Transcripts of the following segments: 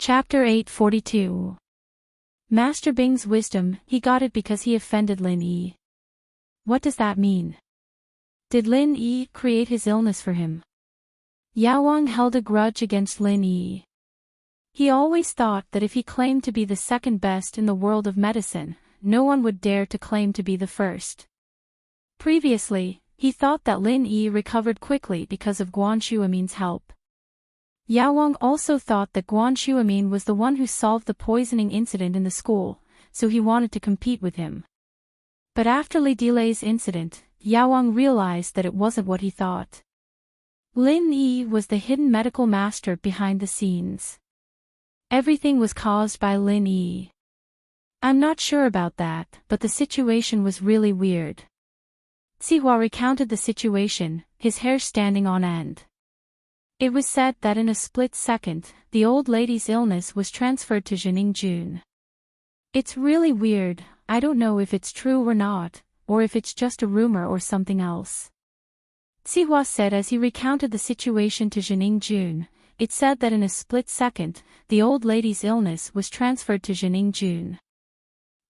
Chapter 842. Master Bing's wisdom, he got it because he offended Lin Yi. What does that mean? Did Lin Yi create his illness for him? Yao Wang held a grudge against Lin Yi. He always thought that if he claimed to be the second best in the world of medicine, no one would dare to claim to be the first. Previously, he thought that Lin Yi recovered quickly because of Guan Shuamin's help. Yao Wang also thought that Guan Shuamin was the one who solved the poisoning incident in the school, so he wanted to compete with him. But after Li Dilei's incident, Yao Wang realized that it wasn't what he thought. Lin Yi was the hidden medical master behind the scenes. Everything was caused by Lin Yi. I'm not sure about that, but the situation was really weird. Sihua recounted the situation, his hair standing on end. It was said that in a split second, the old lady's illness was transferred to Jining Jun. It's really weird, I don't know if it's true or not, or if it's just a rumor or something else. Sihua said as he recounted the situation to Jining Jun. It said that in a split second, the old lady's illness was transferred to Jining Jun.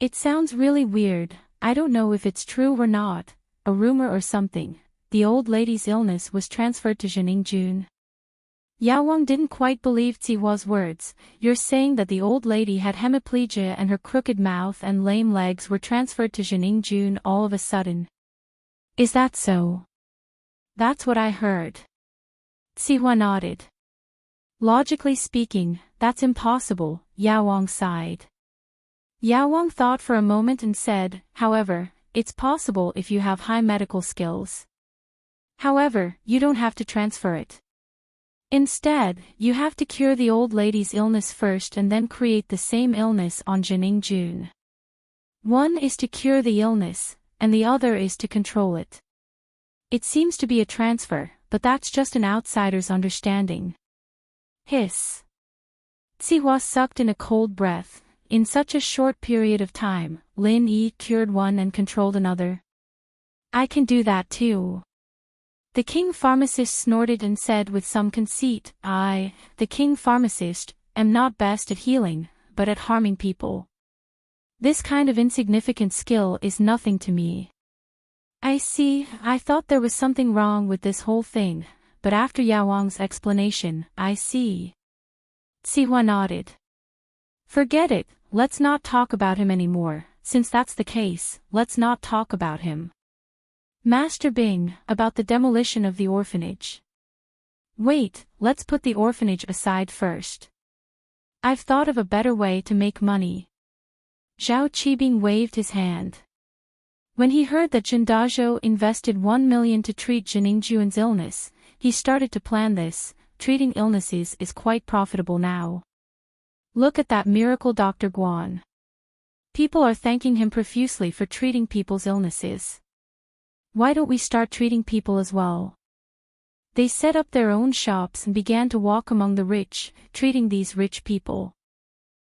It sounds really weird, I don't know if it's true or not, a rumor or something. The old lady's illness was transferred to Jining Jun. Yao Wang didn't quite believe Zihua's words. You're saying that the old lady had hemiplegia and her crooked mouth and lame legs were transferred to Jining Jun all of a sudden. Is that so? That's what I heard. Zihua nodded. Logically speaking, that's impossible, Yao Wang sighed. Yao Wang thought for a moment and said, however, it's possible if you have high medical skills. However, you don't have to transfer it. Instead, you have to cure the old lady's illness first and then create the same illness on Jining Jun. One is to cure the illness, and the other is to control it. It seems to be a transfer, but that's just an outsider's understanding. Hiss. Sihua sucked in a cold breath. In such a short period of time, Lin Yi cured one and controlled another. I can do that too. The king pharmacist snorted and said with some conceit, I, the king pharmacist, am not best at healing, but at harming people. This kind of insignificant skill is nothing to me. I see, I thought there was something wrong with this whole thing, but after Yao Wang's explanation, I see. Sihua nodded. Forget it, let's not talk about him anymore. Since that's the case, let's not talk about him. Master Bing, about the demolition of the orphanage. Wait, let's put the orphanage aside first. I've thought of a better way to make money. Zhao Qibing waved his hand. When he heard that Zhen Dazhou invested 1 million to treat Jining Jun's illness, he started to plan this. Treating illnesses is quite profitable now. Look at that miracle Dr. Guan. People are thanking him profusely for treating people's illnesses. Why don't we start treating people as well? They set up their own shops and began to walk among the rich, treating these rich people.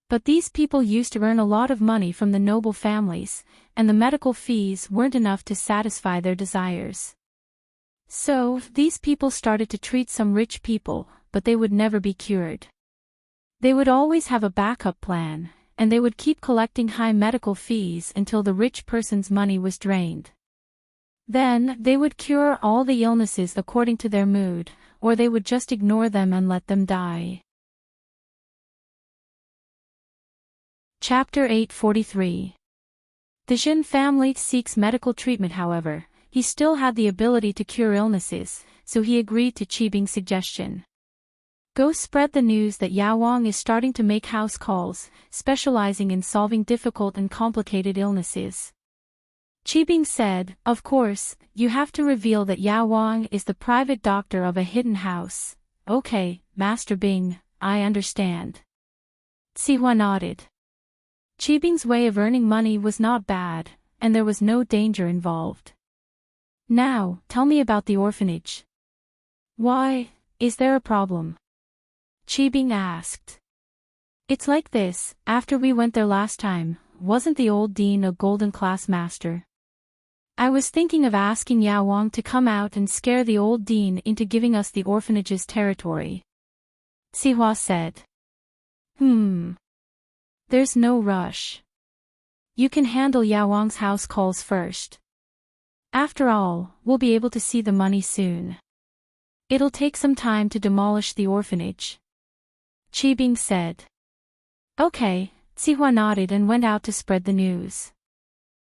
But these people used to earn a lot of money from the noble families, and the medical fees weren't enough to satisfy their desires. So, these people started to treat some rich people, but they would never be cured. They would always have a backup plan, and they would keep collecting high medical fees until the rich person's money was drained. Then, they would cure all the illnesses according to their mood, or they would just ignore them and let them die. Chapter 843. The Jin family seeks medical treatment. However, he still had the ability to cure illnesses, so he agreed to Qibing's suggestion. Go spread the news that Yao Wang is starting to make house calls, specializing in solving difficult and complicated illnesses. Qibing said, of course, you have to reveal that Yao Wang is the private doctor of a hidden house. Okay, Master Bing, I understand. Sihua nodded. Qibing's way of earning money was not bad, and there was no danger involved. Now, tell me about the orphanage. Why, is there a problem? Qibing asked. It's like this, after we went there last time, wasn't the old dean a golden class master? I was thinking of asking Yao Wang to come out and scare the old dean into giving us the orphanage's territory. Sihua said. There's no rush. You can handle Yao Wang's house calls first. After all, we'll be able to see the money soon. It'll take some time to demolish the orphanage. Qibing said. Okay, Zihua nodded and went out to spread the news.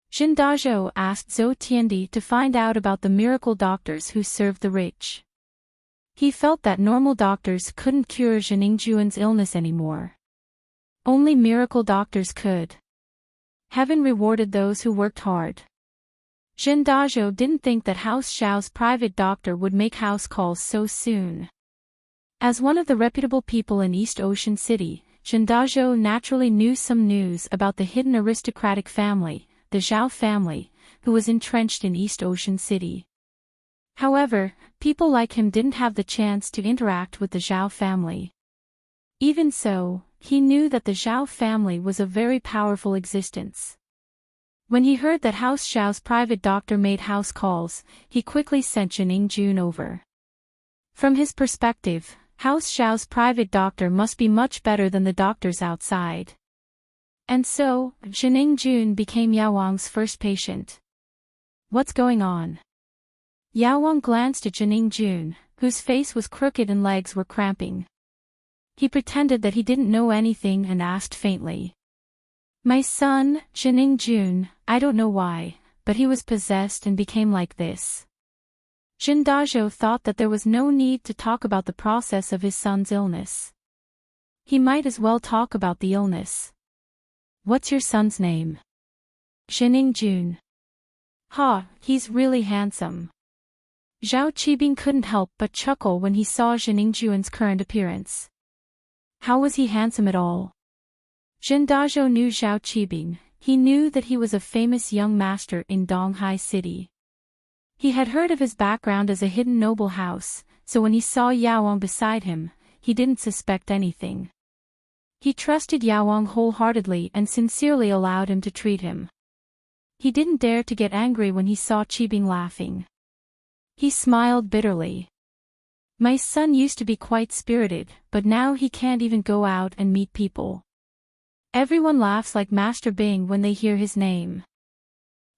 Jin Dazhou asked Zhou Tiandi to find out about the miracle doctors who served the rich. He felt that normal doctors couldn't cure Zhening Juan's illness anymore. Only miracle doctors could. Heaven rewarded those who worked hard. Jin Dazhou didn't think that House Xiao's private doctor would make house calls so soon. As one of the reputable people in East Ocean City, Jin Dazhou naturally knew some news about the hidden aristocratic family, the Zhao family, who was entrenched in East Ocean City. However, people like him didn't have the chance to interact with the Zhao family. Even so, he knew that the Zhao family was a very powerful existence. When he heard that House Xiao's private doctor made house calls, he quickly sent Zhening Jun over. From his perspective, House Xiao's private doctor must be much better than the doctors outside. And so, Zhening Jun became Yao Wang's first patient. What's going on? Yao Wang glanced at Zhening Jun, whose face was crooked and legs were cramping. He pretended that he didn't know anything and asked faintly. My son, Zhening Jun, I don't know why, but he was possessed and became like this. Jin Dazhou thought that there was no need to talk about the process of his son's illness. He might as well talk about the illness. What's your son's name? Zhening Jun. Ha, he's really handsome. Zhao Qibing couldn't help but chuckle when he saw Zhening Jun's current appearance. How was he handsome at all? Jin Dazhou knew Zhao Qibing. He knew that he was a famous young master in Donghai City. He had heard of his background as a hidden noble house, so when he saw Yao Wang beside him, he didn't suspect anything. He trusted Yao Wang wholeheartedly and sincerely allowed him to treat him. He didn't dare to get angry when he saw Qibing laughing. He smiled bitterly. My son used to be quite spirited, but now he can't even go out and meet people. Everyone laughs like Master Bing when they hear his name.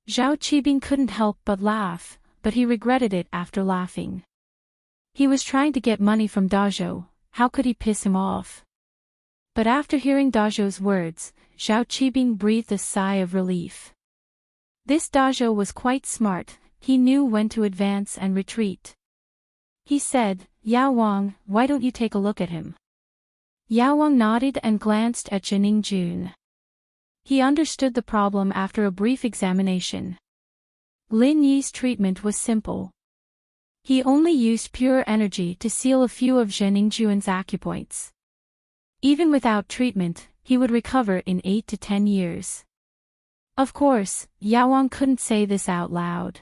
Zhao Qibing couldn't help but laugh, but he regretted it after laughing. He was trying to get money from Dazhou, how could he piss him off? But after hearing Dazhou's words, Zhao Qibing breathed a sigh of relief. This Dazhou was quite smart, he knew when to advance and retreat. He said, Yao Wang, why don't you take a look at him? Yao Wang nodded and glanced at Zhening Jun. He understood the problem after a brief examination. Lin Yi's treatment was simple. He only used pure energy to seal a few of Zhening Jun's acupoints. Even without treatment, he would recover in 8 to 10 years. Of course, Yao Wang couldn't say this out loud.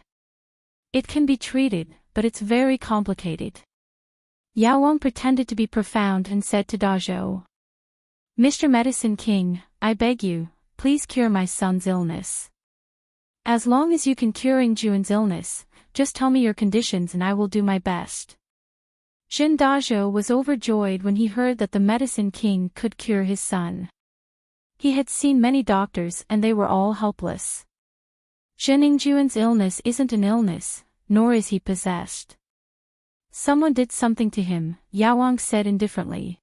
It can be treated, but it's very complicated. Yao Wang pretended to be profound and said to Dazhou. Mr. Medicine King, I beg you, please cure my son's illness. As long as you can cure Juan's illness, just tell me your conditions and I will do my best. Jin Dazhou was overjoyed when he heard that the Medicine King could cure his son. He had seen many doctors and they were all helpless. Zhening Juan's illness isn't an illness, nor is he possessed. Someone did something to him, Yao Wang said indifferently.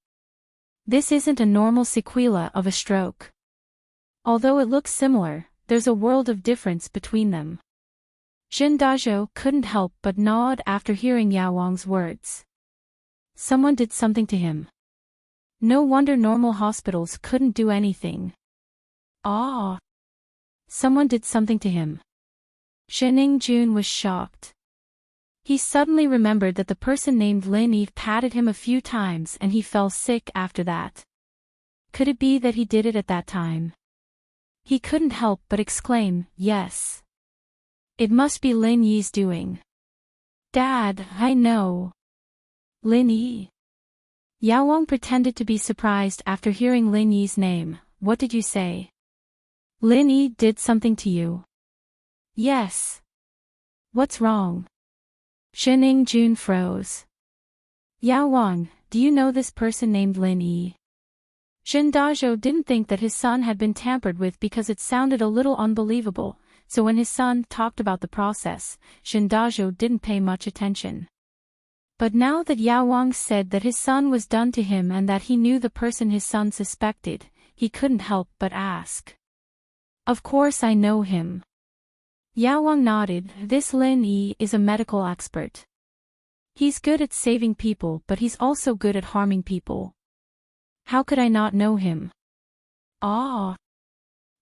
This isn't a normal sequela of a stroke. Although it looks similar, there's a world of difference between them. Jin Dazhou couldn't help but nod after hearing Yao Wang's words. Someone did something to him. No wonder normal hospitals couldn't do anything. Ah! Someone did something to him. Zhening Jun was shocked. He suddenly remembered that the person named Lin Yi patted him a few times and he fell sick after that. Could it be that he did it at that time? He couldn't help but exclaim, yes. It must be Lin Yi's doing. Dad, I know. Lin Yi. Yao Wang pretended to be surprised after hearing Lin Yi's name. What did you say? Lin Yi did something to you? Yes. What's wrong? Zhening Jun froze. Yao Wang, do you know this person named Lin Yi? Jin Dazhou didn't think that his son had been tampered with because it sounded a little unbelievable, so when his son talked about the process, Jin Dazhou didn't pay much attention. But now that Yao Wang said that his son was done to him and that he knew the person his son suspected, he couldn't help but ask. Of course I know him. Yao Wang nodded. This Lin Yi is a medical expert. He's good at saving people, but he's also good at harming people. How could I not know him? Ah.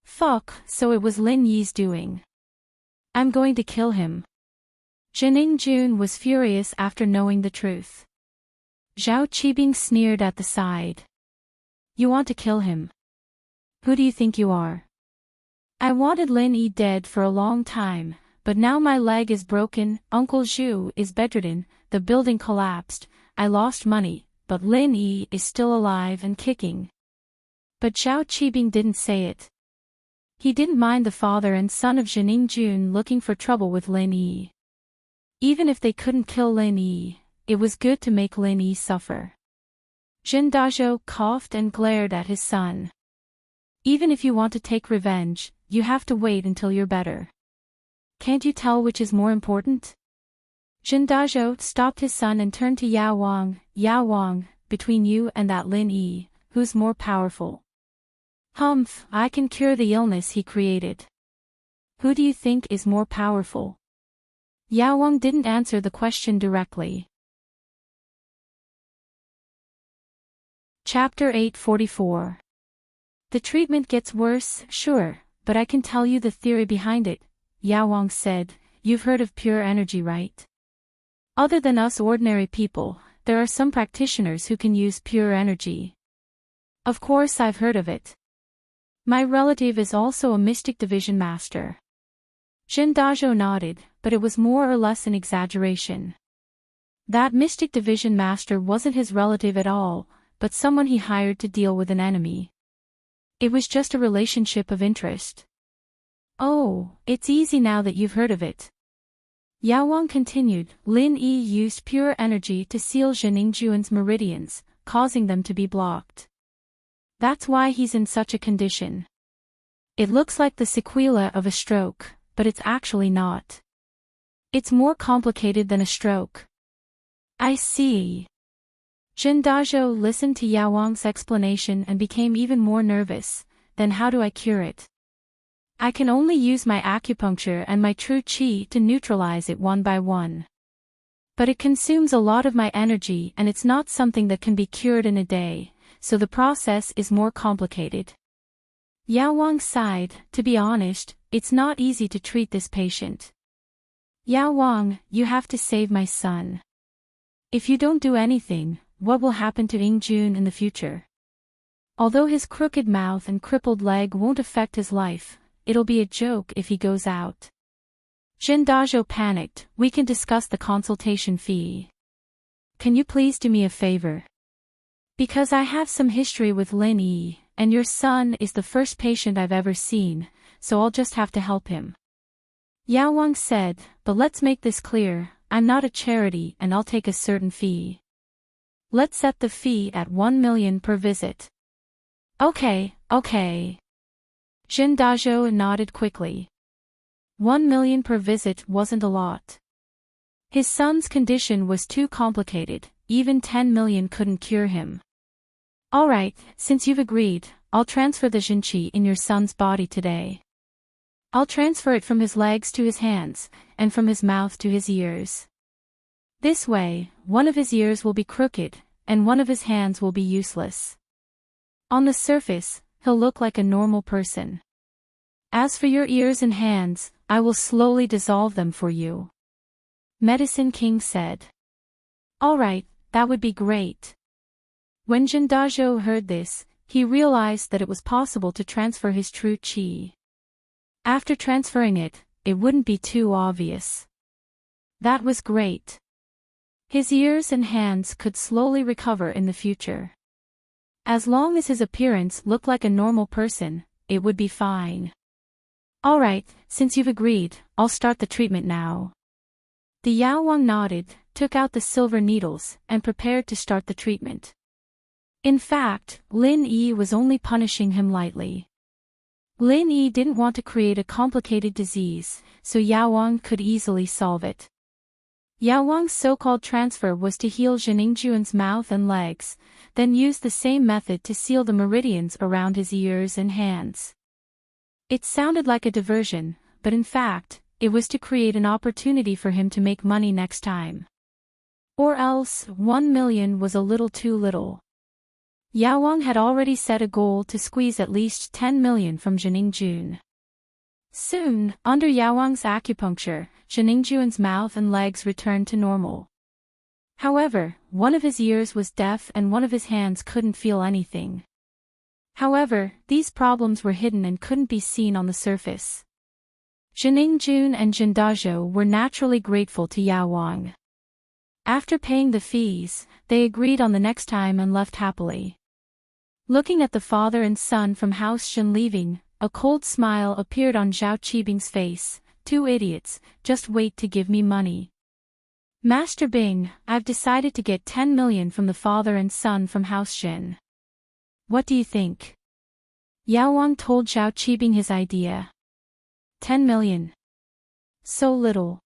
Fuck, so it was Lin Yi's doing. I'm going to kill him. Jining Jun was furious after knowing the truth. Zhao Qibing sneered at the side. You want to kill him? Who do you think you are? I wanted Lin Yi dead for a long time, but now my leg is broken, Uncle Zhu is bedridden, the building collapsed, I lost money, but Lin Yi is still alive and kicking. But Zhao Qibing didn't say it. He didn't mind the father and son of Jining Jun looking for trouble with Lin Yi. Even if they couldn't kill Lin Yi, it was good to make Lin Yi suffer. Jin Dazhou coughed and glared at his son. Even if you want to take revenge, you have to wait until you're better. Can't you tell which is more important? Jin Dazhou stopped his son and turned to Yao Wang. Yao Wang, between you and that Lin Yi, who's more powerful? Humph, I can cure the illness he created. Who do you think is more powerful? Yao Wang didn't answer the question directly. Chapter 844. The treatment gets worse, sure, but I can tell you the theory behind it, Yao Wang said. You've heard of pure energy, right? Other than us ordinary people, there are some practitioners who can use pure energy. Of course I've heard of it. My relative is also a mystic division master. Jin Dazhou nodded, but it was more or less an exaggeration. That mystic division master wasn't his relative at all, but someone he hired to deal with an enemy. It was just a relationship of interest. Oh, it's easy now that you've heard of it. Yao Wang continued. Lin Yi used pure energy to seal Jining Jun's meridians, causing them to be blocked. That's why he's in such a condition. It looks like the sequela of a stroke, but it's actually not. It's more complicated than a stroke. I see. Jin Dazhou listened to Yao Wang's explanation and became even more nervous. Then how do I cure it? I can only use my acupuncture and my true qi to neutralize it one by one. But it consumes a lot of my energy and it's not something that can be cured in a day, so the process is more complicated. Yao Wang sighed. To be honest, it's not easy to treat this patient. Yao Wang, you have to save my son. If you don't do anything, what will happen to Ying Jun in the future? Although his crooked mouth and crippled leg won't affect his life, it'll be a joke if he goes out. Jin Dazhou panicked. We can discuss the consultation fee. Can you please do me a favor? Because I have some history with Lin Yi, and your son is the first patient I've ever seen, so I'll just have to help him. Yao Wang said, but let's make this clear, I'm not a charity and I'll take a certain fee. Let's set the fee at 1 million per visit. Okay. Jin Dazhou nodded quickly. 1 million per visit wasn't a lot. His son's condition was too complicated, even 10 million couldn't cure him. Alright, since you've agreed, I'll transfer the Jinqi in your son's body today. I'll transfer it from his legs to his hands, and from his mouth to his ears. This way, one of his ears will be crooked, and one of his hands will be useless. On the surface, he'll look like a normal person. As for your ears and hands, I will slowly dissolve them for you. Medicine King said. Alright, that would be great. When Jin Dazhou heard this, he realized that it was possible to transfer his true qi. After transferring it, it wouldn't be too obvious. That was great. His ears and hands could slowly recover in the future. As long as his appearance looked like a normal person, it would be fine. Alright, since you've agreed, I'll start the treatment now. The Yao Wang nodded, took out the silver needles, and prepared to start the treatment. In fact, Lin Yi was only punishing him lightly. Lin Yi didn't want to create a complicated disease, so Yao Wang could easily solve it. Yao Wang's so-called transfer was to heal Zheningjuan's mouth and legs, then use the same method to seal the meridians around his ears and hands. It sounded like a diversion, but in fact, it was to create an opportunity for him to make money next time. Or else, 1 million was a little too little. Yao Wang had already set a goal to squeeze at least 10 million from Zheningjun. Soon, under Yao Wang's acupuncture, Zheningjuan's mouth and legs returned to normal. However, one of his ears was deaf and one of his hands couldn't feel anything. However, these problems were hidden and couldn't be seen on the surface. Zheningjun and Zhendazhou were naturally grateful to Yao Wang. After paying the fees, they agreed on the next time and left happily. Looking at the father and son from House Shen leaving, a cold smile appeared on Zhao Qibing's face. "Two idiots, just wait to give me money. Master Bing, I've decided to get 10 million from the father and son from House Shen. What do you think?" Yao Wang told Zhao Qibing his idea. 10 million. So little.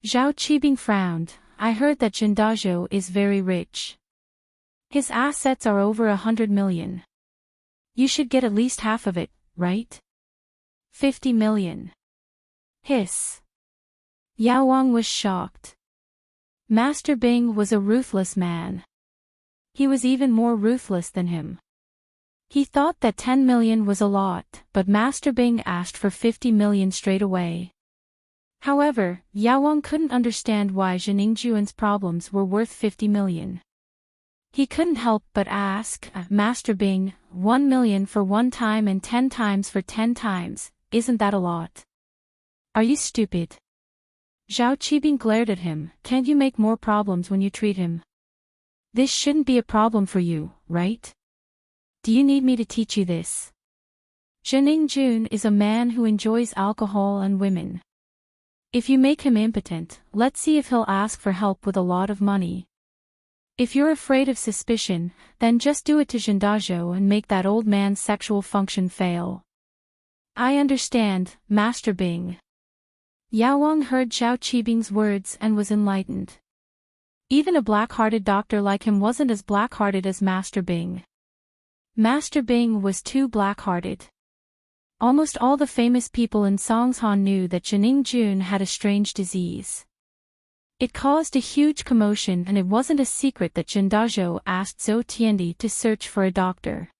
Zhao Qibing frowned. "I heard that Zhendazhou is very rich. His assets are over 100 million. You should get at least half of it, right? 50 million. Hiss. Yao Wang was shocked. Master Bing was a ruthless man. He was even more ruthless than him. He thought that 10 million was a lot, but Master Bing asked for 50 million straight away. However, Yao Wang couldn't understand why Zheningjuan's problems were worth 50 million. He couldn't help but ask, "Master Bing, 1 million for one time and 10 times for 10 times, isn't that a lot? Are you stupid?" Zhao Qibing glared at him. "Can't you make more problems when you treat him? This shouldn't be a problem for you, right? Do you need me to teach you this? Zheningjun is a man who enjoys alcohol and women. If you make him impotent, let's see if he'll ask for help with a lot of money. If you're afraid of suspicion, then just do it to Zhendazhou and make that old man's sexual function fail." "I understand, Master Bing." Yao Wang heard Zhao Qibing's words and was enlightened. Even a black-hearted doctor like him wasn't as black-hearted as Master Bing. Master Bing was too black-hearted. Almost all the famous people in Songshan knew that Zheningjun had a strange disease. It caused a huge commotion, and it wasn't a secret that Zhendazhou asked Zhou Tiandi to search for a doctor.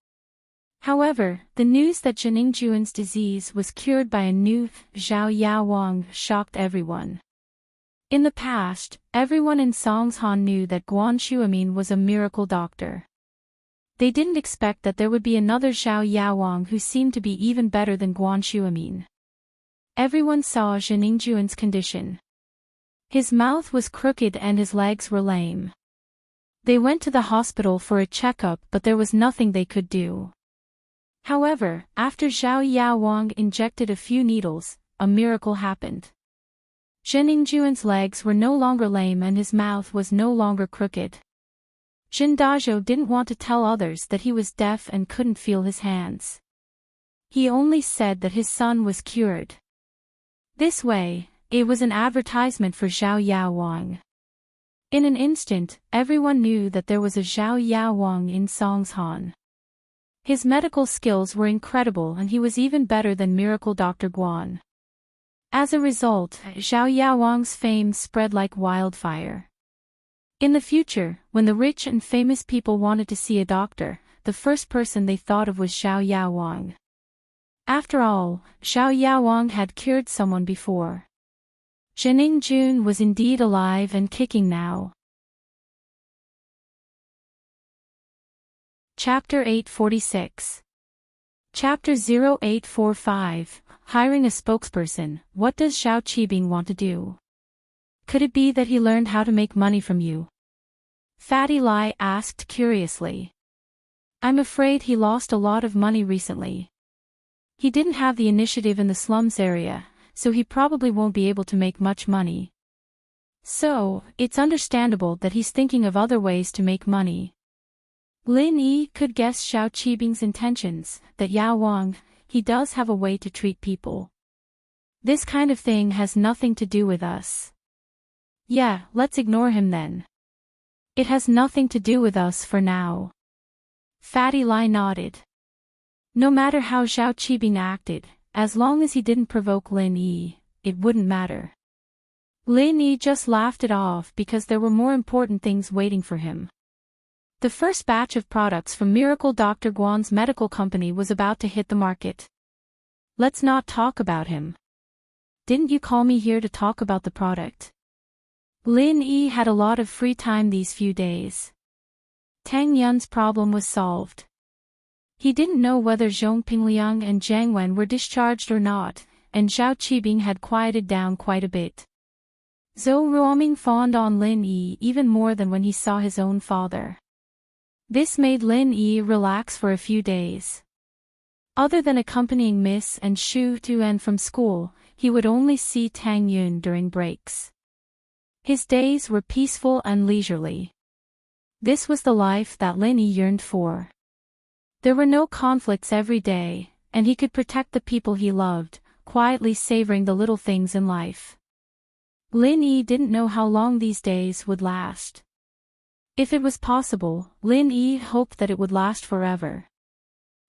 However, the news that Zheningjuan's disease was cured by a new Zhao Yao Wang shocked everyone. In the past, everyone in Songshan knew that Guan Shuamin was a miracle doctor. They didn't expect that there would be another Zhao Yao Wang who seemed to be even better than Guan Shuamin. Everyone saw Zheningjuan's condition. His mouth was crooked and his legs were lame. They went to the hospital for a checkup, but there was nothing they could do. However, after Zhao Yao Wang injected a few needles, a miracle happened. Zheningjuan's legs were no longer lame and his mouth was no longer crooked. Zhendazhou didn't want to tell others that he was deaf and couldn't feel his hands. He only said that his son was cured. This way, it was an advertisement for Zhao Yao Wang. In an instant, everyone knew that there was a Zhao Yao Wang in Songshan. His medical skills were incredible and he was even better than Miracle Dr. Guan. As a result, Zhao Yao Wang's fame spread like wildfire. In the future, when the rich and famous people wanted to see a doctor, the first person they thought of was Zhao Yao Wang. After all, Zhao Yao Wang had cured someone before. Zheningjun was indeed alive and kicking now. Chapter 846. Chapter 0845, Hiring a Spokesperson. What does Zhao Qibing want to do? Could it be that he learned how to make money from you? Fatty Lai asked curiously. I'm afraid he lost a lot of money recently. He didn't have the initiative in the slums area, so he probably won't be able to make much money. So, it's understandable that he's thinking of other ways to make money. Lin Yi could guess Xiao Qibing's intentions, that Yao Wang, he does have a way to treat people. This kind of thing has nothing to do with us. Yeah, let's ignore him then. It has nothing to do with us for now. Fatty Lai nodded. No matter how Xiao Qibing acted, as long as he didn't provoke Lin Yi, it wouldn't matter. Lin Yi just laughed it off because there were more important things waiting for him. The first batch of products from Miracle Dr. Guan's medical company was about to hit the market. Let's not talk about him. Didn't you call me here to talk about the product? Lin Yi had a lot of free time these few days. Tang Yun's problem was solved. He didn't know whether Zhong Pingliang and Jiang Wen were discharged or not, and Xiao Qibing had quieted down quite a bit. Zhou Ruoming fawned on Lin Yi even more than when he saw his own father. This made Lin Yi relax for a few days. Other than accompanying Miss and Xu Tuan from school, he would only see Tang Yun during breaks. His days were peaceful and leisurely. This was the life that Lin Yi yearned for. There were no conflicts every day, and he could protect the people he loved, quietly savoring the little things in life. Lin Yi didn't know how long these days would last. If it was possible, Lin Yi hoped that it would last forever.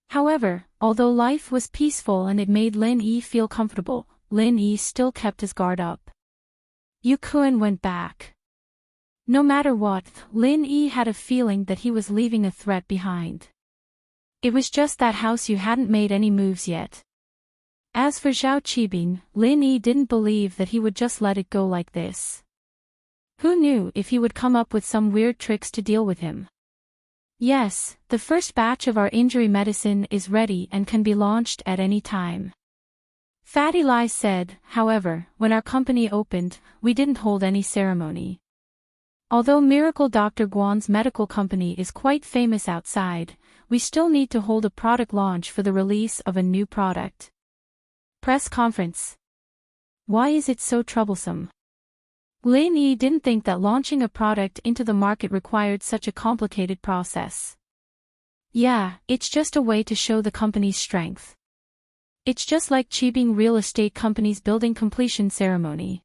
However, although life was peaceful and it made Lin Yi feel comfortable, Lin Yi still kept his guard up. Yu Kuan went back. No matter what, Lin Yi had a feeling that he was leaving a threat behind. It was just that House Yu hadn't made any moves yet. As for Xiao Qibing, Lin Yi didn't believe that he would just let it go like this. Who knew if he would come up with some weird tricks to deal with him? Yes, the first batch of our injury medicine is ready and can be launched at any time. Fatty Lai said, however, when our company opened, we didn't hold any ceremony. Although Miracle Dr. Guan's medical company is quite famous outside, we still need to hold a product launch for the release of a new product. Press conference. Why is it so troublesome? Lin Yi didn't think that launching a product into the market required such a complicated process. Yeah, it's just a way to show the company's strength. It's just like Qibing real estate company's building completion ceremony.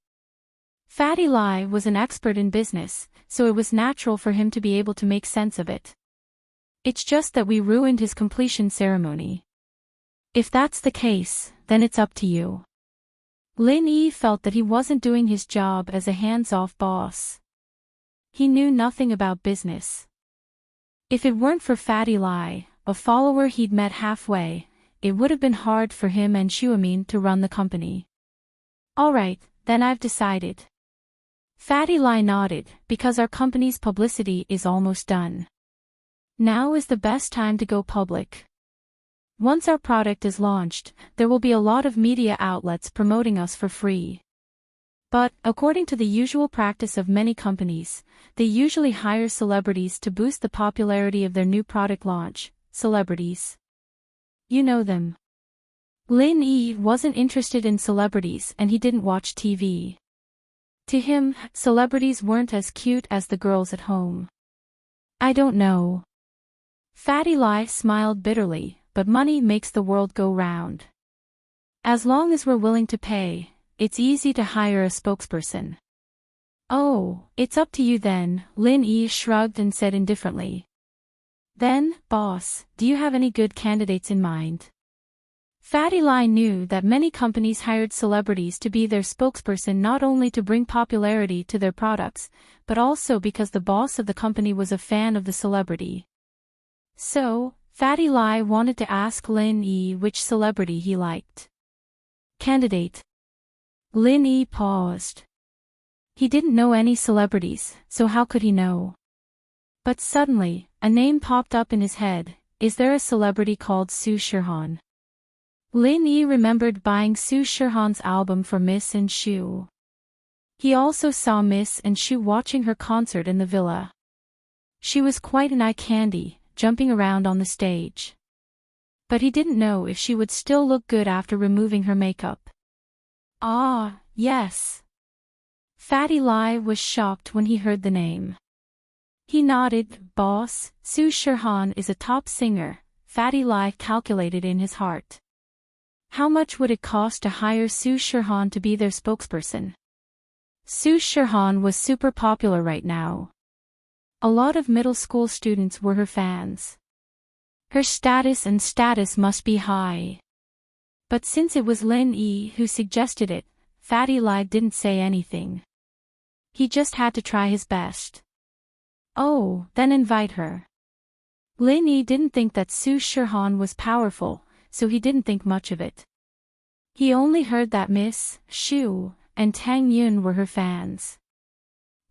Fatty Lai was an expert in business, so it was natural for him to be able to make sense of it. It's just that we ruined his completion ceremony. If that's the case, then it's up to you. Lin Yi felt that he wasn't doing his job as a hands-off boss. He knew nothing about business. If it weren't for Fatty Lai, a follower he'd met halfway, it would have been hard for him and Xuemin to run the company. Alright, then I've decided. Fatty Lai nodded, because our company's publicity is almost done. Now is the best time to go public. Once our product is launched, there will be a lot of media outlets promoting us for free. But, according to the usual practice of many companies, they usually hire celebrities to boost the popularity of their new product launch. Celebrities. You know them. Lin Yi wasn't interested in celebrities and he didn't watch TV. To him, celebrities weren't as cute as the girls at home. I don't know. Fatty Lai smiled bitterly, but money makes the world go round. As long as we're willing to pay, it's easy to hire a spokesperson. Oh, it's up to you then, Lin Yi shrugged and said indifferently. Then, boss, do you have any good candidates in mind? Fatty Lai knew that many companies hired celebrities to be their spokesperson not only to bring popularity to their products, but also because the boss of the company was a fan of the celebrity. So, Fatty Lai wanted to ask Lin Yi which celebrity he liked. Candidate. Lin Yi paused. He didn't know any celebrities, so how could he know? But suddenly, a name popped up in his head. Is there a celebrity called Su Shihan? Lin Yi remembered buying Su Shihan's album for Miss and Xu. He also saw Miss and Xu watching her concert in the villa. She was quite an eye candy, jumping around on the stage. But he didn't know if she would still look good after removing her makeup. Ah, yes. Fatty Lai was shocked when he heard the name. He nodded. Boss, Su Shirhan is a top singer, Fatty Lai calculated in his heart. How much would it cost to hire Su Shirhan to be their spokesperson? Su Shirhan was super popular right now. A lot of middle school students were her fans. Her status must be high. But since it was Lin Yi who suggested it, Fatty Lai didn't say anything. He just had to try his best. Oh, then invite her. Lin Yi didn't think that Su Shirhan was powerful, so he didn't think much of it. He only heard that Miss Shu and Tang Yun were her fans.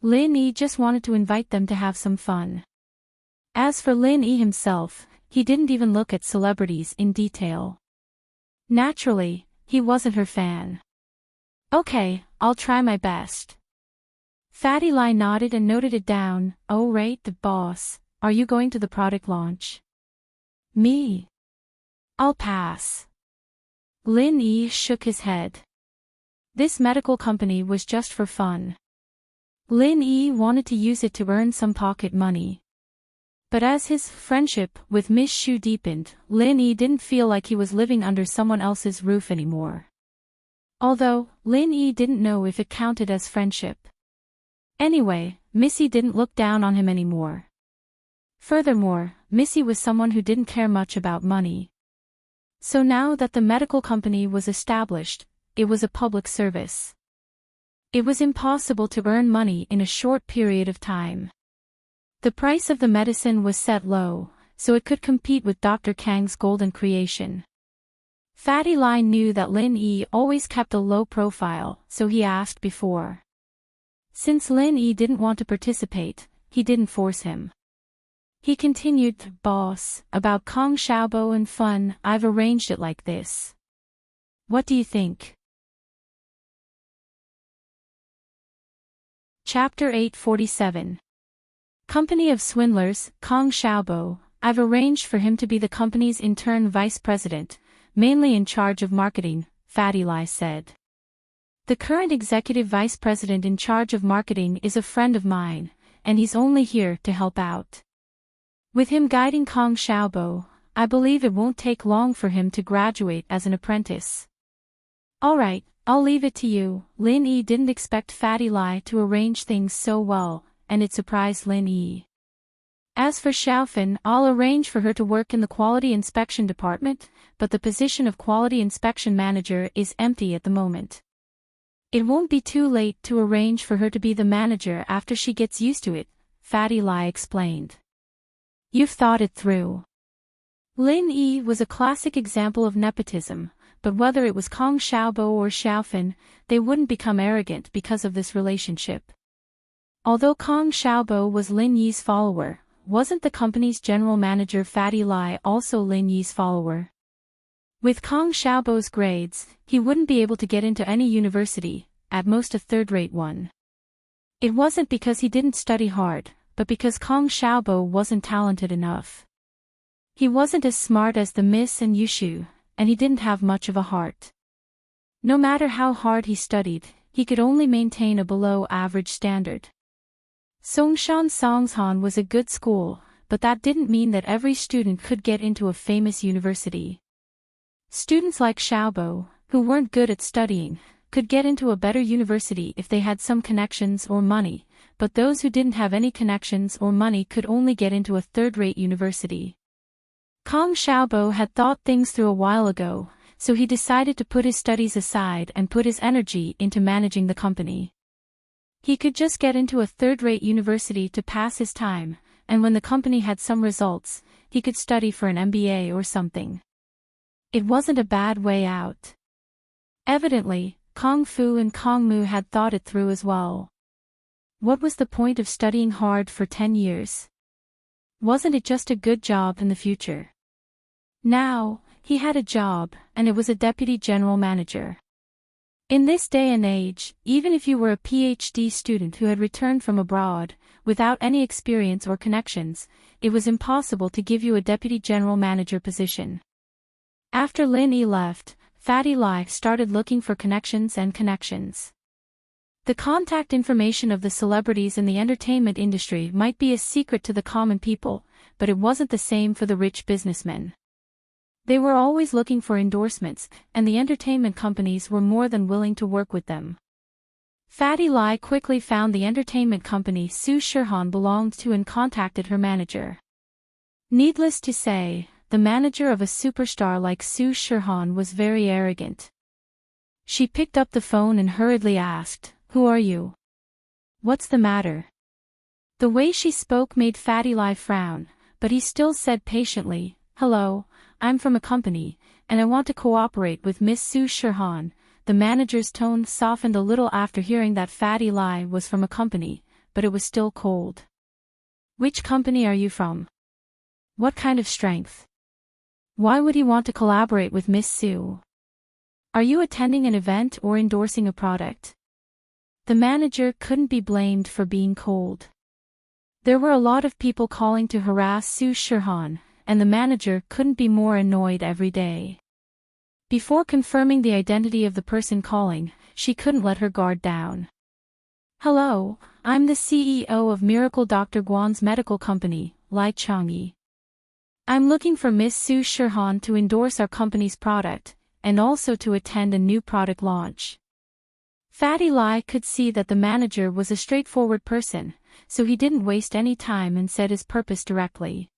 Lin Yi just wanted to invite them to have some fun. As for Lin Yi himself, he didn't even look at celebrities in detail. Naturally, he wasn't her fan. Okay, I'll try my best. Fatty Lai nodded and noted it down. Oh right, the boss, are you going to the product launch? Me? I'll pass. Lin Yi shook his head. This medical company was just for fun. Lin Yi wanted to use it to earn some pocket money. But as his friendship with Miss Shu deepened, Lin Yi didn't feel like he was living under someone else's roof anymore. Although, Lin Yi didn't know if it counted as friendship. Anyway, Missy didn't look down on him anymore. Furthermore, Missy was someone who didn't care much about money. So now that the medical company was established, it was a public service. It was impossible to earn money in a short period of time. The price of the medicine was set low, so it could compete with Dr. Kang's golden creation. Fatty Lai knew that Lin Yi always kept a low profile, so he asked before. Since Lin Yi didn't want to participate, he didn't force him. He continued, Boss, about Kong Xiaobo and fun, I've arranged it like this. What do you think? Chapter 847. Company of Swindlers, Kong Xiaobo, I've arranged for him to be the company's intern vice president, mainly in charge of marketing, Fatty Lai said. The current executive vice president in charge of marketing is a friend of mine, and he's only here to help out. With him guiding Kong Xiaobo, I believe it won't take long for him to graduate as an apprentice. Alright, I'll leave it to you. Lin Yi didn't expect Fatty Lai to arrange things so well, and it surprised Lin Yi. As for Xiaofan, I'll arrange for her to work in the quality inspection department, but the position of quality inspection manager is empty at the moment. It won't be too late to arrange for her to be the manager after she gets used to it, Fatty Lai explained. You've thought it through. Lin Yi was a classic example of nepotism, but whether it was Kong Xiaobo or Xiaofan, they wouldn't become arrogant because of this relationship. Although Kong Xiaobo was Lin Yi's follower, wasn't the company's general manager Fatty Lai also Lin Yi's follower? With Kong Xiaobo's grades, he wouldn't be able to get into any university, at most a third-rate one. It wasn't because he didn't study hard, but because Kong Xiaobo wasn't talented enough. He wasn't as smart as the Miss and Yushu, and he didn't have much of a heart. No matter how hard he studied, he could only maintain a below-average standard. Songshan Songshan was a good school, but that didn't mean that every student could get into a famous university. Students like Xiaobo, who weren't good at studying, could get into a better university if they had some connections or money, but those who didn't have any connections or money could only get into a third-rate university. Kong Xiaobo had thought things through a while ago, so he decided to put his studies aside and put his energy into managing the company. He could just get into a third-rate university to pass his time, and when the company had some results, he could study for an MBA or something. It wasn't a bad way out. Evidently, Kong Fu and Kong Mu had thought it through as well. What was the point of studying hard for 10 years? Wasn't it just a good job in the future? Now, he had a job, and it was a deputy general manager. In this day and age, even if you were a PhD student who had returned from abroad, without any experience or connections, it was impossible to give you a deputy general manager position. After Lin Yi left, Fatty Lai started looking for connections. The contact information of the celebrities in the entertainment industry might be a secret to the common people, but it wasn't the same for the rich businessmen. They were always looking for endorsements, and the entertainment companies were more than willing to work with them. Fatty Lai quickly found the entertainment company Su Shirhan belonged to and contacted her manager. Needless to say, the manager of a superstar like Su Shirhan was very arrogant. She picked up the phone and hurriedly asked, "Who are you? What's the matter?" The way she spoke made Fatty Lai frown, but he still said patiently, "Hello, I'm from a company, and I want to cooperate with Miss Su Shirhan." The manager's tone softened a little after hearing that Fatty Lai was from a company, but it was still cold. "Which company are you from? What kind of strength? Why would he want to collaborate with Miss Su? Are you attending an event or endorsing a product?" The manager couldn't be blamed for being cold. There were a lot of people calling to harass Su Shirhan, and the manager couldn't be more annoyed every day. Before confirming the identity of the person calling, she couldn't let her guard down. "Hello, I'm the CEO of Miracle Dr. Guan's medical company, Lai Changyi. I'm looking for Miss Su Shirhan to endorse our company's product, and also to attend a new product launch." Fatty Lai could see that the manager was a straightforward person, so he didn't waste any time and said his purpose directly.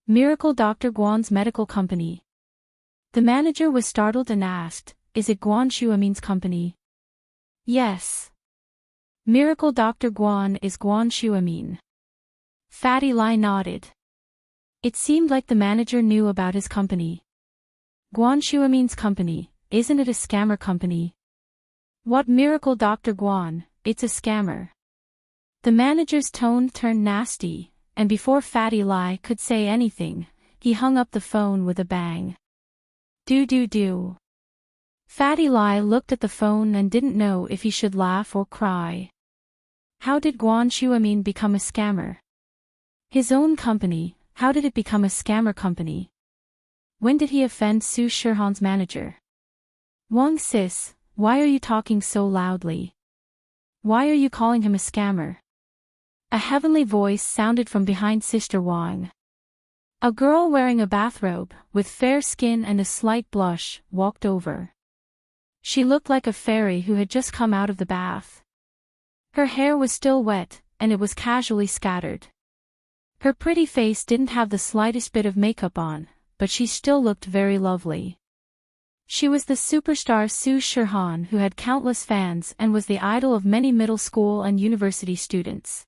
"Miracle Dr. Guan's medical company." The manager was startled and asked, "Is it Guan Shuamin's company?" "Yes. Miracle Dr. Guan is Guan Shuamin." Fatty Lai nodded. It seemed like the manager knew about his company. "Guan Shuamin's company, isn't it a scammer company?" "What Miracle Dr. Guan, it's a scammer." The manager's tone turned nasty, and before Fatty Lai could say anything, he hung up the phone with a bang. Do. Fatty Lai looked at the phone and didn't know if he should laugh or cry. How did Guan Shuamin become a scammer? His own company, how did it become a scammer company? When did he offend Su Shirhan's manager? "Wang sis, why are you talking so loudly? Why are you calling him a scammer?" A heavenly voice sounded from behind Sister Wang. A girl wearing a bathrobe, with fair skin and a slight blush, walked over. She looked like a fairy who had just come out of the bath. Her hair was still wet, and it was casually scattered. Her pretty face didn't have the slightest bit of makeup on, but she still looked very lovely. She was the superstar Su Shirhan, who had countless fans and was the idol of many middle school and university students.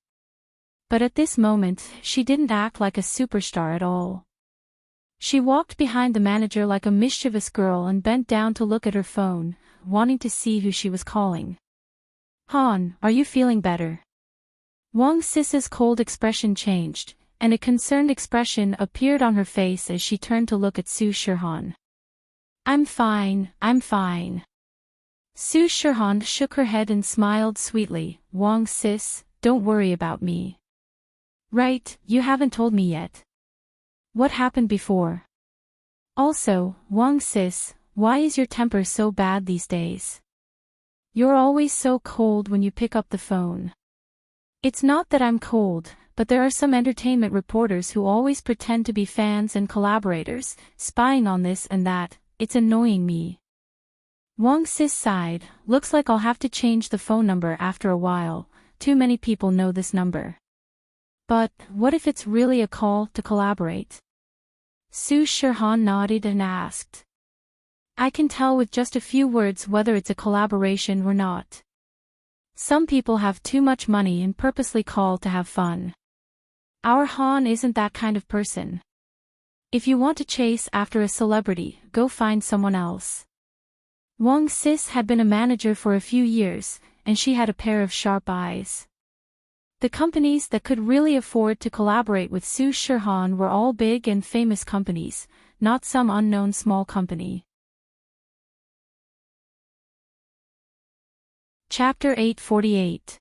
But at this moment, she didn't act like a superstar at all. She walked behind the manager like a mischievous girl and bent down to look at her phone, wanting to see who she was calling. "Han, are you feeling better?" Wang Sis's cold expression changed, and a concerned expression appeared on her face as she turned to look at Su Shirhan. I'm fine. Su Shirhan shook her head and smiled sweetly. "Wang sis, don't worry about me." "Right, you haven't told me yet. What happened before? Also, Wang sis, why is your temper so bad these days? You're always so cold when you pick up the phone." "It's not that I'm cold, but there are some entertainment reporters who always pretend to be fans and collaborators, spying on this and that. It's annoying me." Wang sis sighed. "Looks like I'll have to change the phone number after a while. Too many people know this number." "But, what if it's really a call to collaborate?" Su Shirhan nodded and asked. "I can tell with just a few words whether it's a collaboration or not. Some people have too much money and purposely call to have fun. Our Han isn't that kind of person. If you want to chase after a celebrity, go find someone else." Wang sis had been a manager for a few years, and she had a pair of sharp eyes. The companies that could really afford to collaborate with Su Shirhan were all big and famous companies, not some unknown small company. Chapter 848.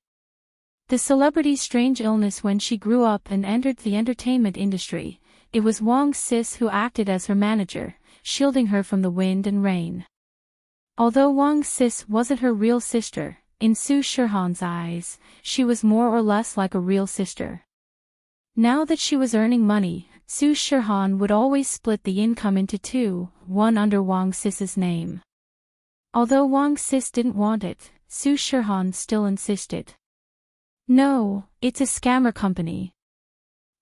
The celebrity's strange illness. When she grew up and entered the entertainment industry, it was Wang sis who acted as her manager, shielding her from the wind and rain. Although Wang sis wasn't her real sister, in Su Shirhan's eyes, she was more or less like a real sister. Now that she was earning money, Su Shirhan would always split the income into two, one under Wang Sis's name. Although Wang Sis didn't want it, Su Shirhan still insisted. No, it's a scammer company.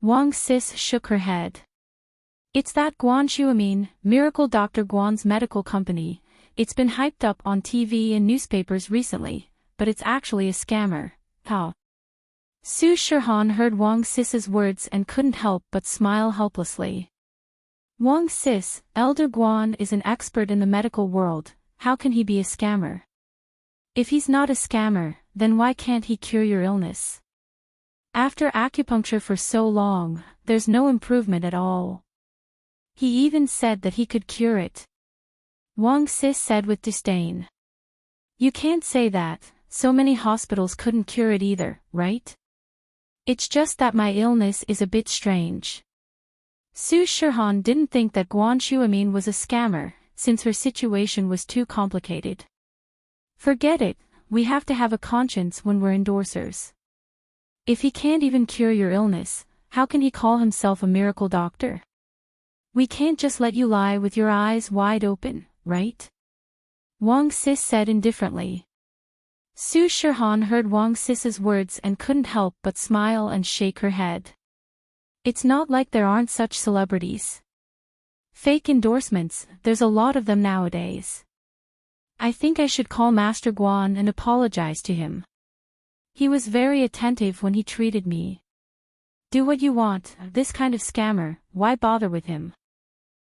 Wang Sis shook her head. It's that Guan Xuemin, Miracle Dr. Guan's medical company. It's been hyped up on TV and newspapers recently, but it's actually a scammer. How? Su Shirhan heard Wang Sis's words and couldn't help but smile helplessly. Wang Sis, Elder Guan is an expert in the medical world, how can he be a scammer? If he's not a scammer, then why can't he cure your illness? After acupuncture for so long, there's no improvement at all. He even said that he could cure it. Wang Sis said with disdain. You can't say that, so many hospitals couldn't cure it either, right? It's just that my illness is a bit strange. Su Shirhan didn't think that Guan Xuemin was a scammer, since her situation was too complicated. Forget it, we have to have a conscience when we're endorsers. If he can't even cure your illness, how can he call himself a miracle doctor? We can't just let you lie with your eyes wide open, right? Wang Sis said indifferently. Su Shirhan heard Wang Sis's words and couldn't help but smile and shake her head. It's not like there aren't such celebrities. Fake endorsements, there's a lot of them nowadays. I think I should call Master Guan and apologize to him. He was very attentive when he treated me. Do what you want, this kind of scammer, why bother with him?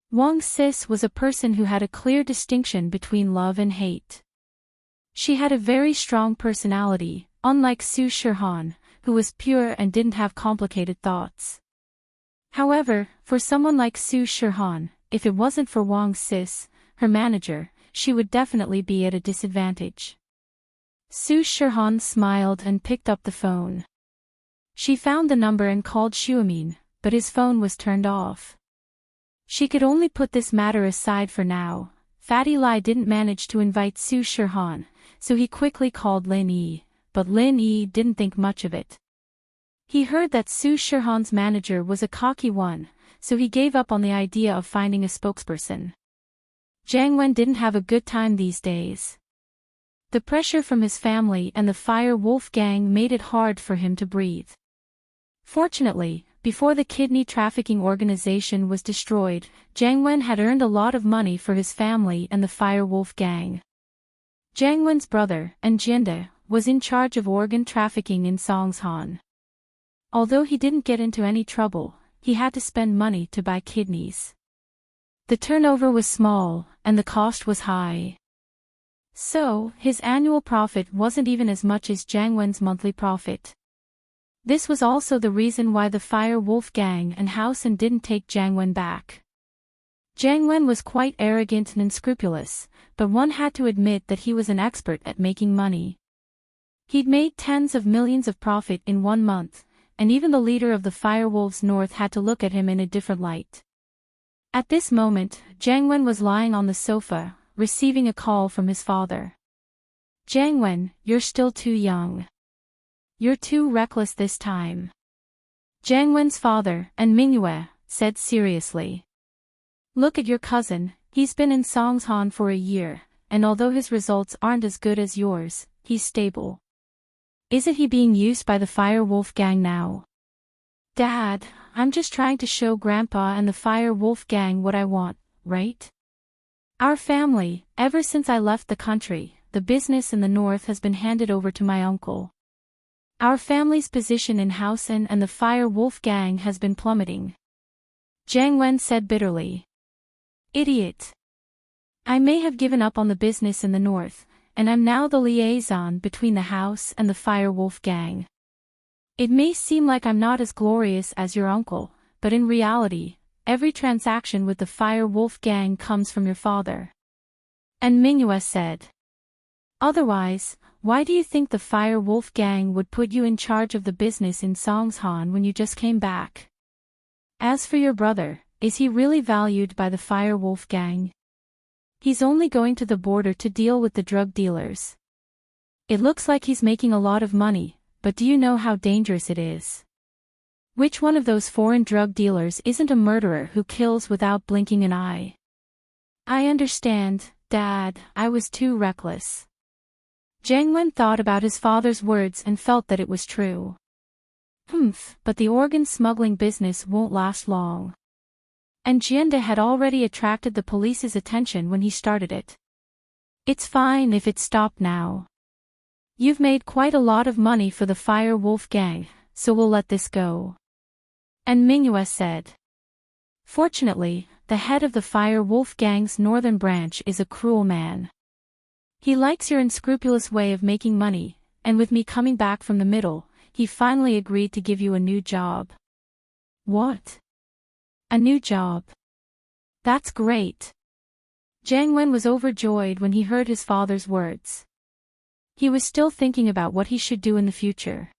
Wang Sis was a person who had a clear distinction between love and hate. She had a very strong personality, unlike Su Shirhan, who was pure and didn't have complicated thoughts. However, for someone like Su Shirhan, if it wasn't for Wang Sis, her manager, she would definitely be at a disadvantage. Su Shirhan smiled and picked up the phone. She found the number and called Xuemin, but his phone was turned off. She could only put this matter aside for now. Fatty Lai didn't manage to invite Su Shirhan, so he quickly called Lin Yi, but Lin Yi didn't think much of it. He heard that Su Shirhan's manager was a cocky one, so he gave up on the idea of finding a spokesperson. Jiang Wen didn't have a good time these days. The pressure from his family and the Fire Wolf gang made it hard for him to breathe. Fortunately, before the kidney trafficking organization was destroyed, Jiang Wen had earned a lot of money for his family and the Fire Wolf gang. Jiang Wen's brother, Jianda, was in charge of organ trafficking in Songshan. Although he didn't get into any trouble, he had to spend money to buy kidneys. The turnover was small, and the cost was high. So, his annual profit wasn't even as much as Jiang Wen's monthly profit. This was also the reason why the Fire Wolf gang and Housen didn't take Jiang Wen back. Jiang Wen was quite arrogant and unscrupulous, but one had to admit that he was an expert at making money. He'd made tens of millions of profit in 1 month, and even the leader of the Firewolves North had to look at him in a different light. At this moment, Jiang Wen was lying on the sofa, receiving a call from his father. Jiang Wen, you're still too young. You're too reckless this time. Jiang Wen's father, and Mingyue, said seriously. Look at your cousin, he's been in Songshan for a year, and although his results aren't as good as yours, he's stable. Isn't he being used by the Fire Wolf gang now? Dad, I'm just trying to show Grandpa and the Fire Wolf gang what I want, right? Our family, ever since I left the country, the business in the north has been handed over to my uncle. Our family's position in Housen and the Fire Wolf gang has been plummeting. Jiang Wen said bitterly. Idiot. I may have given up on the business in the north, and I'm now the liaison between the house and the Fire Wolf gang. It may seem like I'm not as glorious as your uncle, but in reality, every transaction with the Fire Wolf gang comes from your father. And Mingyue said. Otherwise, why do you think the Fire Wolf gang would put you in charge of the business in Songshan when you just came back? As for your brother, is he really valued by the Fire Wolf gang? He's only going to the border to deal with the drug dealers. It looks like he's making a lot of money, but do you know how dangerous it is? Which one of those foreign drug dealers isn't a murderer who kills without blinking an eye? I understand, Dad, I was too reckless. Jiang Wen thought about his father's words and felt that it was true. But the organ smuggling business won't last long. And Jiande had already attracted the police's attention when he started it. It's fine if it stopped now. You've made quite a lot of money for the Fire Wolf gang, so we'll let this go. And Mingyue said. Fortunately, the head of the Fire Wolf gang's northern branch is a cruel man. He likes your unscrupulous way of making money, and with me coming back from the middle, he finally agreed to give you a new job. What? A new job? That's great. Jiang Wen was overjoyed when he heard his father's words. He was still thinking about what he should do in the future.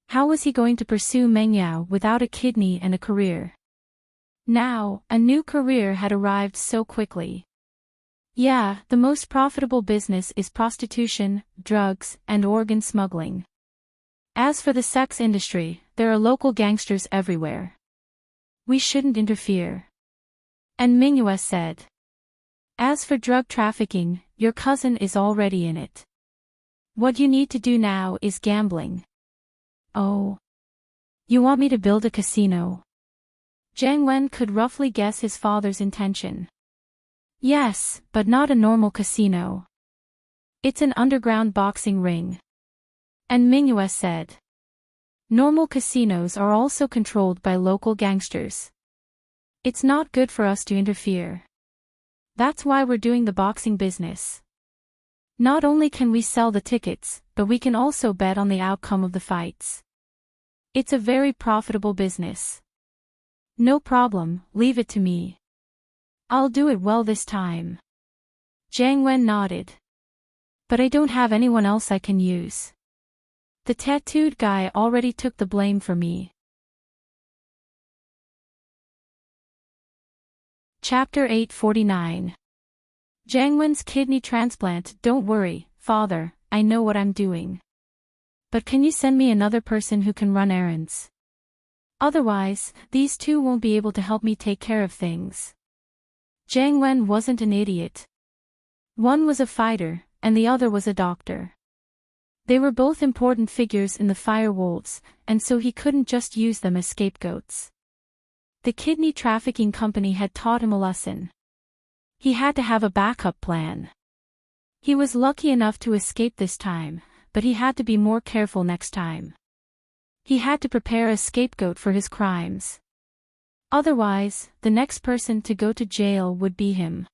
How was he going to pursue Meng Yao without a kidney and a career? Now, a new career had arrived so quickly. Yeah, the most profitable business is prostitution, drugs, and organ smuggling. As for the sex industry, there are local gangsters everywhere. We shouldn't interfere. And Mingyue said. As for drug trafficking, your cousin is already in it. What you need to do now is gambling. Oh. You want me to build a casino? Jiang Wen could roughly guess his father's intention. Yes, but not a normal casino. It's an underground boxing ring. And Mingyue said. Normal casinos are also controlled by local gangsters. It's not good for us to interfere. That's why we're doing the boxing business. Not only can we sell the tickets, but we can also bet on the outcome of the fights. It's a very profitable business. No problem, leave it to me. I'll do it well this time. Jiang Wen nodded. But I don't have anyone else I can use. The tattooed guy already took the blame for me. Chapter 849. Jiang Wen's kidney transplant. Don't worry, father, I know what I'm doing. But can you send me another person who can run errands? Otherwise, these two won't be able to help me take care of things. Jiang Wen wasn't an idiot. One was a fighter, and the other was a doctor. They were both important figures in the Fire Wolves, and so he couldn't just use them as scapegoats. The kidney trafficking company had taught him a lesson. He had to have a backup plan. He was lucky enough to escape this time, but he had to be more careful next time. He had to prepare a scapegoat for his crimes. Otherwise, the next person to go to jail would be him.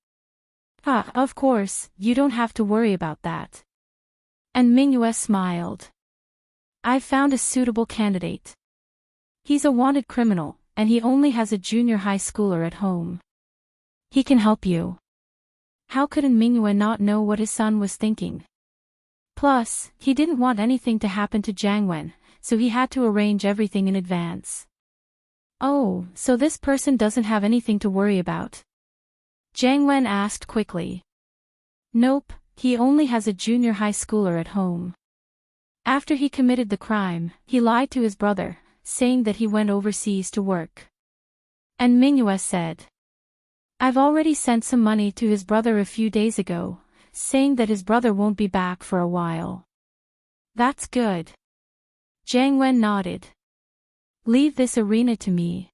Of course, you don't have to worry about that. And Mingyue smiled. I've found a suitable candidate. He's a wanted criminal, and he only has a junior high schooler at home. He can help you. How could Mingyue not know what his son was thinking? Plus, he didn't want anything to happen to Jiang Wen, so he had to arrange everything in advance. Oh, so this person doesn't have anything to worry about? Jiang Wen asked quickly. Nope, he only has a junior high schooler at home. After he committed the crime, he lied to his brother, saying that he went overseas to work. And Mingyue said. I've already sent some money to his brother a few days ago, saying that his brother won't be back for a while. That's good. Jiang Wen nodded. Leave this arena to me.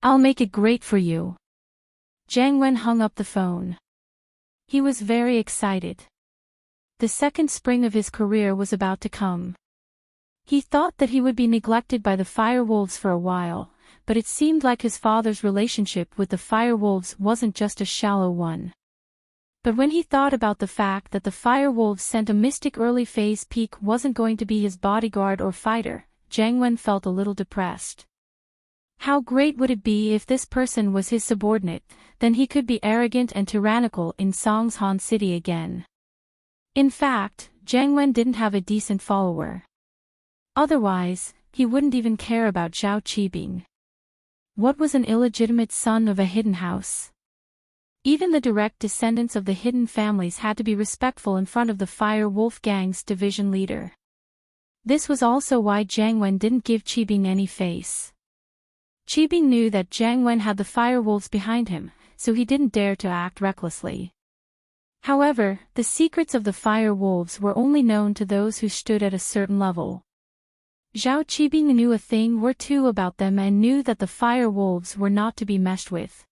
I'll make it great for you. Jiang Wen hung up the phone. He was very excited. The second spring of his career was about to come. He thought that he would be neglected by the Fire Wolves for a while, but it seemed like his father's relationship with the Fire Wolves wasn't just a shallow one. But when he thought about the fact that the Fire Wolves sent a mystic early phase peak wasn't going to be his bodyguard or fighter, Jiang Wen felt a little depressed. How great would it be if this person was his subordinate, then he could be arrogant and tyrannical in Songshan City again. In fact, Jiang Wen didn't have a decent follower. Otherwise, he wouldn't even care about Zhao Qibing. What was an illegitimate son of a hidden house? Even the direct descendants of the hidden families had to be respectful in front of the Fire Wolf Gang's division leader. This was also why Jiang Wen didn't give Qibing any face. Qibing knew that Jiang Wen had the fire wolves behind him, so he didn't dare to act recklessly. However, the secrets of the fire wolves were only known to those who stood at a certain level. Zhao Qibing knew a thing or two about them and knew that the fire wolves were not to be messed with.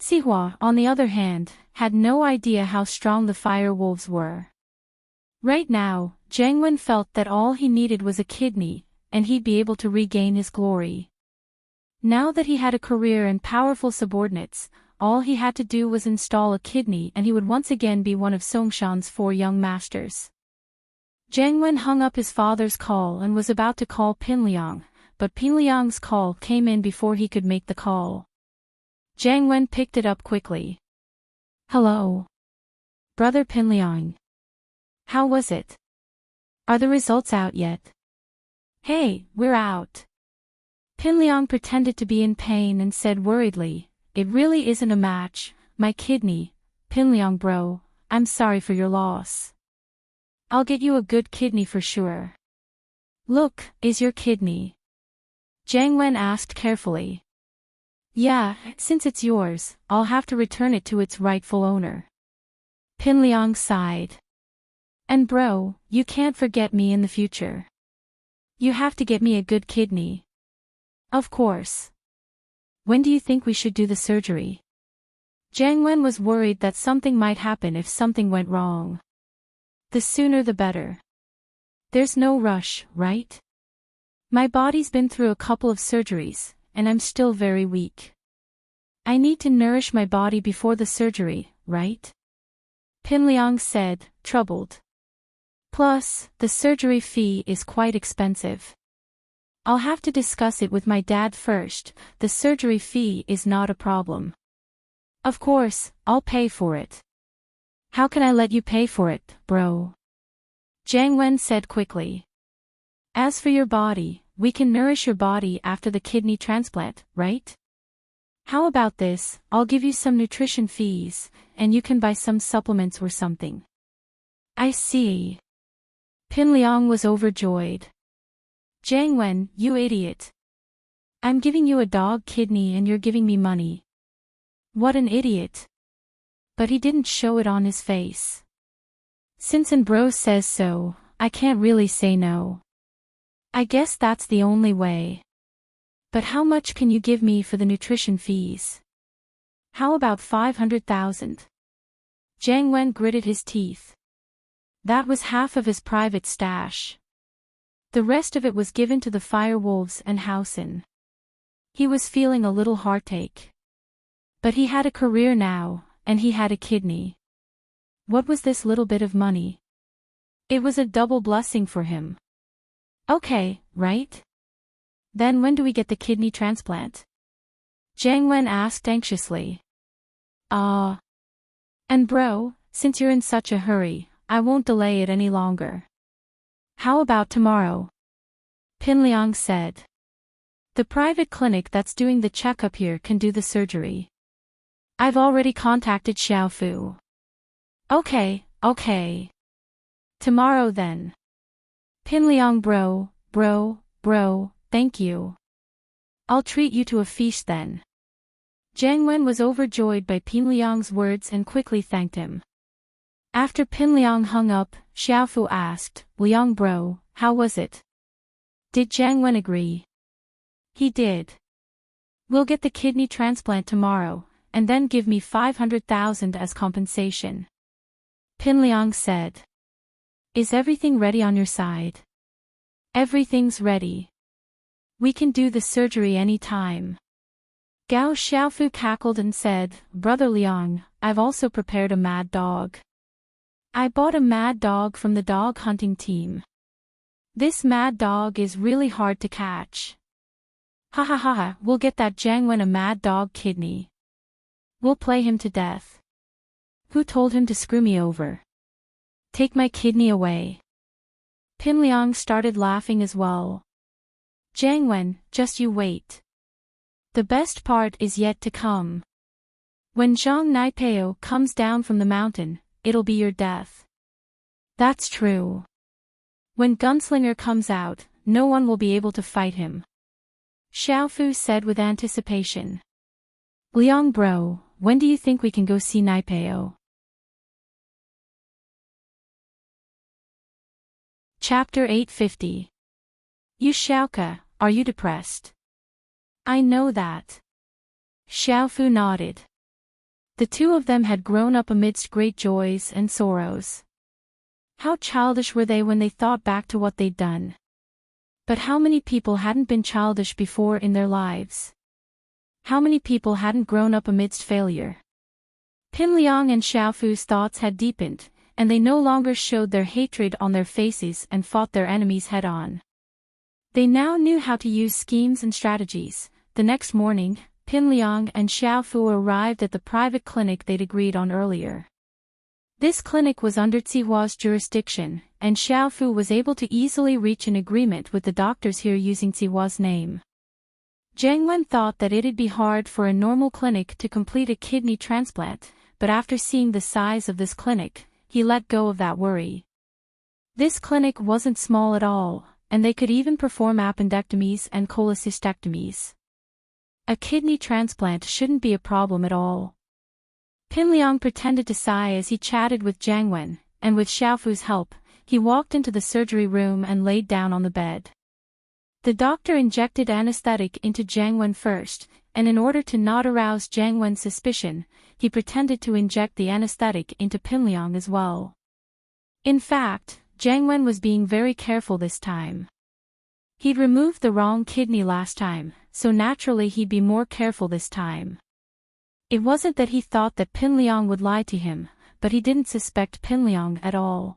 Sihua, on the other hand, had no idea how strong the fire wolves were. Right now, Jiang Wen felt that all he needed was a kidney, and he'd be able to regain his glory. Now that he had a career and powerful subordinates, all he had to do was install a kidney and he would once again be one of Songshan's 4 young masters. Jiang Wen hung up his father's call and was about to call Pinliang, but Pinliang's call came in before he could make the call. Jiang Wen picked it up quickly. "Hello. Brother Pinliang. How was it? Are the results out yet?" "Hey, we're out." Pinliang pretended to be in pain and said worriedly, "It really isn't a match, my kidney, Pinliang bro, I'm sorry for your loss. I'll get you a good kidney for sure." "Look, is your kidney?" Jiang Wen asked carefully. "Yeah, since it's yours, I'll have to return it to its rightful owner." Pinliang sighed. "And bro, you can't forget me in the future. You have to get me a good kidney." "Of course. When do you think we should do the surgery?" Jiang Wen was worried that something might happen if something went wrong. "The sooner the better. There's no rush, right? My body's been through a couple of surgeries, and I'm still very weak. I need to nourish my body before the surgery, right?" Pinliang said, troubled. "Plus, the surgery fee is quite expensive. I'll have to discuss it with my dad first. The surgery fee is not a problem." "Of course, I'll pay for it." "How can I let you pay for it, bro?" Jiang Wen said quickly. "As for your body, we can nourish your body after the kidney transplant, right? How about this, I'll give you some nutrition fees, and you can buy some supplements or something." "I see." Pinliang was overjoyed. "Jiang Wen, you idiot. I'm giving you a dog kidney and you're giving me money. What an idiot." But he didn't show it on his face. "Since an bro says so, I can't really say no. I guess that's the only way. But how much can you give me for the nutrition fees?" "How about 500,000? Jiang Wen gritted his teeth. That was half of his private stash. The rest of it was given to the fire wolves and Housen. He was feeling a little heartache. But he had a career now, and he had a kidney. What was this little bit of money? It was a double blessing for him. "Okay, right? Then when do we get the kidney transplant?" Jiang Wen asked anxiously. And bro, since you're in such a hurry, I won't delay it any longer. How about tomorrow?" Pinliang said. "The private clinic that's doing the checkup here can do the surgery. I've already contacted Xiaofu." Okay. Tomorrow then." "Pinliang bro, thank you. I'll treat you to a feast then." Jiang Wen was overjoyed by Pinliang's words and quickly thanked him. After Pinliang hung up, Xiaofu asked, "Liang bro, how was it? Did Jiang Wen agree?" "He did. We'll get the kidney transplant tomorrow, and then give me 500,000 as compensation." Pinliang said. "Is everything ready on your side?" "Everything's ready. We can do the surgery any time." Gao Xiaofu cackled and said, "Brother Liang, I've also prepared a mad dog. I bought a mad dog from the dog hunting team. This mad dog is really hard to catch. Ha ha ha, we'll get that Jiang Wen a mad dog kidney. We'll play him to death. Who told him to screw me over? Take my kidney away." Pinliang started laughing as well. "Jiang Wen, just you wait. The best part is yet to come. When Zhang Naipeo comes down from the mountain, it'll be your death. That's true. When Gunslinger comes out, no one will be able to fight him. Xiaofu said with anticipation. Liang bro, when do you think we can go see Naipeo? Chapter 850. You Xiaoka, are you depressed? I know that. Xiaofu nodded. The two of them had grown up amidst great joys and sorrows. How childish were they when they thought back to what they'd done. But how many people hadn't been childish before in their lives? How many people hadn't grown up amidst failure? Pinliang and Xiaofu's thoughts had deepened, and they no longer showed their hatred on their faces and fought their enemies head-on. They now knew how to use schemes and strategies. The next morning, Pinliang and Xiaofu arrived at the private clinic they'd agreed on earlier. This clinic was under Zihua's jurisdiction, and Xiaofu was able to easily reach an agreement with the doctors here using Zihua's name. Zhang Wen thought that it'd be hard for a normal clinic to complete a kidney transplant, but after seeing the size of this clinic, he let go of that worry. This clinic wasn't small at all, and they could even perform appendectomies and cholecystectomies. A kidney transplant shouldn't be a problem at all. Pinliang pretended to sigh as he chatted with Zhang Wen, and with Xiaofu's help, he walked into the surgery room and laid down on the bed. The doctor injected anesthetic into Zhang Wen first, and in order to not arouse Zhang Wen's suspicion, he pretended to inject the anesthetic into Pinliang as well. In fact, Zhang Wen was being very careful this time. He'd removed the wrong kidney last time, so naturally he'd be more careful this time. It wasn't that he thought that Pinliang would lie to him, but he didn't suspect Pinliang at all.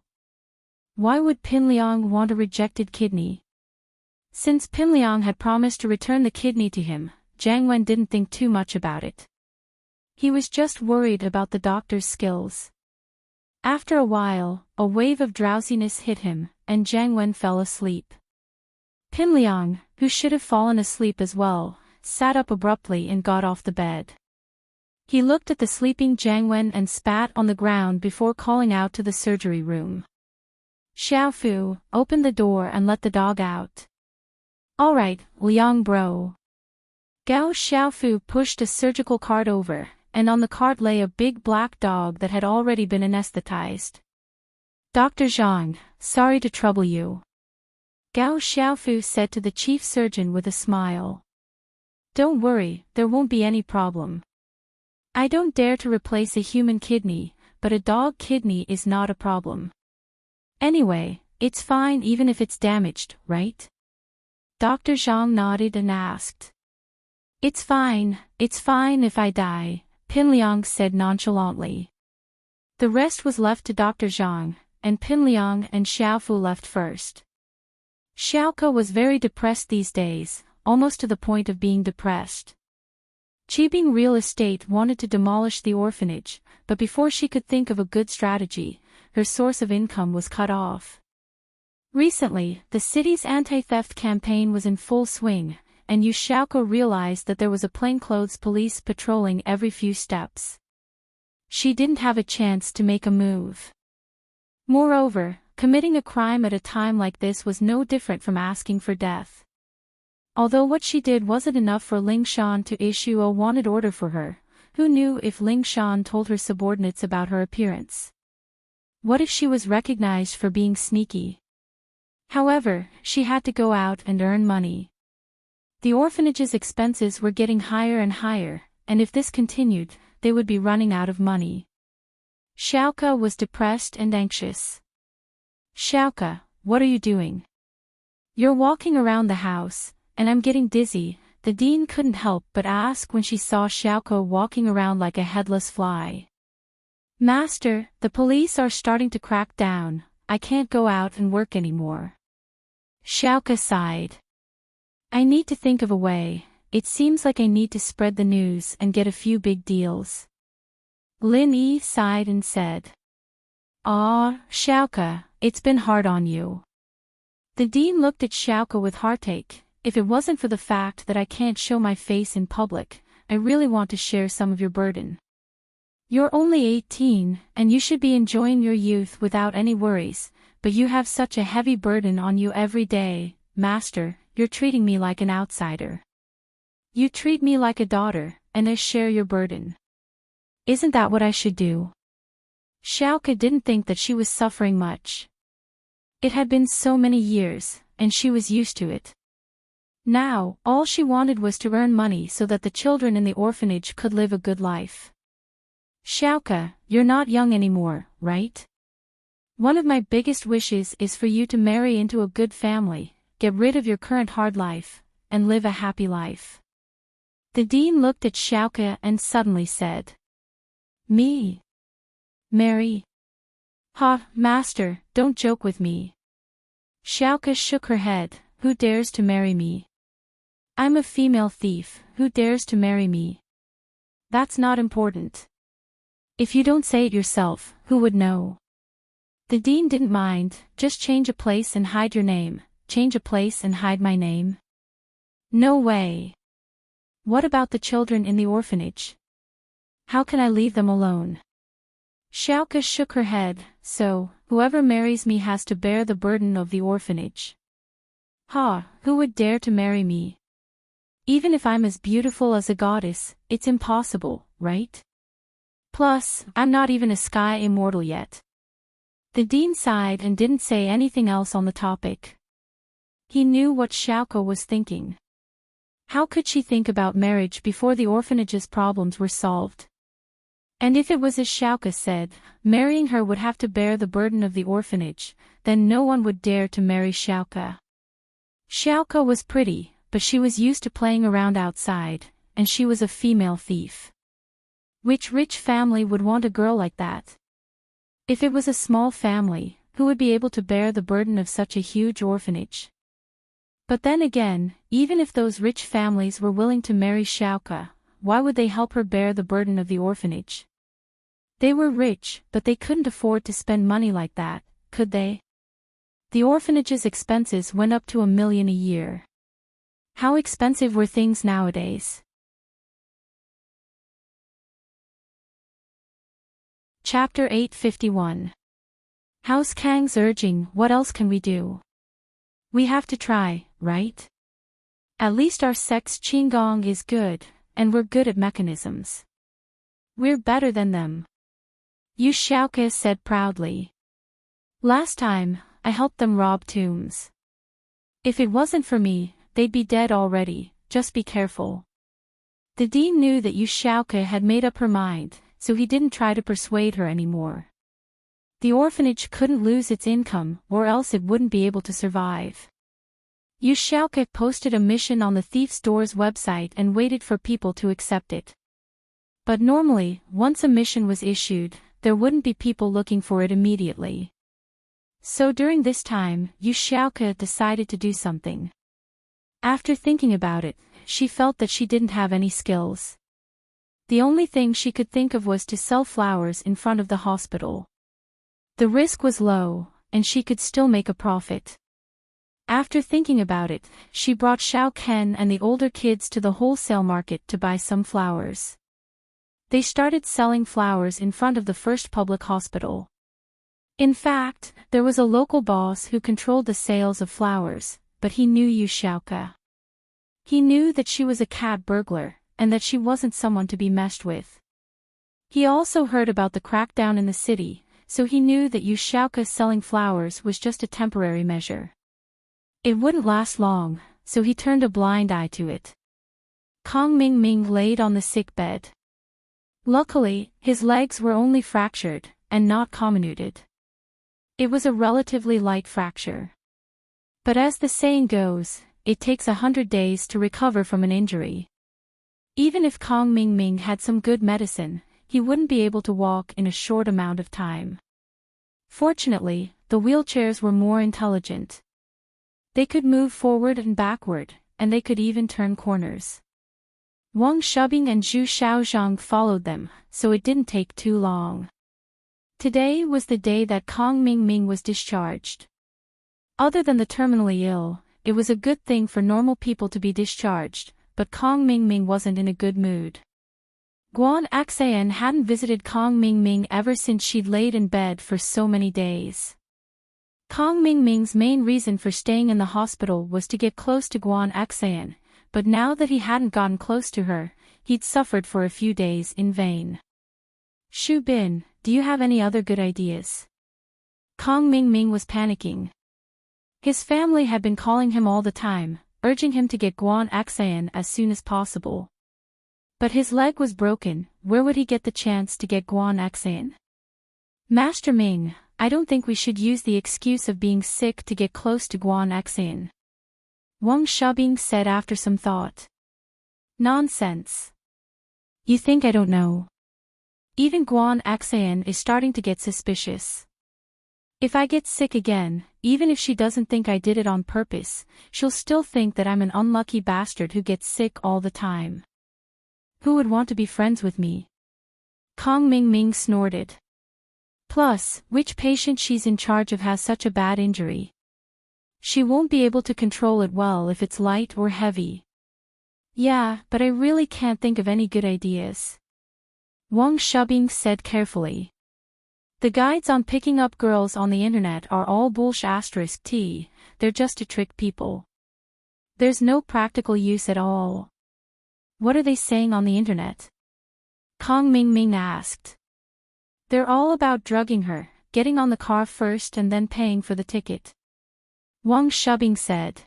Why would Pinliang want a rejected kidney? Since Pinliang had promised to return the kidney to him, Zhang Wen didn't think too much about it. He was just worried about the doctor's skills. After a while, a wave of drowsiness hit him, and Zhang Wen fell asleep. Pinliang, who should have fallen asleep as well, sat up abruptly and got off the bed. He looked at the sleeping Zhang Wen and spat on the ground before calling out to the surgery room. Xiaofu, open the door and let the dog out. All right, Liang bro. Gao Xiaofu pushed a surgical cart over, and on the cart lay a big black dog that had already been anesthetized. Dr. Zhang, sorry to trouble you. Gao Xiaofu said to the chief surgeon with a smile. Don't worry, there won't be any problem. I don't dare to replace a human kidney, but a dog kidney is not a problem. Anyway, it's fine even if it's damaged, right? Dr. Zhang nodded and asked. It's fine if I die, Pinliang said nonchalantly. The rest was left to Dr. Zhang, and Pinliang and Xiaofu left first. Xiaoka was very depressed these days, almost to the point of being depressed. Qibing Real Estate wanted to demolish the orphanage, but before she could think of a good strategy, her source of income was cut off. Recently, the city's anti-theft campaign was in full swing, and Yu Xiaoka realized that there was a plainclothes police patrolling every few steps. She didn't have a chance to make a move. Moreover, committing a crime at a time like this was no different from asking for death. Although what she did wasn't enough for Ling Shan to issue a wanted order for her, who knew if Ling Shan told her subordinates about her appearance? What if she was recognized for being sneaky? However, she had to go out and earn money. The orphanage's expenses were getting higher and higher, and if this continued, they would be running out of money. Xiaoka was depressed and anxious. Xiaoka, what are you doing? You're walking around the house, and I'm getting dizzy, the dean couldn't help but ask when she saw Xiaoka walking around like a headless fly. Master, the police are starting to crack down, I can't go out and work anymore. Xiaoka sighed. I need to think of a way, it seems like I need to spread the news and get a few big deals. Lin Yi sighed and said. Xiaoka, it's been hard on you. The dean looked at Xiaoka with heartache. If it wasn't for the fact that I can't show my face in public, I really want to share some of your burden. You're only 18, and you should be enjoying your youth without any worries, but you have such a heavy burden on you every day, master, you're treating me like an outsider. You treat me like a daughter, and I share your burden. Isn't that what I should do? Xiaoke didn't think that she was suffering much. It had been so many years, and she was used to it. Now, all she wanted was to earn money so that the children in the orphanage could live a good life. Xiaoke, you're not young anymore, right? One of my biggest wishes is for you to marry into a good family, get rid of your current hard life, and live a happy life. The dean looked at Xiaoke and suddenly said. Me? Marry? Ha, master, don't joke with me. Xiaoke shook her head, who dares to marry me? I'm a female thief, who dares to marry me? That's not important. If you don't say it yourself, who would know? The dean didn't mind, just change a place and hide your name, change a place and hide my name. No way. What about the children in the orphanage? How can I leave them alone? Xiaoke shook her head, so, whoever marries me has to bear the burden of the orphanage. Ha, who would dare to marry me? Even if I'm as beautiful as a goddess, it's impossible, right? Plus, I'm not even a sky immortal yet. The dean sighed and didn't say anything else on the topic. He knew what Xiaoke was thinking. How could she think about marriage before the orphanage's problems were solved? And if it was as Xiaoke said, marrying her would have to bear the burden of the orphanage, then no one would dare to marry Xiaoke. Xiaoke was pretty, but she was used to playing around outside, and she was a female thief. Which rich family would want a girl like that? If it was a small family, who would be able to bear the burden of such a huge orphanage? But then again, even if those rich families were willing to marry Xiaoke, why would they help her bear the burden of the orphanage? They were rich, but they couldn't afford to spend money like that, could they? The orphanage's expenses went up to $1 million a year. How expensive were things nowadays? Chapter 851. House Kang's urging, what else can we do? We have to try, right? At least our sex Qinggong is good, and we're good at mechanisms. We're better than them. Yu Xiaoke said proudly. Last time, I helped them rob tombs. If it wasn't for me, they'd be dead already, just be careful. The dean knew that Yu Xiaoke had made up her mind, so he didn't try to persuade her anymore. The orphanage couldn't lose its income, or else it wouldn't be able to survive. Yu Xiaoke posted a mission on the Thief's Door's website and waited for people to accept it. But normally, once a mission was issued, there wouldn't be people looking for it immediately. So during this time, Yu Xiaoke decided to do something. After thinking about it, she felt that she didn't have any skills. The only thing she could think of was to sell flowers in front of the hospital. The risk was low, and she could still make a profit. After thinking about it, she brought Xiao Ken and the older kids to the wholesale market to buy some flowers. They started selling flowers in front of the first public hospital. In fact, there was a local boss who controlled the sales of flowers, but he knew Yu Xiaoke. He knew that she was a cat burglar, and that she wasn't someone to be messed with. He also heard about the crackdown in the city, so he knew that Yu Xiaoke selling flowers was just a temporary measure. It wouldn't last long, so he turned a blind eye to it. Kong Mingming laid on the sick bed. Luckily, his legs were only fractured, and not comminuted. It was a relatively light fracture. But as the saying goes, it takes 100 days to recover from an injury. Even if Kong Mingming had some good medicine, he wouldn't be able to walk in a short amount of time. Fortunately, the wheelchairs were more intelligent. They could move forward and backward, and they could even turn corners. Wang Shubing and Zhu Xiaozhang followed them, so it didn't take too long. Today was the day that Kong Mingming was discharged. Other than the terminally ill, it was a good thing for normal people to be discharged, but Kong Mingming wasn't in a good mood. Guan Xan hadn't visited Kong Mingming ever since she'd laid in bed for so many days. Kong Mingming's main reason for staying in the hospital was to get close to Guan Xan, but now that he hadn't gotten close to her, he'd suffered for a few days in vain. Shu Bin, do you have any other good ideas? Kong Mingming was panicking. His family had been calling him all the time, urging him to get Guan Xan as soon as possible. But his leg was broken, where would he get the chance to get Guan Xan? Master Ming, I don't think we should use the excuse of being sick to get close to Guan Xan. Wang Shabing said after some thought. Nonsense. You think I don't know? Even Guan Xan is starting to get suspicious. If I get sick again, even if she doesn't think I did it on purpose, she'll still think that I'm an unlucky bastard who gets sick all the time. Who would want to be friends with me? Kong Mingming snorted. Plus, which patient she's in charge of has such a bad injury? She won't be able to control it well if it's light or heavy. Yeah, but I really can't think of any good ideas. Wang Shabing said carefully. The guides on picking up girls on the internet are all bullsh*t, they're just to trick people. There's no practical use at all. What are they saying on the internet? Kong Mingming asked. They're all about drugging her, getting on the car first and then paying for the ticket. Wang Shabing said.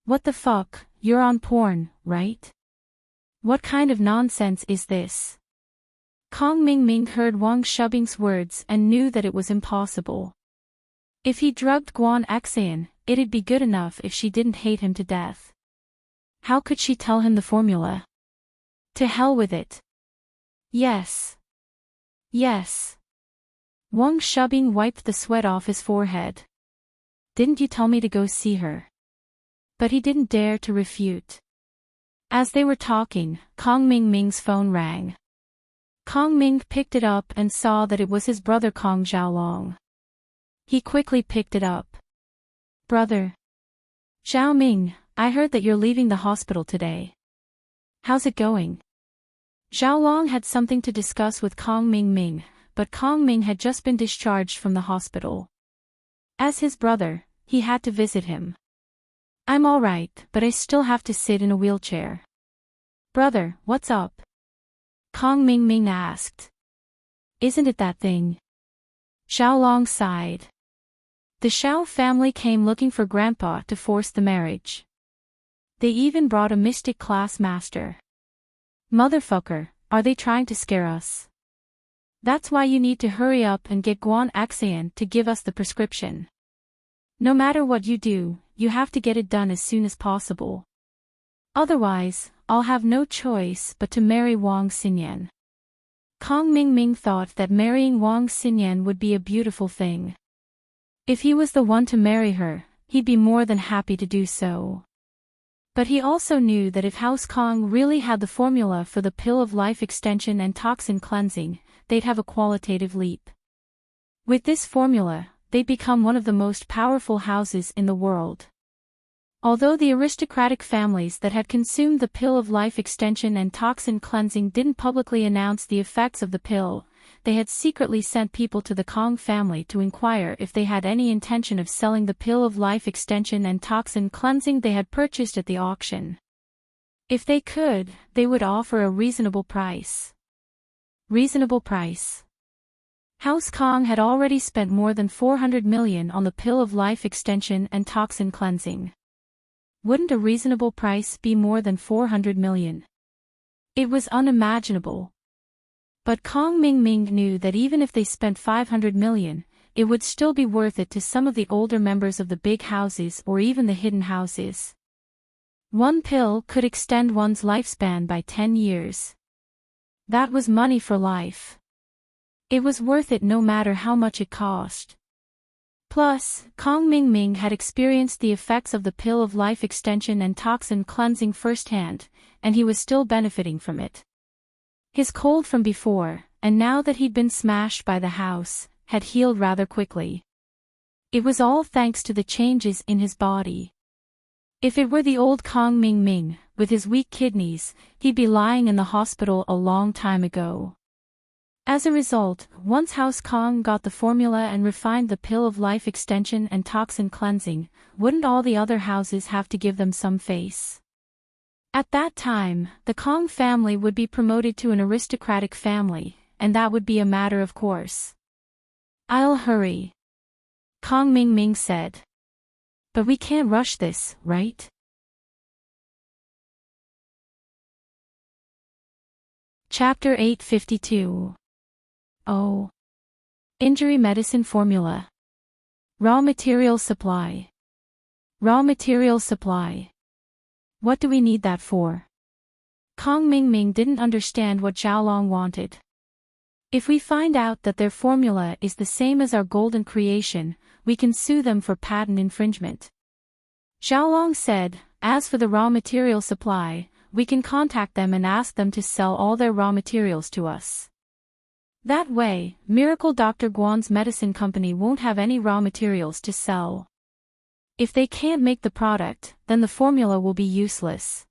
What the fuck, you're on porn, right? What kind of nonsense is this? Kong Mingming heard Wang Shabing's words and knew that it was impossible. If he drugged Guan Xan, it'd be good enough if she didn't hate him to death. How could she tell him the formula? To hell with it. Yes. Yes. Wang Shabing wiped the sweat off his forehead. Didn't you tell me to go see her? But he didn't dare to refute. As they were talking, Kong Mingming's phone rang. Kong Ming picked it up and saw that it was his brother Kong Xiaolong. He quickly picked it up. Brother. Xiao Ming, I heard that you're leaving the hospital today. How's it going? Xiaolong had something to discuss with Kong Mingming, but Kong Ming had just been discharged from the hospital. As his brother, he had to visit him. I'm alright, but I still have to sit in a wheelchair. Brother, what's up? Kong Mingming asked. Isn't it that thing? Xiaolong sighed. The Xiao family came looking for Grandpa to force the marriage. They even brought a mystic class master. Motherfucker, are they trying to scare us? That's why you need to hurry up and get Guan Xan to give us the prescription. No matter what you do, you have to get it done as soon as possible. Otherwise, I'll have no choice but to marry Wang Xinyan. Kong Mingming thought that marrying Wang Xinyan would be a beautiful thing. If he was the one to marry her, he'd be more than happy to do so. But he also knew that if House Kong really had the formula for the pill of life extension and toxin cleansing, they'd have a qualitative leap. With this formula, they'd become one of the most powerful houses in the world. Although the aristocratic families that had consumed the pill of life extension and toxin cleansing didn't publicly announce the effects of the pill, they had secretly sent people to the Kong family to inquire if they had any intention of selling the pill of life extension and toxin cleansing they had purchased at the auction. If they could, they would offer a reasonable price. Reasonable price. House Kong had already spent more than 400 million on the pill of life extension and toxin cleansing. Wouldn't a reasonable price be more than 400 million? It was unimaginable. But Kong Mingming knew that even if they spent 500 million, it would still be worth it to some of the older members of the big houses or even the hidden houses. One pill could extend one's lifespan by 10 years. That was money for life. It was worth it no matter how much it cost. Plus, Kong Mingming had experienced the effects of the pill of life extension and toxin cleansing firsthand, and he was still benefiting from it. His cold from before, and now that he'd been smashed by the house, had healed rather quickly. It was all thanks to the changes in his body. If it were the old Kong Mingming, with his weak kidneys, he'd be lying in the hospital a long time ago. As a result, once House Kong got the formula and refined the pill of life extension and toxin cleansing, wouldn't all the other houses have to give them some face? At that time, the Kong family would be promoted to an aristocratic family, and that would be a matter of course. "I'll hurry," Kong Ming said. "But we can't rush this, right?" Chapter 852. Oh. Injury medicine formula. Raw material supply. Raw material supply. What do we need that for? Kong Ming didn't understand what Xiaolong wanted. If we find out that their formula is the same as our golden creation, we can sue them for patent infringement. Xiaolong said, as for the raw material supply, we can contact them and ask them to sell all their raw materials to us. That way, Miracle Dr. Guan's medicine company won't have any raw materials to sell. If they can't make the product, then the formula will be useless.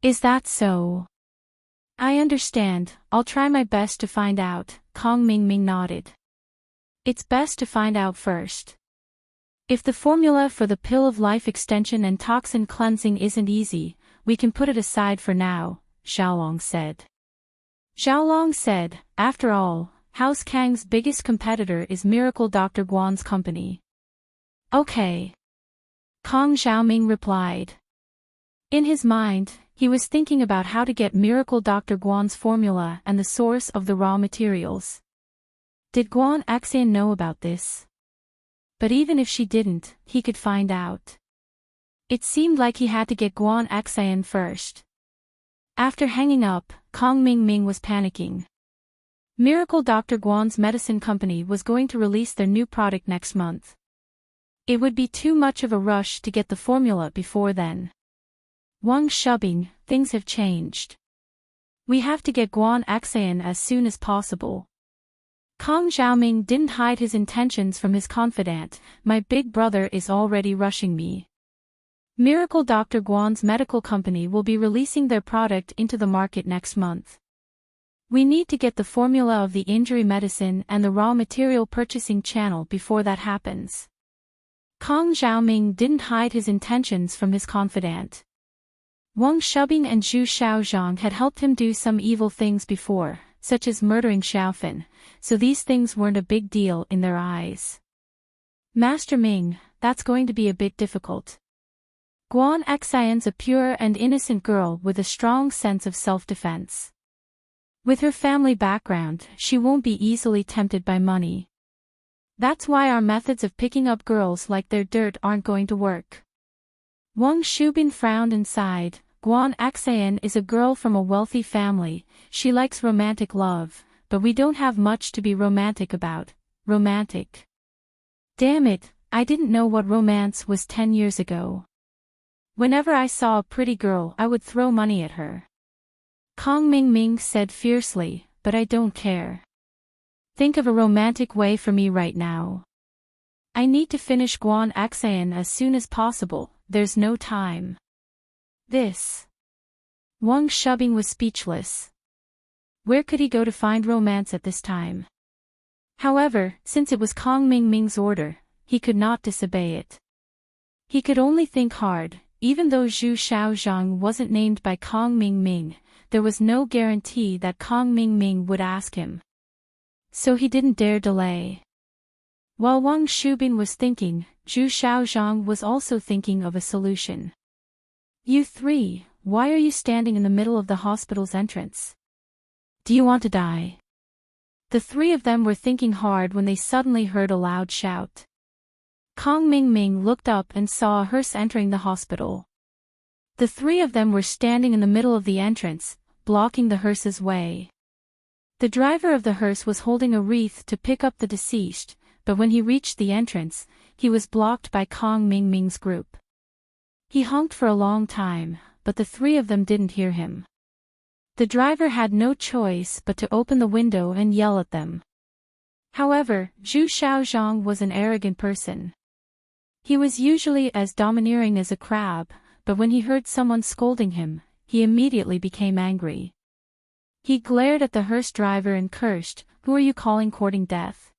Is that so? I understand, I'll try my best to find out, Kong Ming nodded. It's best to find out first. If the formula for the pill of life extension and toxin cleansing isn't easy, we can put it aside for now, Xiaolong said. Xiaolong said, after all, House Kang's biggest competitor is Miracle Dr. Guan's company. Okay. Kong Xiaoming replied. In his mind, he was thinking about how to get Miracle Dr. Guan's formula and the source of the raw materials. Did Guan Axian know about this? But even if she didn't, he could find out. It seemed like he had to get Guan Axian first. After hanging up, Kong Ming was panicking. Miracle Dr. Guan's medicine company was going to release their new product next month. It would be too much of a rush to get the formula before then. Wang Shubing, things have changed. We have to get Guan Axian as soon as possible. Kong Xiaoming didn't hide his intentions from his confidant. My big brother is already rushing me. Miracle Dr. Guan's medical company will be releasing their product into the market next month. We need to get the formula of the injury medicine and the raw material purchasing channel before that happens. Kong Xiaoming didn't hide his intentions from his confidant. Wang Shubing and Zhu Xiaozhang had helped him do some evil things before, such as murdering Xiaofan, so these things weren't a big deal in their eyes. Master Ming, that's going to be a bit difficult. Guan Axian's a pure and innocent girl with a strong sense of self-defense. With her family background, she won't be easily tempted by money. That's why our methods of picking up girls like they're dirt aren't going to work. Wang Shubin frowned and sighed. Guan Axian is a girl from a wealthy family, she likes romantic love, but we don't have much to be romantic about. Romantic. Damn it, I didn't know what romance was 10 years ago. Whenever I saw a pretty girl I would throw money at her. Kong Ming said fiercely, but I don't care. Think of a romantic way for me right now. I need to finish Guan Axian as soon as possible, there's no time. This. Wang Shubing was speechless. Where could he go to find romance at this time? However, since it was Kong Ming's order, he could not disobey it. He could only think hard. Even though Zhu Xiaozhang wasn't named by Kong Ming, there was no guarantee that Kong Ming would ask him. So he didn't dare delay. While Wang Shubin was thinking, Zhu Xiaozhang was also thinking of a solution. You three, why are you standing in the middle of the hospital's entrance? Do you want to die? The three of them were thinking hard when they suddenly heard a loud shout. Kong Ming looked up and saw a hearse entering the hospital. The three of them were standing in the middle of the entrance, blocking the hearse's way. The driver of the hearse was holding a wreath to pick up the deceased, but when he reached the entrance, he was blocked by Kong Ming's group. He honked for a long time, but the three of them didn't hear him. The driver had no choice but to open the window and yell at them. However, Zhu Xiaozhang was an arrogant person. He was usually as domineering as a crab, but when he heard someone scolding him, he immediately became angry. He glared at the hearse driver and cursed, "Who are you calling courting death?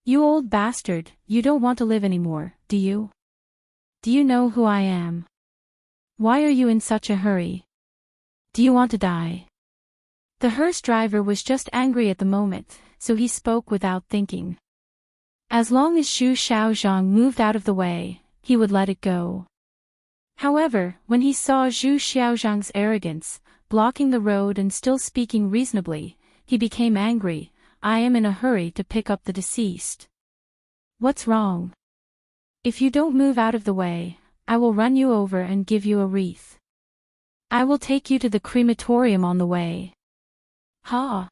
You old bastard, you don't want to live anymore, do you? Do you know who I am? Why are you in such a hurry? Do you want to die?" The hearse driver was just angry at the moment, so he spoke without thinking. As long as Zhu Xiaozhang moved out of the way, he would let it go. However, when he saw Zhu Xiaozhang's arrogance, blocking the road and still speaking reasonably, he became angry. "I am in a hurry to pick up the deceased. What's wrong? If you don't move out of the way, I will run you over and give you a wreath. I will take you to the crematorium on the way." Ha!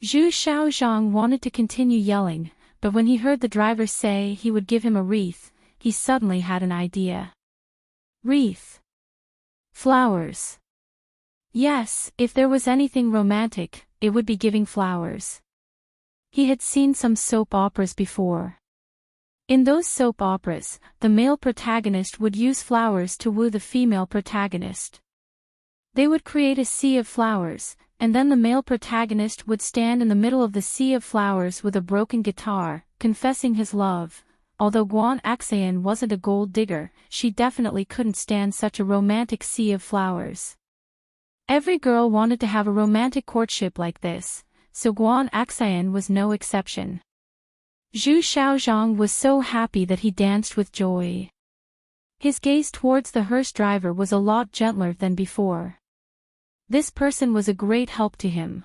Zhu Xiaozhang wanted to continue yelling, but when he heard the driver say he would give him a wreath, he suddenly had an idea. Wreath. Flowers. Yes, if there was anything romantic, it would be giving flowers. He had seen some soap operas before. In those soap operas, the male protagonist would use flowers to woo the female protagonist. They would create a sea of flowers, and then the male protagonist would stand in the middle of the sea of flowers with a broken guitar, confessing his love. Although Guan Axayan wasn't a gold digger, she definitely couldn't stand such a romantic sea of flowers. Every girl wanted to have a romantic courtship like this, so Guan Axayan was no exception. Zhu Xiaozhang was so happy that he danced with joy. His gaze towards the hearse driver was a lot gentler than before. This person was a great help to him.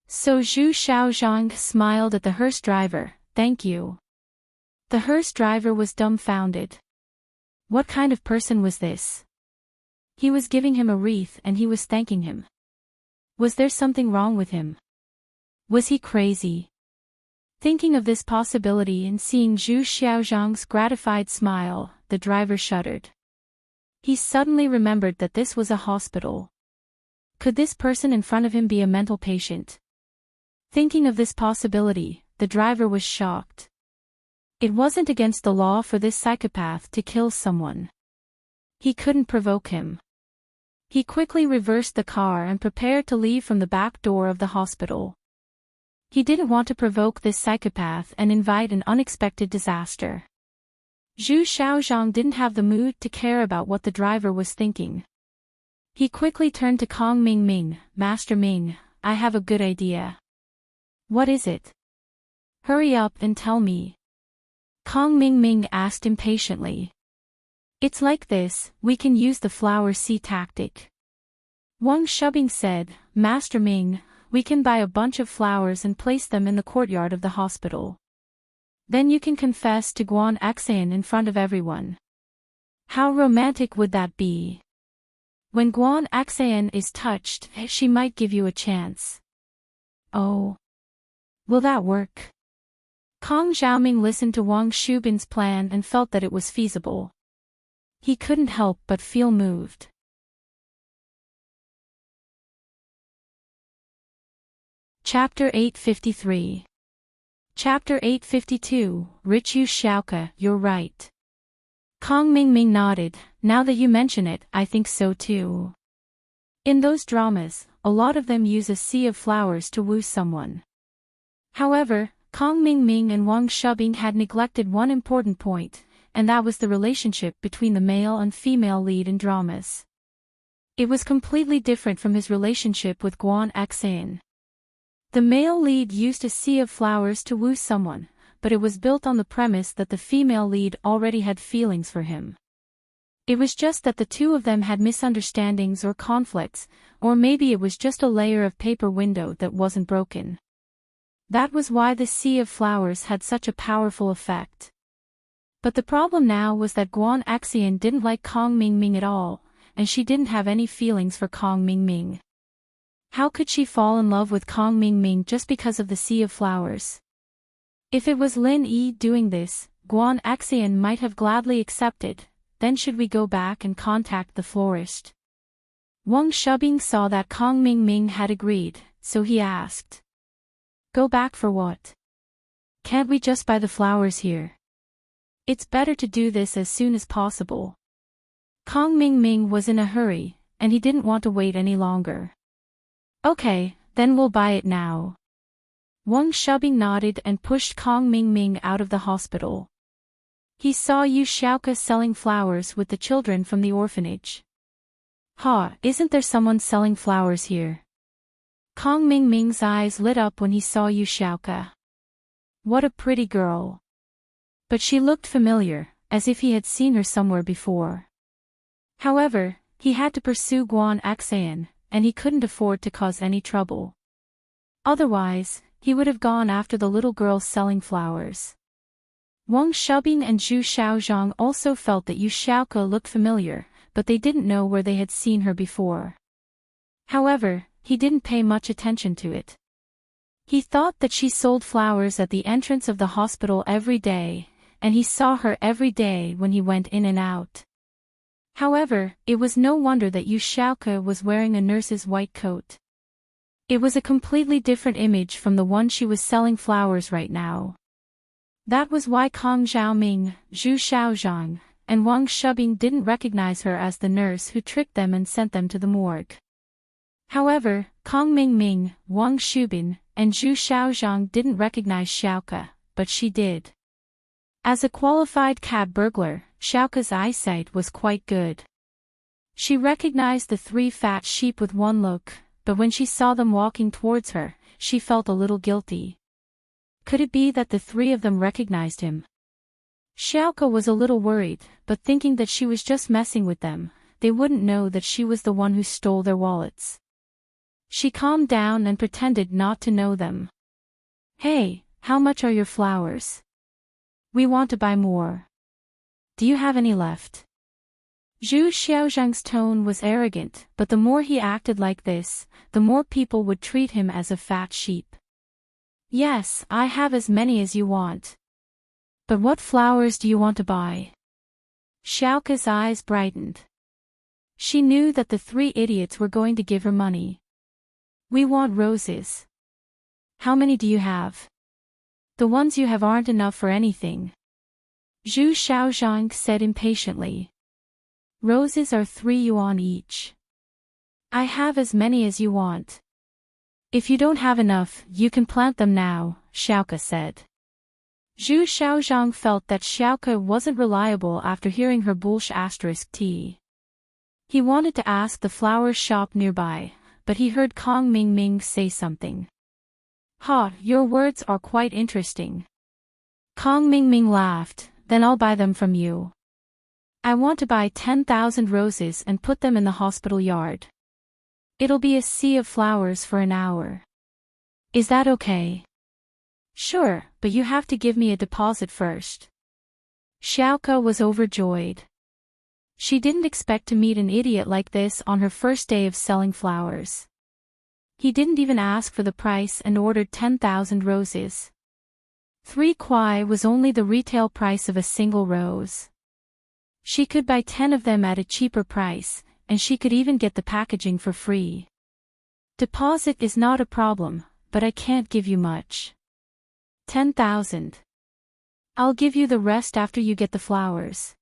So Zhu Xiaozhang smiled at the hearse driver. "Thank you." The hearse driver was dumbfounded. What kind of person was this? He was giving him a wreath and he was thanking him. Was there something wrong with him? Was he crazy? Thinking of this possibility and seeing Zhu Xiaozhang's gratified smile, the driver shuddered. He suddenly remembered that this was a hospital. Could this person in front of him be a mental patient? Thinking of this possibility, the driver was shocked. It wasn't against the law for this psychopath to kill someone. He couldn't provoke him. He quickly reversed the car and prepared to leave from the back door of the hospital. He didn't want to provoke this psychopath and invite an unexpected disaster. Zhu Xiaozhang didn't have the mood to care about what the driver was thinking. He quickly turned to Kong Ming. "Master Ming, I have a good idea." "What is it? Hurry up and tell me." Kong Ming asked impatiently. "It's like this, we can use the flower sea tactic." Wang Shubing said, "Master Ming, we can buy a bunch of flowers and place them in the courtyard of the hospital. Then you can confess to Guan Axayan in front of everyone. How romantic would that be? When Guan Axayan is touched, she might give you a chance." "Oh. Will that work?" Kong Xiaoming listened to Wang Shubin's plan and felt that it was feasible. He couldn't help but feel moved. Chapter 853. Chapter 852, Rich Yu Xiaoke, you're right. Kong Ming nodded. "Now that you mention it, I think so too. In those dramas, a lot of them use a sea of flowers to woo someone." However, Kong Ming and Wang Shubing had neglected one important point, and that was the relationship between the male and female lead in dramas. It was completely different from his relationship with Guan Axayan. The male lead used a sea of flowers to woo someone, but it was built on the premise that the female lead already had feelings for him. It was just that the two of them had misunderstandings or conflicts, or maybe it was just a layer of paper window that wasn't broken. That was why the sea of flowers had such a powerful effect. But the problem now was that Guan Axayan didn't like Kong Ming at all, and she didn't have any feelings for Kong Ming. How could she fall in love with Kong Ming just because of the sea of flowers? If it was Lin Yi doing this, Guan Axayan might have gladly accepted. Then should we go back and contact the florist? Wang Shubing saw that Kong Ming had agreed, so he asked. "Go back for what? Can't we just buy the flowers here? It's better to do this as soon as possible." Kong Ming Ming was in a hurry, and he didn't want to wait any longer. Okay, then we'll buy it now. Wang Shubing nodded and pushed Kong Ming Ming out of the hospital. He saw Yu Xiaoke selling flowers with the children from the orphanage. Isn't there someone selling flowers here? Kong Ming Ming's eyes lit up when he saw Yu Xiaoke. What a pretty girl. But she looked familiar, as if he had seen her somewhere before. However, he had to pursue Guan Axayan, and he couldn't afford to cause any trouble. Otherwise, he would have gone after the little girl selling flowers. Wang Shubing and Zhu Xiaozhang also felt that Yu Xiaoke looked familiar, but they didn't know where they had seen her before. However, he didn't pay much attention to it. He thought that she sold flowers at the entrance of the hospital every day, and he saw her every day when he went in and out. However, it was no wonder that Yu Xiaoke was wearing a nurse's white coat. It was a completely different image from the one she was selling flowers right now. That was why Kong Xiaoming, Zhu Xiaozhang, and Wang Shubing didn't recognize her as the nurse who tricked them and sent them to the morgue. However, Kong Ming Ming, Wang Shubin, and Zhu Xiaozhang didn't recognize Xiaoke, but she did. As a qualified cat burglar, Xiaoke's eyesight was quite good. She recognized the 3 fat sheep with one look, but when she saw them walking towards her, she felt a little guilty. Could it be that the 3 of them recognized him? Xiaoke was a little worried, but thinking that she was just messing with them, they wouldn't know that she was the one who stole their wallets. She calmed down and pretended not to know them. Hey, how much are your flowers? We want to buy more. Do you have any left? Zhu Xiaozhang's tone was arrogant, but the more he acted like this, the more people would treat him as a fat sheep. Yes, I have as many as you want. But what flowers do you want to buy? Xiaoke's eyes brightened. She knew that the 3 idiots were going to give her money. We want roses. How many do you have? The ones you have aren't enough for anything. Zhu Xiaozhang said impatiently. Roses are 3 yuan each. I have as many as you want. If you don't have enough, you can plant them now, Xiaoke said. Zhu Xiaozhang felt that Xiaoke wasn't reliable after hearing her **t. He wanted to ask the flower shop nearby, but he heard Kong Ming Ming say something. Your words are quite interesting. Kong Ming Ming laughed, then I'll buy them from you. I want to buy 10,000 roses and put them in the hospital yard. It'll be a sea of flowers for an hour. Is that okay? Sure, but you have to give me a deposit first. Xiaoke was overjoyed. She didn't expect to meet an idiot like this on her first day of selling flowers. He didn't even ask for the price and ordered 10,000 roses. 3 kuai was only the retail price of a single rose. She could buy 10 of them at a cheaper price, and she could even get the packaging for free. Deposit is not a problem, but I can't give you much. 10,000. I'll give you the rest after you get the flowers.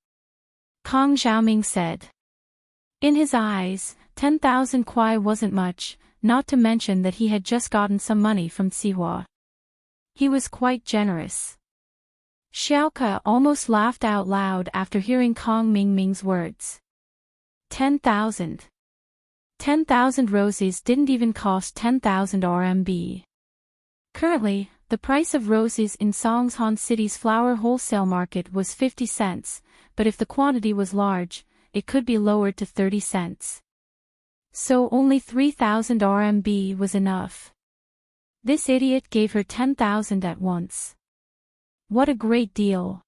Kong Xiaoming said. In his eyes, 10,000 kuai wasn't much, not to mention that he had just gotten some money from Sihua. He was quite generous. Xiaoke almost laughed out loud after hearing Kong Ming Ming's words. 10,000. 10,000 roses didn't even cost 10,000 RMB. Currently, the price of roses in Songshan City's flower wholesale market was 50 cents, but if the quantity was large, it could be lowered to 30 cents. So only 3,000 RMB was enough. This idiot gave her 10,000 at once. What a great deal.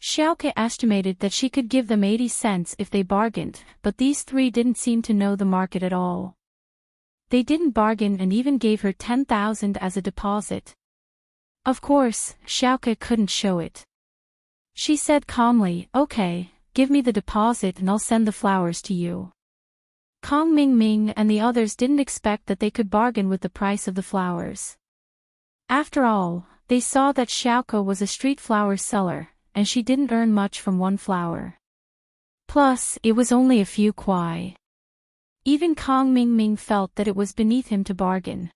Xiaoke estimated that she could give them 80 cents if they bargained, but these 3 didn't seem to know the market at all. They didn't bargain and even gave her 10,000 as a deposit. Of course, Xiaoke couldn't show it. She said calmly, okay, give me the deposit and I'll send the flowers to you. Kong Ming Ming and the others didn't expect that they could bargain with the price of the flowers. After all, they saw that Xiaoke was a street flower seller, and she didn't earn much from one flower. Plus, it was only a few kwai. Even Kong Ming Ming felt that it was beneath him to bargain.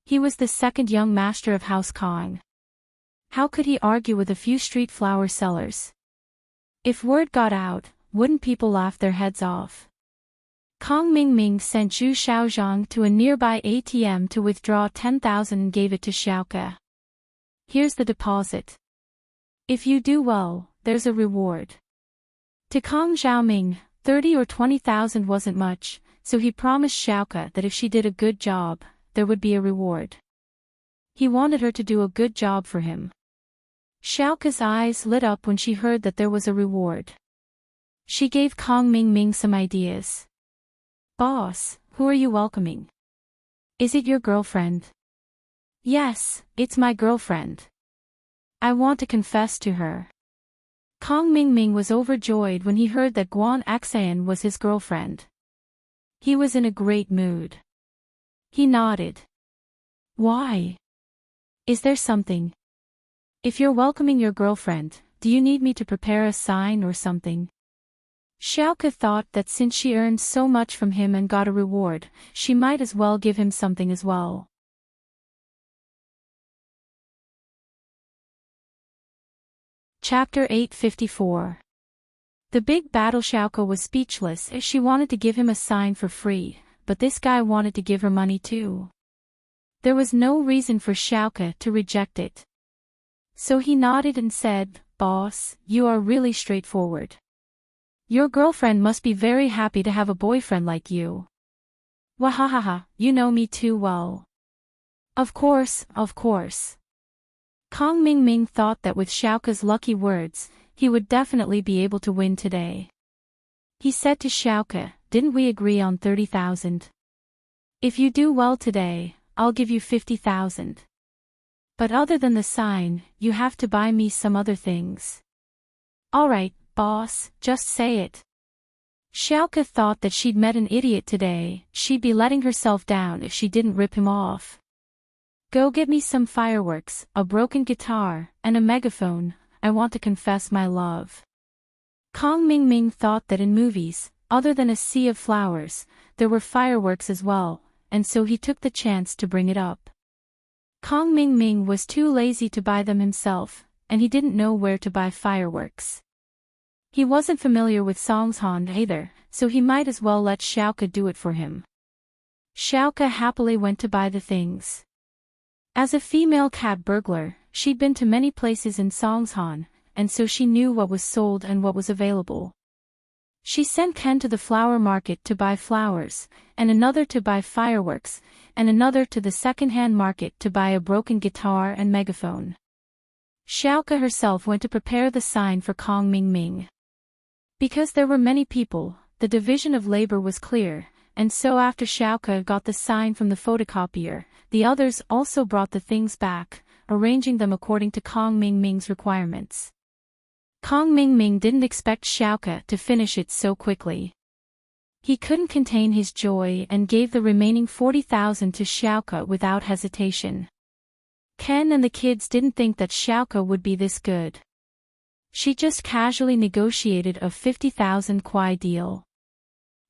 He was the second young master of House Kong. How could he argue with a few street flower sellers? If word got out, wouldn't people laugh their heads off? Kong Ming Ming sent Zhu Xiaozhang to a nearby ATM to withdraw 10,000 and gave it to Xiaoke. Here's the deposit. If you do well, there's a reward. To Kong Xiaoming, 30 or 20,000 wasn't much, so he promised Xiaoke that if she did a good job, there would be a reward. He wanted her to do a good job for him. Xiaoke's eyes lit up when she heard that there was a reward. She gave Kong Ming Ming some ideas. Boss, who are you welcoming? Is it your girlfriend? Yes, it's my girlfriend. I want to confess to her. Kong Ming Ming was overjoyed when he heard that Guan Xan was his girlfriend. He was in a great mood. He nodded. Why? Is there something? If you're welcoming your girlfriend, do you need me to prepare a sign or something? Xiaoke thought that since she earned so much from him and got a reward, she might as well give him something as well. Chapter 854. The big battle. Xiaoke was speechless as she wanted to give him a sign for free, but this guy wanted to give her money too. There was no reason for Xiaoke to reject it. So he nodded and said, Boss, you are really straightforward. Your girlfriend must be very happy to have a boyfriend like you. Wahahaha, you know me too well. Of course, of course. Kong Ming Ming thought that with Xiaoke's lucky words, he would definitely be able to win today. He said to Xiaoke, didn't we agree on 30,000? If you do well today, I'll give you 50,000. But other than the sign, you have to buy me some other things. Alright, boss, just say it. Xiaoke thought that she'd met an idiot today. She'd be letting herself down if she didn't rip him off. Go get me some fireworks, a broken guitar, and a megaphone. I want to confess my love. Kong Ming Ming thought that in movies, other than a sea of flowers, there were fireworks as well, and so he took the chance to bring it up. Kong Ming Ming was too lazy to buy them himself, and he didn't know where to buy fireworks. He wasn't familiar with Songshan either, so he might as well let Xiaoke do it for him. Xiaoke happily went to buy the things. As a female cat burglar, she'd been to many places in Songshan, and so she knew what was sold and what was available. She sent Ken to the flower market to buy flowers, and another to buy fireworks, and another to the second-hand market to buy a broken guitar and megaphone. Xiaoke herself went to prepare the sign for Kong Ming Ming. Because there were many people, the division of labor was clear, and so after Xiaoke got the sign from the photocopier, the others also brought the things back, arranging them according to Kong Ming Ming's requirements. Kong Ming Ming didn't expect Xiaoke to finish it so quickly. He couldn't contain his joy and gave the remaining 40,000 to Xiaoke without hesitation. Ken and the kids didn't think that Xiaoke would be this good. She just casually negotiated a 50,000 kwai deal.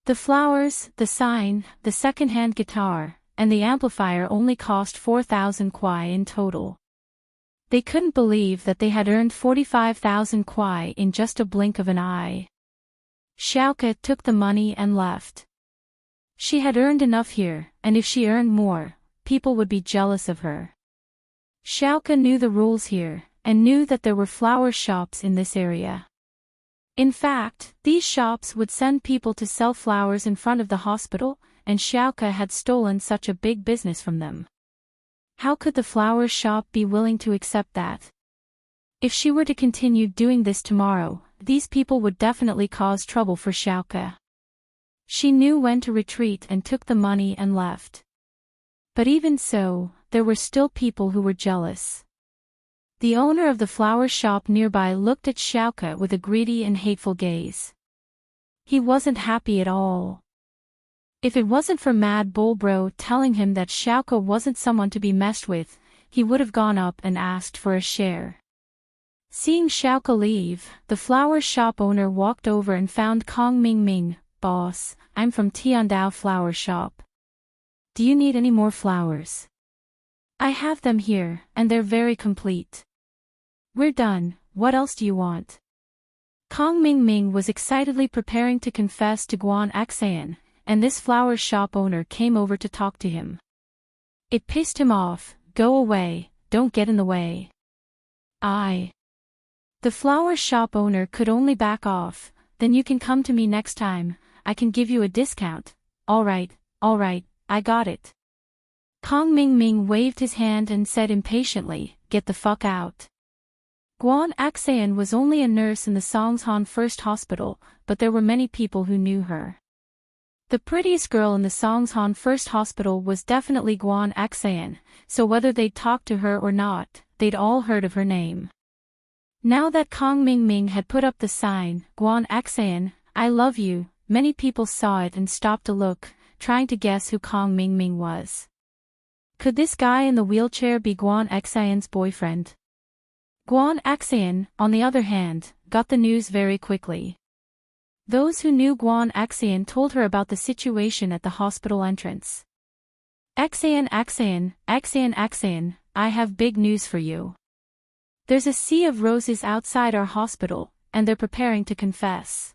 The flowers, the sign, the second-hand guitar, and the amplifier only cost 4,000 kwai in total. They couldn't believe that they had earned 45,000 kwai in just a blink of an eye. Xiaoke took the money and left. She had earned enough here, and if she earned more, people would be jealous of her. Xiaoke knew the rules here, and knew that there were flower shops in this area. In fact, these shops would send people to sell flowers in front of the hospital, and Xiaoke had stolen such a big business from them. How could the flower shop be willing to accept that? If she were to continue doing this tomorrow, these people would definitely cause trouble for Xiaoke. She knew when to retreat and took the money and left. But even so, there were still people who were jealous. The owner of the flower shop nearby looked at Xiaoke with a greedy and hateful gaze. He wasn't happy at all. If it wasn't for Mad Bull Bro telling him that Xiaoke wasn't someone to be messed with, he would have gone up and asked for a share. Seeing Xiaoke leave, the flower shop owner walked over and found Kong Mingming. Boss, I'm from Tiandao Flower Shop. Do you need any more flowers? I have them here, and they're very complete. We're done, what else do you want? Kong Mingming was excitedly preparing to confess to Guan Axan, and this flower shop owner came over to talk to him. It pissed him off. Go away, don't get in the way. The flower shop owner could only back off. Then you can come to me next time, I can give you a discount. Alright, I got it. Kong Mingming waved his hand and said impatiently, get the fuck out. Guan Axan was only a nurse in the Songshan First Hospital, but there were many people who knew her. The prettiest girl in the Songshan First Hospital was definitely Guan Axan, so whether they'd talked to her or not, they'd all heard of her name. Now that Kong Mingming had put up the sign, Guan Axan, I love you, many people saw it and stopped to look, trying to guess who Kong Mingming was. Could this guy in the wheelchair be Guan Axan's boyfriend? Guan Axan, on the other hand, got the news very quickly. Those who knew Guan Axan told her about the situation at the hospital entrance. Axan, I have big news for you. There's a sea of roses outside our hospital, and they're preparing to confess.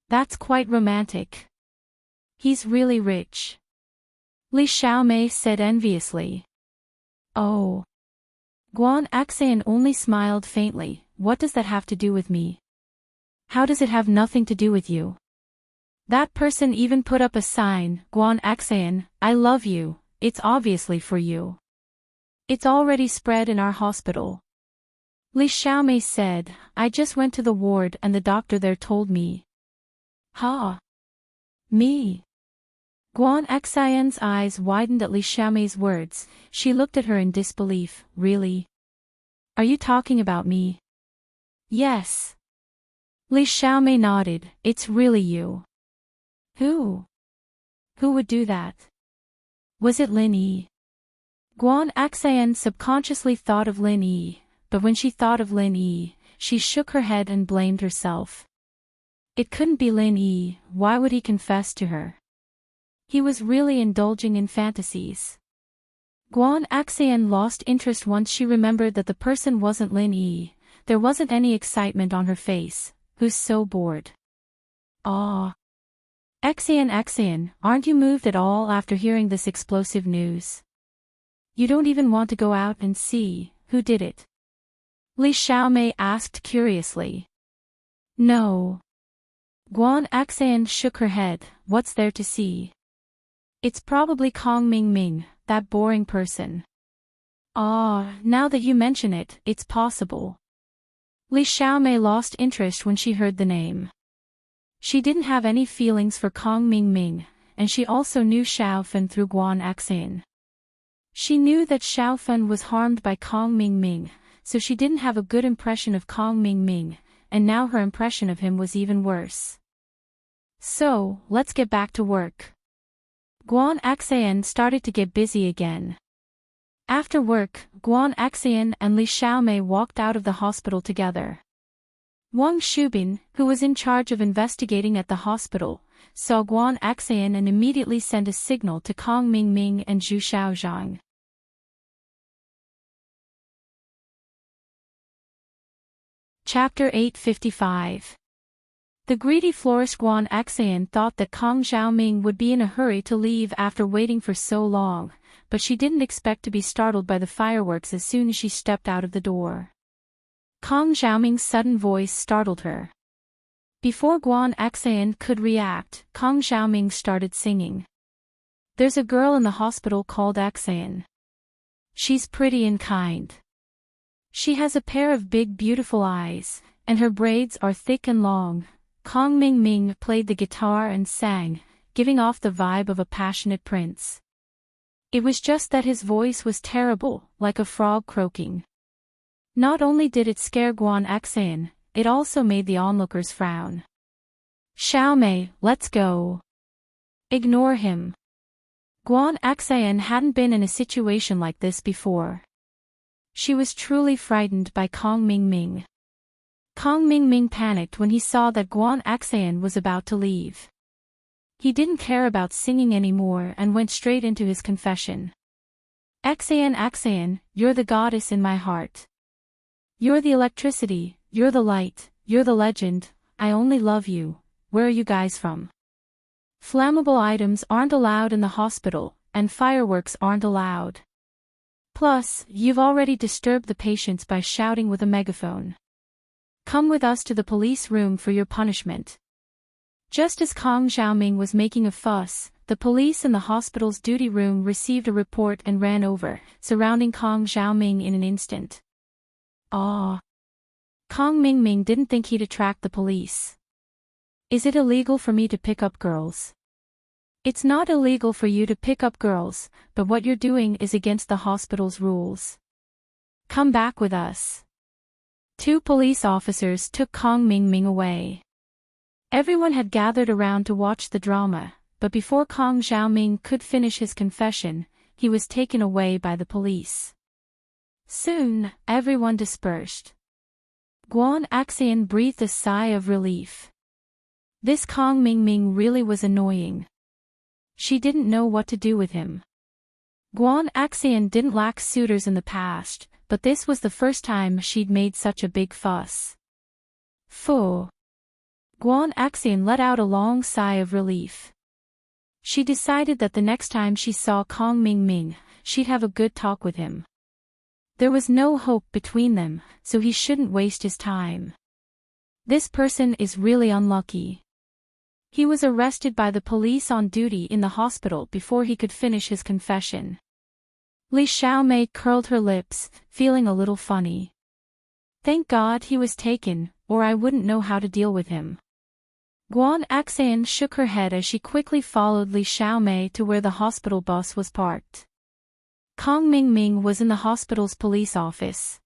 That's quite romantic. He's really rich. Li Xiaomei said enviously. Oh. Guan Axan only smiled faintly. What does that have to do with me? How does it have nothing to do with you? That person even put up a sign, Guan Axan, I love you, it's obviously for you. It's already spread in our hospital. Li Xiaomei said, I just went to the ward and the doctor there told me. Ha! Me? Guan Axan's eyes widened at Li Xiaomei's words. She looked at her in disbelief. Really? Are you talking about me? Yes. Li Xiaomei nodded. It's really you. Who? Who would do that? Was it Lin Yi? Guan Axan subconsciously thought of Lin Yi, but when she thought of Lin Yi, she shook her head and blamed herself. It couldn't be Lin Yi. Why would he confess to her? He was really indulging in fantasies. Guan Axan lost interest once she remembered that the person wasn't Lin Yi. There wasn't any excitement on her face. Who's so bored? Ah. Axan, aren't you moved at all after hearing this explosive news? You don't even want to go out and see who did it? Li Xiaomei asked curiously. No. Guan Axan shook her head. What's there to see? It's probably Kong Mingming, that boring person. Ah, now that you mention it, it's possible. Li Xiaomei lost interest when she heard the name. She didn't have any feelings for Kong Mingming, and she also knew Xiaofen through Guan Axan. She knew that Xiaofen was harmed by Kong Mingming, so she didn't have a good impression of Kong Mingming, and now her impression of him was even worse. So, let's get back to work. Guan Axan started to get busy again. After work, Guan Axan and Li Xiaomei walked out of the hospital together. Wang Shubin, who was in charge of investigating at the hospital, saw Guan Axan and immediately sent a signal to Kong Mingming and Zhu Xiaozhang. Chapter 855. The greedy florist Guan Axan thought that Kong Xiaoming would be in a hurry to leave after waiting for so long, but she didn't expect to be startled by the fireworks as soon as she stepped out of the door. Kong Xiaoming's sudden voice startled her. Before Guan Axan could react, Kong Xiaoming started singing. There's a girl in the hospital called Axan. She's pretty and kind. She has a pair of big beautiful eyes, and her braids are thick and long. Kong Mingming played the guitar and sang, giving off the vibe of a passionate prince. It was just that his voice was terrible, like a frog croaking. Not only did it scare Guan Axan, it also made the onlookers frown. Xiaomei, let's go. Ignore him. Guan Axan hadn't been in a situation like this before. She was truly frightened by Kong Ming Ming. Kong Ming Ming panicked when he saw that Guan Axan was about to leave. He didn't care about singing anymore and went straight into his confession. Axan, Axan, you're the goddess in my heart. You're the electricity, you're the light, you're the legend, I only love you. Where are you guys from? Flammable items aren't allowed in the hospital, and fireworks aren't allowed. Plus, you've already disturbed the patients by shouting with a megaphone. Come with us to the police room for your punishment. Just as Kong Xiaoming was making a fuss, the police in the hospital's duty room received a report and ran over, surrounding Kong Xiaoming in an instant. Ah! Kong Ming Ming didn't think he'd attract the police. Is it illegal for me to pick up girls? It's not illegal for you to pick up girls, but what you're doing is against the hospital's rules. Come back with us. 2 police officers took Kong Ming Ming away. Everyone had gathered around to watch the drama, but before Kong Xiaoming could finish his confession, he was taken away by the police. Soon, everyone dispersed. Guan Axian breathed a sigh of relief. This Kong Ming Ming really was annoying. She didn't know what to do with him. Guan Axian didn't lack suitors in the past, but this was the first time she'd made such a big fuss. Phew. Guan Axian let out a long sigh of relief. She decided that the next time she saw Kong Ming Ming, she'd have a good talk with him. There was no hope between them, so he shouldn't waste his time. This person is really unlucky. He was arrested by the police on duty in the hospital before he could finish his confession. Li Xiaomei curled her lips, feeling a little funny. Thank God he was taken, or I wouldn't know how to deal with him. Guan Axian shook her head as she quickly followed Li Xiaomei to where the hospital bus was parked. Kong Ming Ming was in the hospital's police office.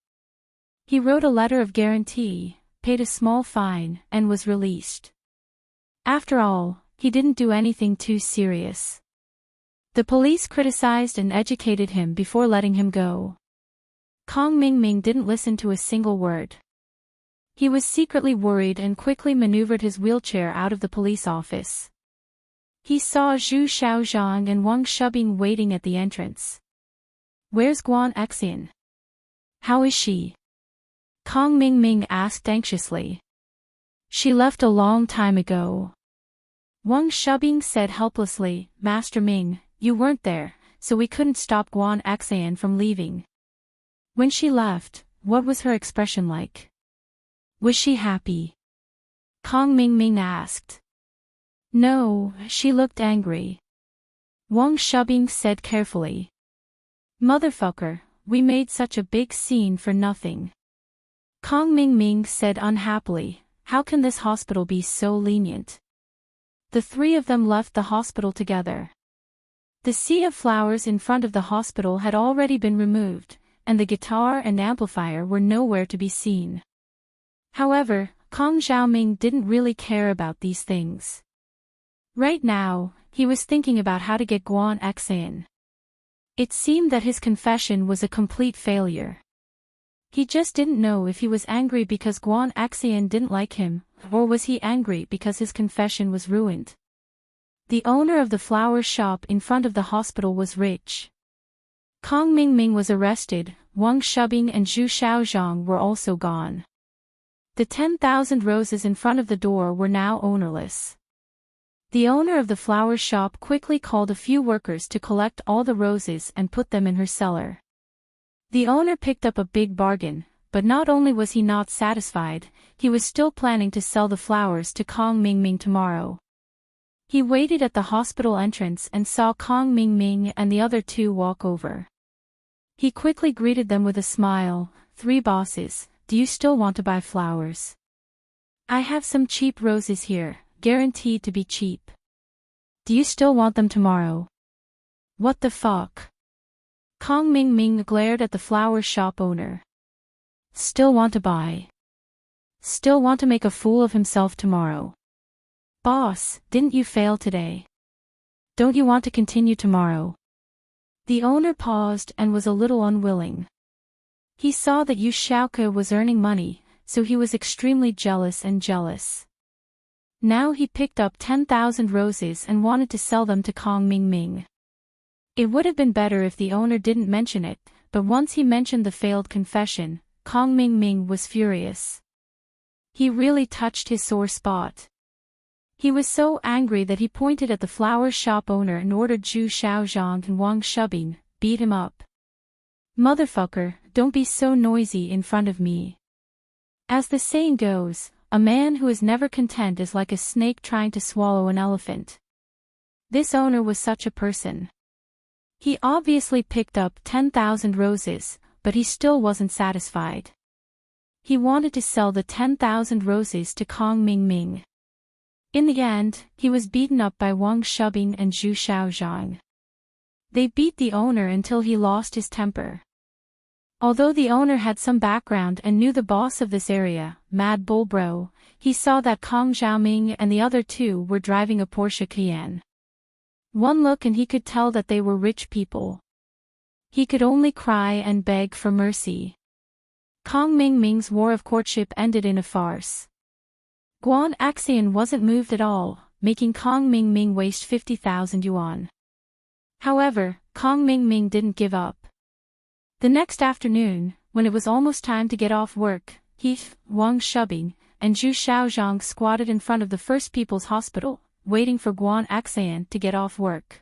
He wrote a letter of guarantee, paid a small fine, and was released. After all, he didn't do anything too serious. The police criticized and educated him before letting him go. Kong Ming Ming didn't listen to a single word. He was secretly worried and quickly maneuvered his wheelchair out of the police office. He saw Zhu Xiaozhang and Wang Shubing waiting at the entrance. Where's Guan Axian? How is she? Kong Ming Ming asked anxiously. She left a long time ago. Wang Shubing said helplessly, Master Ming, you weren't there, so we couldn't stop Guan Axian from leaving. When she left, what was her expression like? Was she happy? Kong Ming Ming asked. No, she looked angry. Wang Shubing said carefully. Motherfucker, we made such a big scene for nothing. Kong Ming Ming said unhappily, how can this hospital be so lenient? The 3 of them left the hospital together. The sea of flowers in front of the hospital had already been removed, and the guitar and amplifier were nowhere to be seen. However, Kong Xiaoming didn't really care about these things. Right now, he was thinking about how to get Guan Axian. It seemed that his confession was a complete failure. He just didn't know if he was angry because Guan Axian didn't like him, or was he angry because his confession was ruined. The owner of the flower shop in front of the hospital was rich. Kong Ming Ming was arrested, Wang Shubing and Zhu Xiaozhang were also gone. The 10,000 roses in front of the door were now ownerless. The owner of the flower shop quickly called a few workers to collect all the roses and put them in her cellar. The owner picked up a big bargain, but not only was he not satisfied, he was still planning to sell the flowers to Kong Ming Ming tomorrow. He waited at the hospital entrance and saw Kong Ming Ming and the other 2 walk over. He quickly greeted them with a smile, 3 bosses, do you still want to buy flowers? I have some cheap roses here, guaranteed to be cheap. Do you still want them tomorrow? What the fuck? Kong Ming Ming glared at the flower shop owner. Still want to buy. Still want to make a fool of himself tomorrow. Boss, didn't you fail today? Don't you want to continue tomorrow? The owner paused and was a little unwilling. He saw that Yu Xiaoke was earning money, so he was extremely jealous. Now he picked up 10,000 roses and wanted to sell them to Kong Mingming. It would have been better if the owner didn't mention it, but once he mentioned the failed confession, Kong Mingming was furious. He really touched his sore spot. He was so angry that he pointed at the flower shop owner and ordered Zhu Xiaozhang and Wang Shubing, beat him up. Motherfucker, don't be so noisy in front of me. As the saying goes, a man who is never content is like a snake trying to swallow an elephant. This owner was such a person. He obviously picked up 10,000 roses, but he still wasn't satisfied. He wanted to sell the 10,000 roses to Kong Mingming. In the end, he was beaten up by Wang Shubing and Zhu Xiaozhang. They beat the owner until he lost his temper. Although the owner had some background and knew the boss of this area, Mad Bull Bro, he saw that Kong Xiaoming and the other two were driving a Porsche Cayenne. One look and he could tell that they were rich people. He could only cry and beg for mercy. Kong Mingming's war of courtship ended in a farce. Guan Axian wasn't moved at all, making Kong Mingming waste 50,000 yuan. However, Kong Mingming didn't give up. The next afternoon, when it was almost time to get off work, he, Wang Shubing, and Zhu Xiaozhang squatted in front of the First People's Hospital, waiting for Guan Axian to get off work.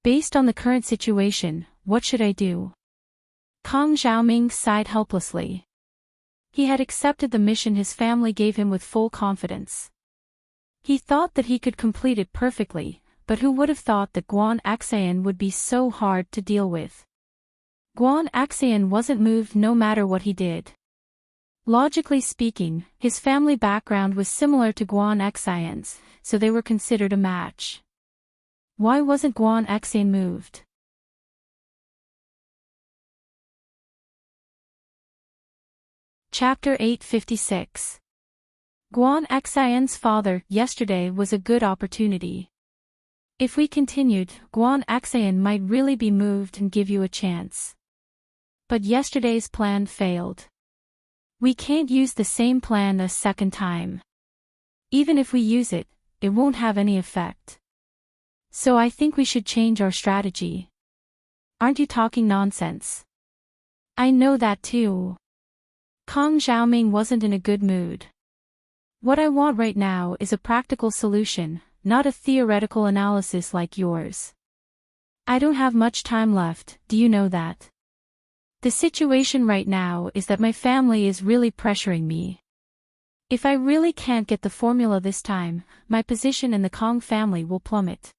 Based on the current situation, what should I do? Kong Xiaoming sighed helplessly. He had accepted the mission his family gave him with full confidence. He thought that he could complete it perfectly, but who would have thought that Guan Axian would be so hard to deal with? Guan Axian wasn't moved no matter what he did. Logically speaking, his family background was similar to Guan Axian's, so they were considered a match. Why wasn't Guan Axian moved? Chapter 856. Guan Axian's father, yesterday was a good opportunity. If we continued, Guan Axian might really be moved and give you a chance. But yesterday's plan failed. We can't use the same plan a second time. Even if we use it, it won't have any effect. So I think we should change our strategy. Aren't you talking nonsense? I know that too. Kong Xiaoming wasn't in a good mood. What I want right now is a practical solution, not a theoretical analysis like yours. I don't have much time left, do you know that? The situation right now is that my family is really pressuring me. If I really can't get the formula this time, my position in the Kong family will plummet.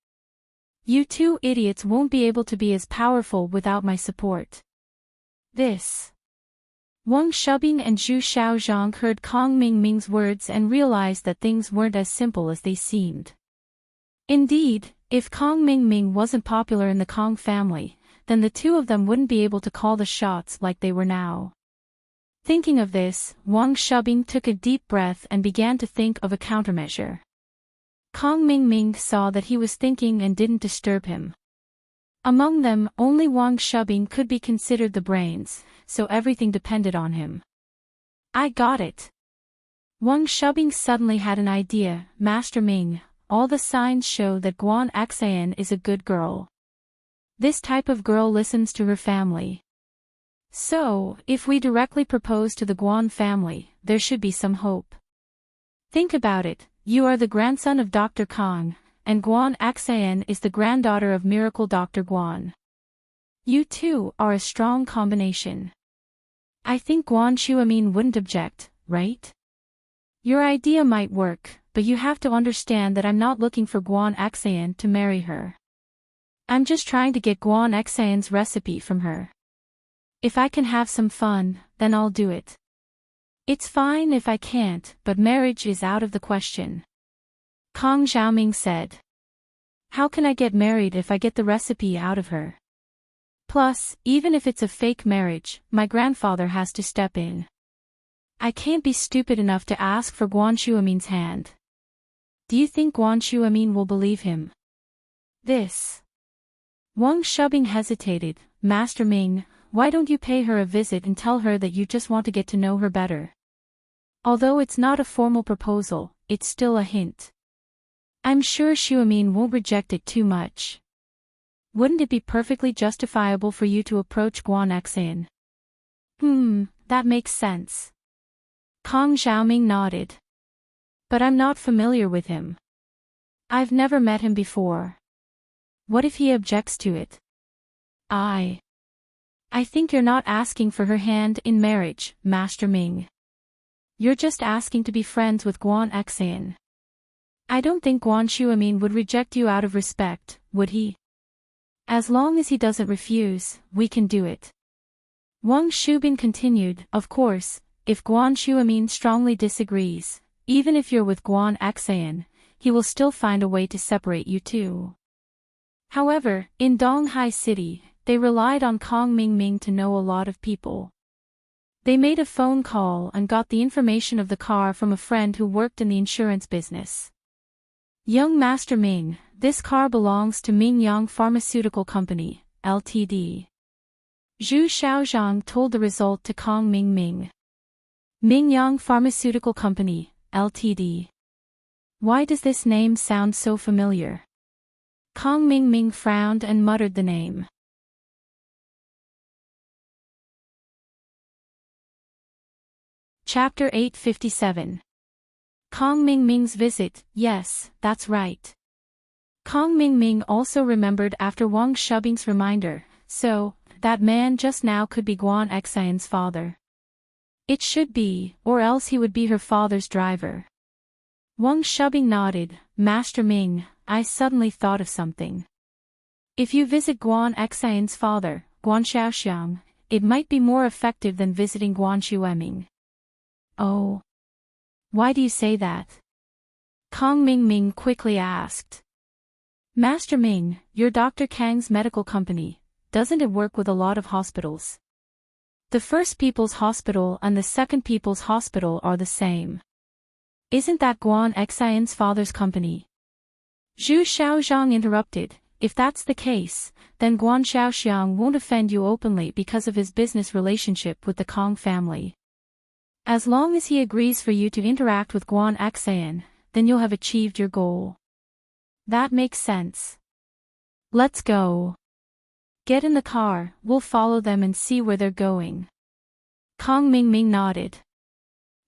You two idiots won't be able to be as powerful without my support. Wang Shubing and Zhu Xiaozhang heard Kong Mingming's words and realized that things weren't as simple as they seemed. Indeed, if Kong Mingming wasn't popular in the Kong family, then the two of them wouldn't be able to call the shots like they were now. Thinking of this, Wang Shubing took a deep breath and began to think of a countermeasure. Kong Mingming saw that he was thinking and didn't disturb him. Among them, only Wang Shubing could be considered the brains, so everything depended on him. I got it. Wang Shubing suddenly had an idea. Master Ming, all the signs show that Guan Axian is a good girl. This type of girl listens to her family. So, if we directly propose to the Guan family, there should be some hope. Think about it, you are the grandson of Dr. Kong, and Guan Axian is the granddaughter of Miracle Dr. Guan. You two are a strong combination. I think Guan Xuemin wouldn't object, right? Your idea might work, but you have to understand that I'm not looking for Guan Axian to marry her. I'm just trying to get Guan Axian's recipe from her. If I can have some fun, then I'll do it. It's fine if I can't, but marriage is out of the question. Kong Xiaoming said. How can I get married if I get the recipe out of her? Plus, even if it's a fake marriage, my grandfather has to step in. I can't be stupid enough to ask for Guan Xuemin's hand. Do you think Guan Xuemin will believe him? Wang Shubing hesitated. Master Ming, why don't you pay her a visit and tell her that you just want to get to know her better? Although it's not a formal proposal, it's still a hint. I'm sure Xuemin won't reject it too much. Wouldn't it be perfectly justifiable for you to approach Guan Xan? That makes sense. Kong Xiaoming nodded. But I'm not familiar with him. I've never met him before. What if he objects to it? I think you're not asking for her hand in marriage, Master Ming. You're just asking to be friends with Guan Xan. I don't think Guan Xuemin would reject you out of respect, would he? As long as he doesn't refuse, we can do it. Wang Shubin continued, of course, if Guan Xuemin strongly disagrees, even if you're with Guan Xan, he will still find a way to separate you two. However, in Donghai City, they relied on Kong Mingming to know a lot of people. They made a phone call and got the information of the car from a friend who worked in the insurance business. Young Master Ming, this car belongs to Mingyang Pharmaceutical Company, Ltd. Zhu Xiaozhang told the result to Kong Mingming. Mingyang Pharmaceutical Company, Ltd. Why does this name sound so familiar? Kong Mingming frowned and muttered the name. Chapter 857. Kong Mingming's visit, yes, that's right. Kong Mingming also remembered after Wang Shubing's reminder, so, that man just now could be Guan Xan's father. It should be, or else he would be her father's driver. Wang Shubing nodded, Master Ming, I suddenly thought of something. If you visit Guan Xan's father, Guan Xiaoxiang, it might be more effective than visiting Guan Xueming. Oh. Why do you say that? Kong Mingming quickly asked. Master Ming, your Dr. Kang's medical company, doesn't it work with a lot of hospitals? The first People's Hospital and the second People's Hospital are the same. Isn't that Guan Xan's father's company? Zhu Xiaozhang interrupted, if that's the case, then Guan Xiaoxiang won't offend you openly because of his business relationship with the Kong family. As long as he agrees for you to interact with Guan Xan, then you'll have achieved your goal. That makes sense. Let's go. Get in the car, we'll follow them and see where they're going. Kong Mingming nodded.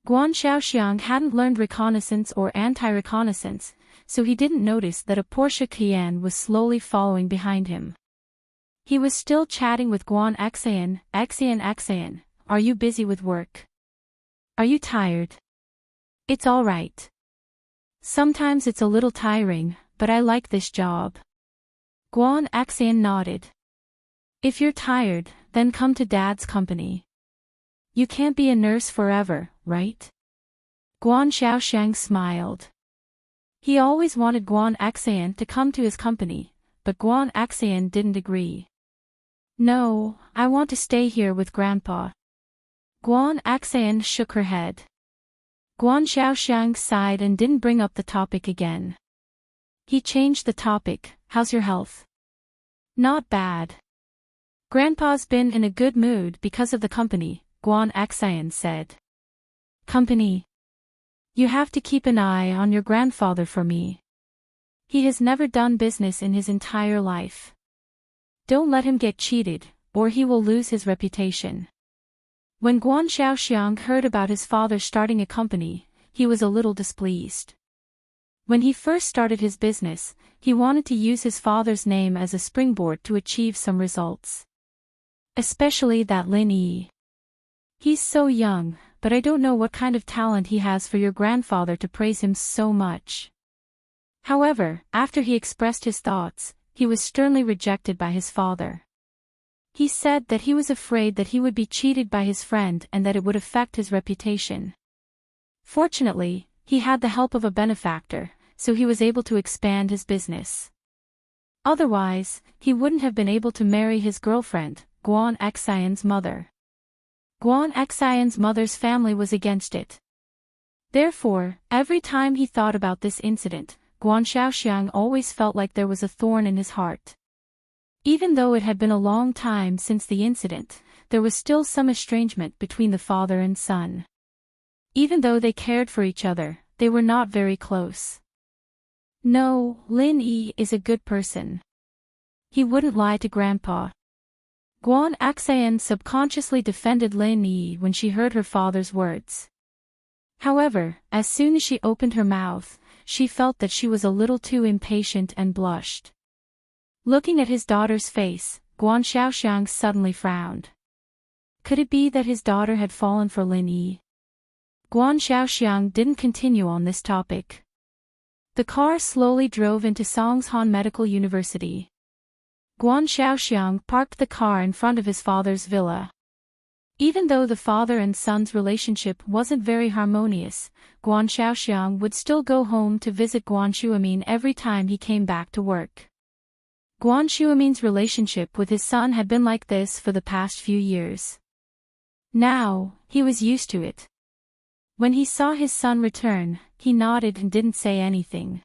Guan Xiaoxiang hadn't learned reconnaissance or anti-reconnaissance, so he didn't notice that a Porsche Cayenne was slowly following behind him. He was still chatting with Guan Xan. Xan, are you busy with work? Are you tired? It's all right. Sometimes it's a little tiring, but I like this job. Guan Xan nodded. If you're tired, then come to Dad's company. You can't be a nurse forever, right? Guan Xiaoxiang smiled. He always wanted Guan Xan to come to his company, but Guan Xan didn't agree. No, I want to stay here with Grandpa. Guan Xan shook her head. Guan Xiaoxiang sighed and didn't bring up the topic again. He changed the topic, how's your health? Not bad. Grandpa's been in a good mood because of the company, Guan Xan said. Company? You have to keep an eye on your grandfather for me. He has never done business in his entire life. Don't let him get cheated, or he will lose his reputation. When Guan Xiaoxiang heard about his father starting a company, he was a little displeased. When he first started his business, he wanted to use his father's name as a springboard to achieve some results. Especially that Lin Yi. He's so young, but I don't know what kind of talent he has for your grandfather to praise him so much. However, after he expressed his thoughts, he was sternly rejected by his father. He said that he was afraid that he would be cheated by his friend and that it would affect his reputation. Fortunately, he had the help of a benefactor, so he was able to expand his business. Otherwise, he wouldn't have been able to marry his girlfriend, Guan Xan's mother. Guan Xan's mother's family was against it. Therefore, every time he thought about this incident, Guan Xiaoxiang always felt like there was a thorn in his heart. Even though it had been a long time since the incident, there was still some estrangement between the father and son. Even though they cared for each other, they were not very close. No, Lin Yi is a good person. He wouldn't lie to Grandpa. Guan Axayan subconsciously defended Lin Yi when she heard her father's words. However, as soon as she opened her mouth, she felt that she was a little too impatient and blushed. Looking at his daughter's face, Guan Xiaoxiang suddenly frowned. Could it be that his daughter had fallen for Lin Yi? Guan Xiaoxiang didn't continue on this topic. The car slowly drove into Songshan Medical University. Guan Xiaoxiang parked the car in front of his father's villa. Even though the father and son's relationship wasn't very harmonious, Guan Xiaoxiang would still go home to visit Guan Shuamin every time he came back to work. Guan Shuamin's relationship with his son had been like this for the past few years. Now, he was used to it. When he saw his son return, he nodded and didn't say anything.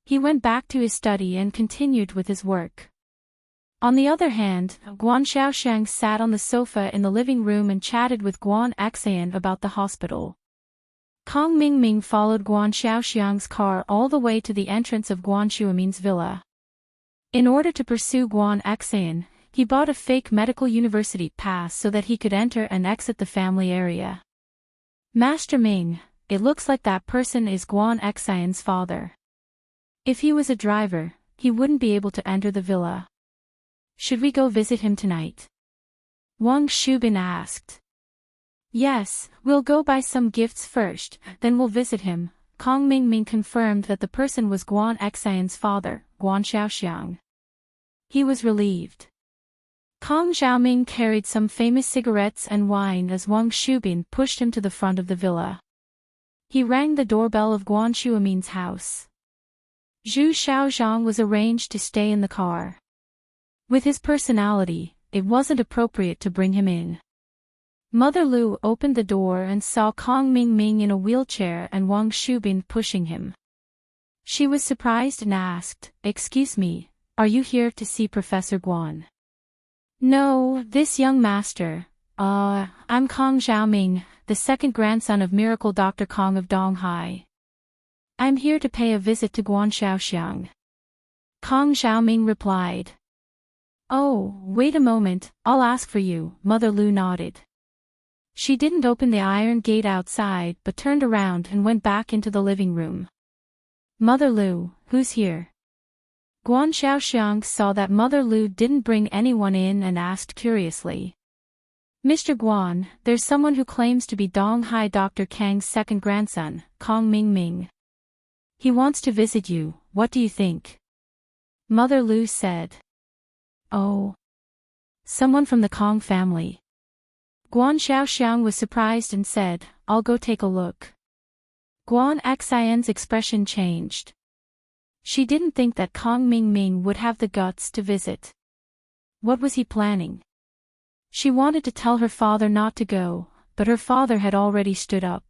He went back to his study and continued with his work. On the other hand, Guan Xiaoxiang sat on the sofa in the living room and chatted with Guan Axayan about the hospital. Kong Mingming followed Guan Xiaoxiang's car all the way to the entrance of Guan Shuamin's villa. In order to pursue Guan Axayan, he bought a fake medical university pass so that he could enter and exit the family area. Master Ming, it looks like that person is Guan Axayan's father. If he was a driver, he wouldn't be able to enter the villa. Should we go visit him tonight? Wang Shubin asked. Yes, we'll go buy some gifts first, then we'll visit him. Kong Mingming confirmed that the person was Guan Axayan's father, Guan Xiaoxiang. He was relieved. Kong Xiaoming carried some famous cigarettes and wine as Wang Shubin pushed him to the front of the villa. He rang the doorbell of Guan Shuamin's house. Zhu Xiaozhang was arranged to stay in the car. With his personality, it wasn't appropriate to bring him in. Mother Lu opened the door and saw Kong Mingming in a wheelchair and Wang Shubin pushing him. She was surprised and asked, "Excuse me, are you here to see Professor Guan?" "No, this young master. I'm Kong Xiaoming, the second grandson of Miracle Dr. Kong of Donghai. I'm here to pay a visit to Guan Xiaoxiang." Kong Xiaoming replied. "Oh, wait a moment, I'll ask for you," Mother Lu nodded. She didn't open the iron gate outside but turned around and went back into the living room. "Mother Lu, who's here?" Guan Xiaoxiang saw that Mother Lu didn't bring anyone in and asked curiously. "Mr. Guan, there's someone who claims to be Donghai Dr. Kang's second grandson, Kong Mingming. He wants to visit you, what do you think?" Mother Lu said. "Oh. Someone from the Kong family." Guan Xiaoxiang was surprised and said, "I'll go take a look." Guan Axayan's expression changed. She didn't think that Kong Mingming would have the guts to visit. What was he planning? She wanted to tell her father not to go, but her father had already stood up.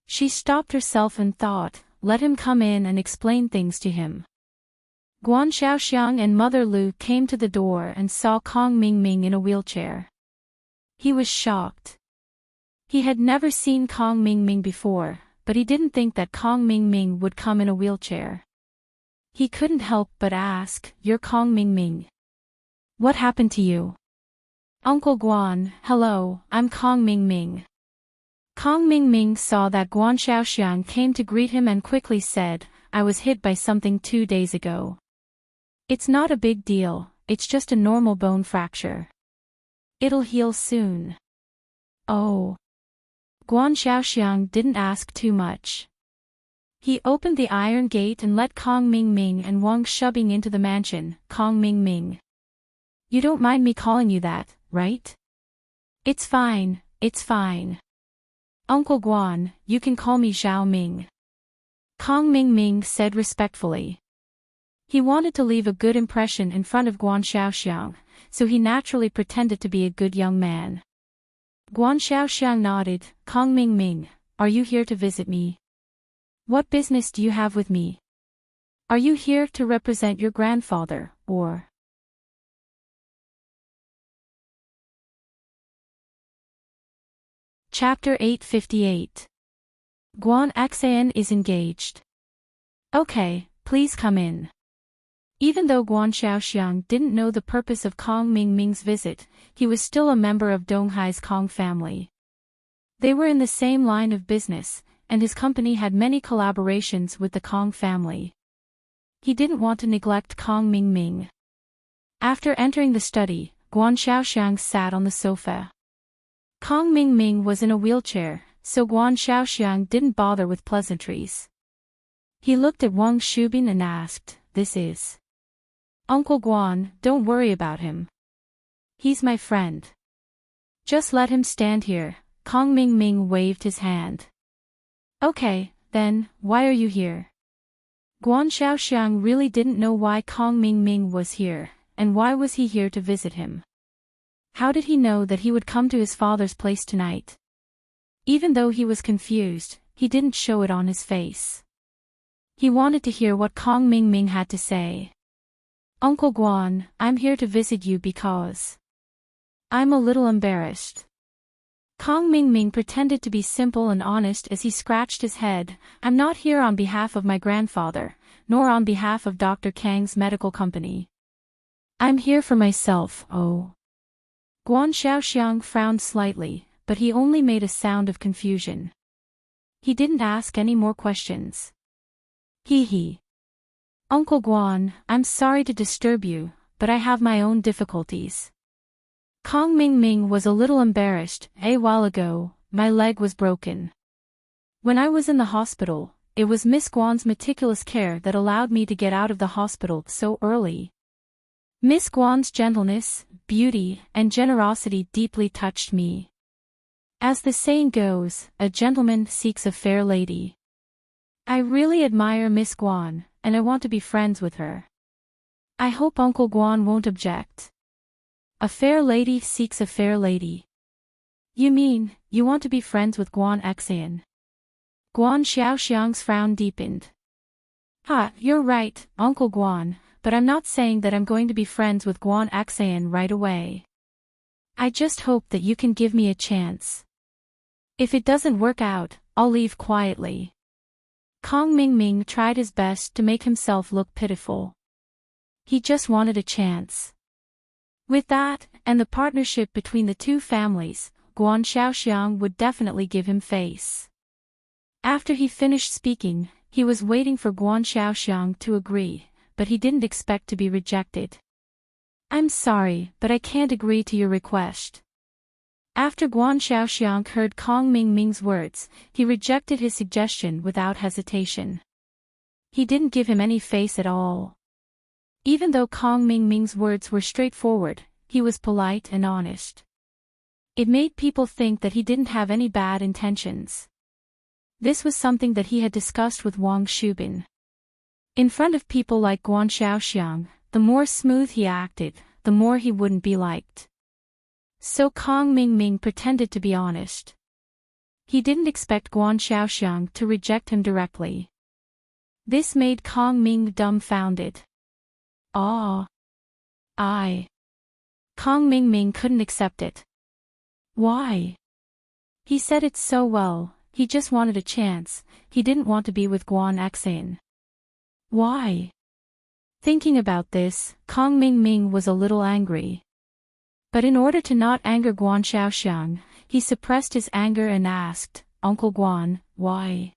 She stopped herself and thought, let him come in and explain things to him. Guan Xiaoxiang and Mother Lu came to the door and saw Kong Mingming in a wheelchair. He was shocked. He had never seen Kong Mingming before, but he didn't think that Kong Mingming would come in a wheelchair. He couldn't help but ask, "You're Kong Mingming. What happened to you?" "Uncle Guan, hello, I'm Kong Mingming." Kong Mingming saw that Guan Xiaoxiang came to greet him and quickly said, "I was hit by something 2 days ago. It's not a big deal, it's just a normal bone fracture. It'll heal soon." "Oh." Guan Xiaoxiang didn't ask too much. He opened the iron gate and let Kong Mingming and Wang Shubing into the mansion. "Kong Mingming. You don't mind me calling you that, right?" It's fine, it's fine. "Uncle Guan, you can call me Zhao Ming." Kong Mingming said respectfully. He wanted to leave a good impression in front of Guan Xiaoxiang, so he naturally pretended to be a good young man. Guan Xiaoxiang nodded. "Kong Mingming, are you here to visit me? What business do you have with me? Are you here to represent your grandfather, or?" Chapter 858. Guan Xan is engaged. Okay, please come in. Even though Guan Xiaoxiang didn't know the purpose of Kong Mingming's visit, he was still a member of Donghai's Kong family. They were in the same line of business, and his company had many collaborations with the Kong family. He didn't want to neglect Kong Mingming. After entering the study, Guan Xiaoxiang sat on the sofa. Kong Mingming was in a wheelchair, so Guan Xiaoxiang didn't bother with pleasantries. He looked at Wang Shubin and asked, "This is Uncle Guan, don't worry about him. He's my friend. Just let him stand here." Kong Mingming waved his hand. "Okay, then, why are you here?" Guan Xiaoxiang really didn't know why Kong Mingming was here, and why was he here to visit him. How did he know that he would come to his father's place tonight? Even though he was confused, he didn't show it on his face. He wanted to hear what Kong Mingming had to say. "Uncle Guan, I'm here to visit you because I'm a little embarrassed." Kong Mingming pretended to be simple and honest as he scratched his head. "I'm not here on behalf of my grandfather, nor on behalf of Dr. Kang's medical company. I'm here for myself." "Oh." Guan Xiaoxiang frowned slightly, but he only made a sound of confusion. He didn't ask any more questions. He. "Uncle Guan, I'm sorry to disturb you, but I have my own difficulties." Kong Mingming was a little embarrassed. "A while ago, my leg was broken. When I was in the hospital, it was Miss Guan's meticulous care that allowed me to get out of the hospital so early. Miss Guan's gentleness, beauty, and generosity deeply touched me. As the saying goes, a gentleman seeks a fair lady. I really admire Miss Guan, and I want to be friends with her. I hope Uncle Guan won't object." "A fair lady seeks a fair lady. You mean, you want to be friends with Guan Xan?" Guan Xiaoxiang's frown deepened. You're right, Uncle Guan, but I'm not saying that I'm going to be friends with Guan Xan right away. I just hope that you can give me a chance. If it doesn't work out, I'll leave quietly." Kong Mingming tried his best to make himself look pitiful. He just wanted a chance. With that, and the partnership between the two families, Guan Xiaoxiang would definitely give him face. After he finished speaking, he was waiting for Guan Xiaoxiang to agree, but he didn't expect to be rejected. "I'm sorry, but I can't agree to your request." After Guan Xiaoxiang heard Kong Mingming's words, he rejected his suggestion without hesitation. He didn't give him any face at all. Even though Kong Mingming's words were straightforward, he was polite and honest. It made people think that he didn't have any bad intentions. This was something that he had discussed with Wang Shubin. In front of people like Guan Xiaoxiang, the more smooth he acted, the more he wouldn't be liked. So Kong Mingming pretended to be honest. He didn't expect Guan Xiaoxiang to reject him directly. This made Kong Ming dumbfounded. Kong Mingming couldn't accept it. Why? He said it so well, he just wanted a chance, he didn't want to be with Guan Xan. Why? Thinking about this, Kong Mingming was a little angry. But in order to not anger Guan Xiaoxiang, he suppressed his anger and asked, "Uncle Guan, why?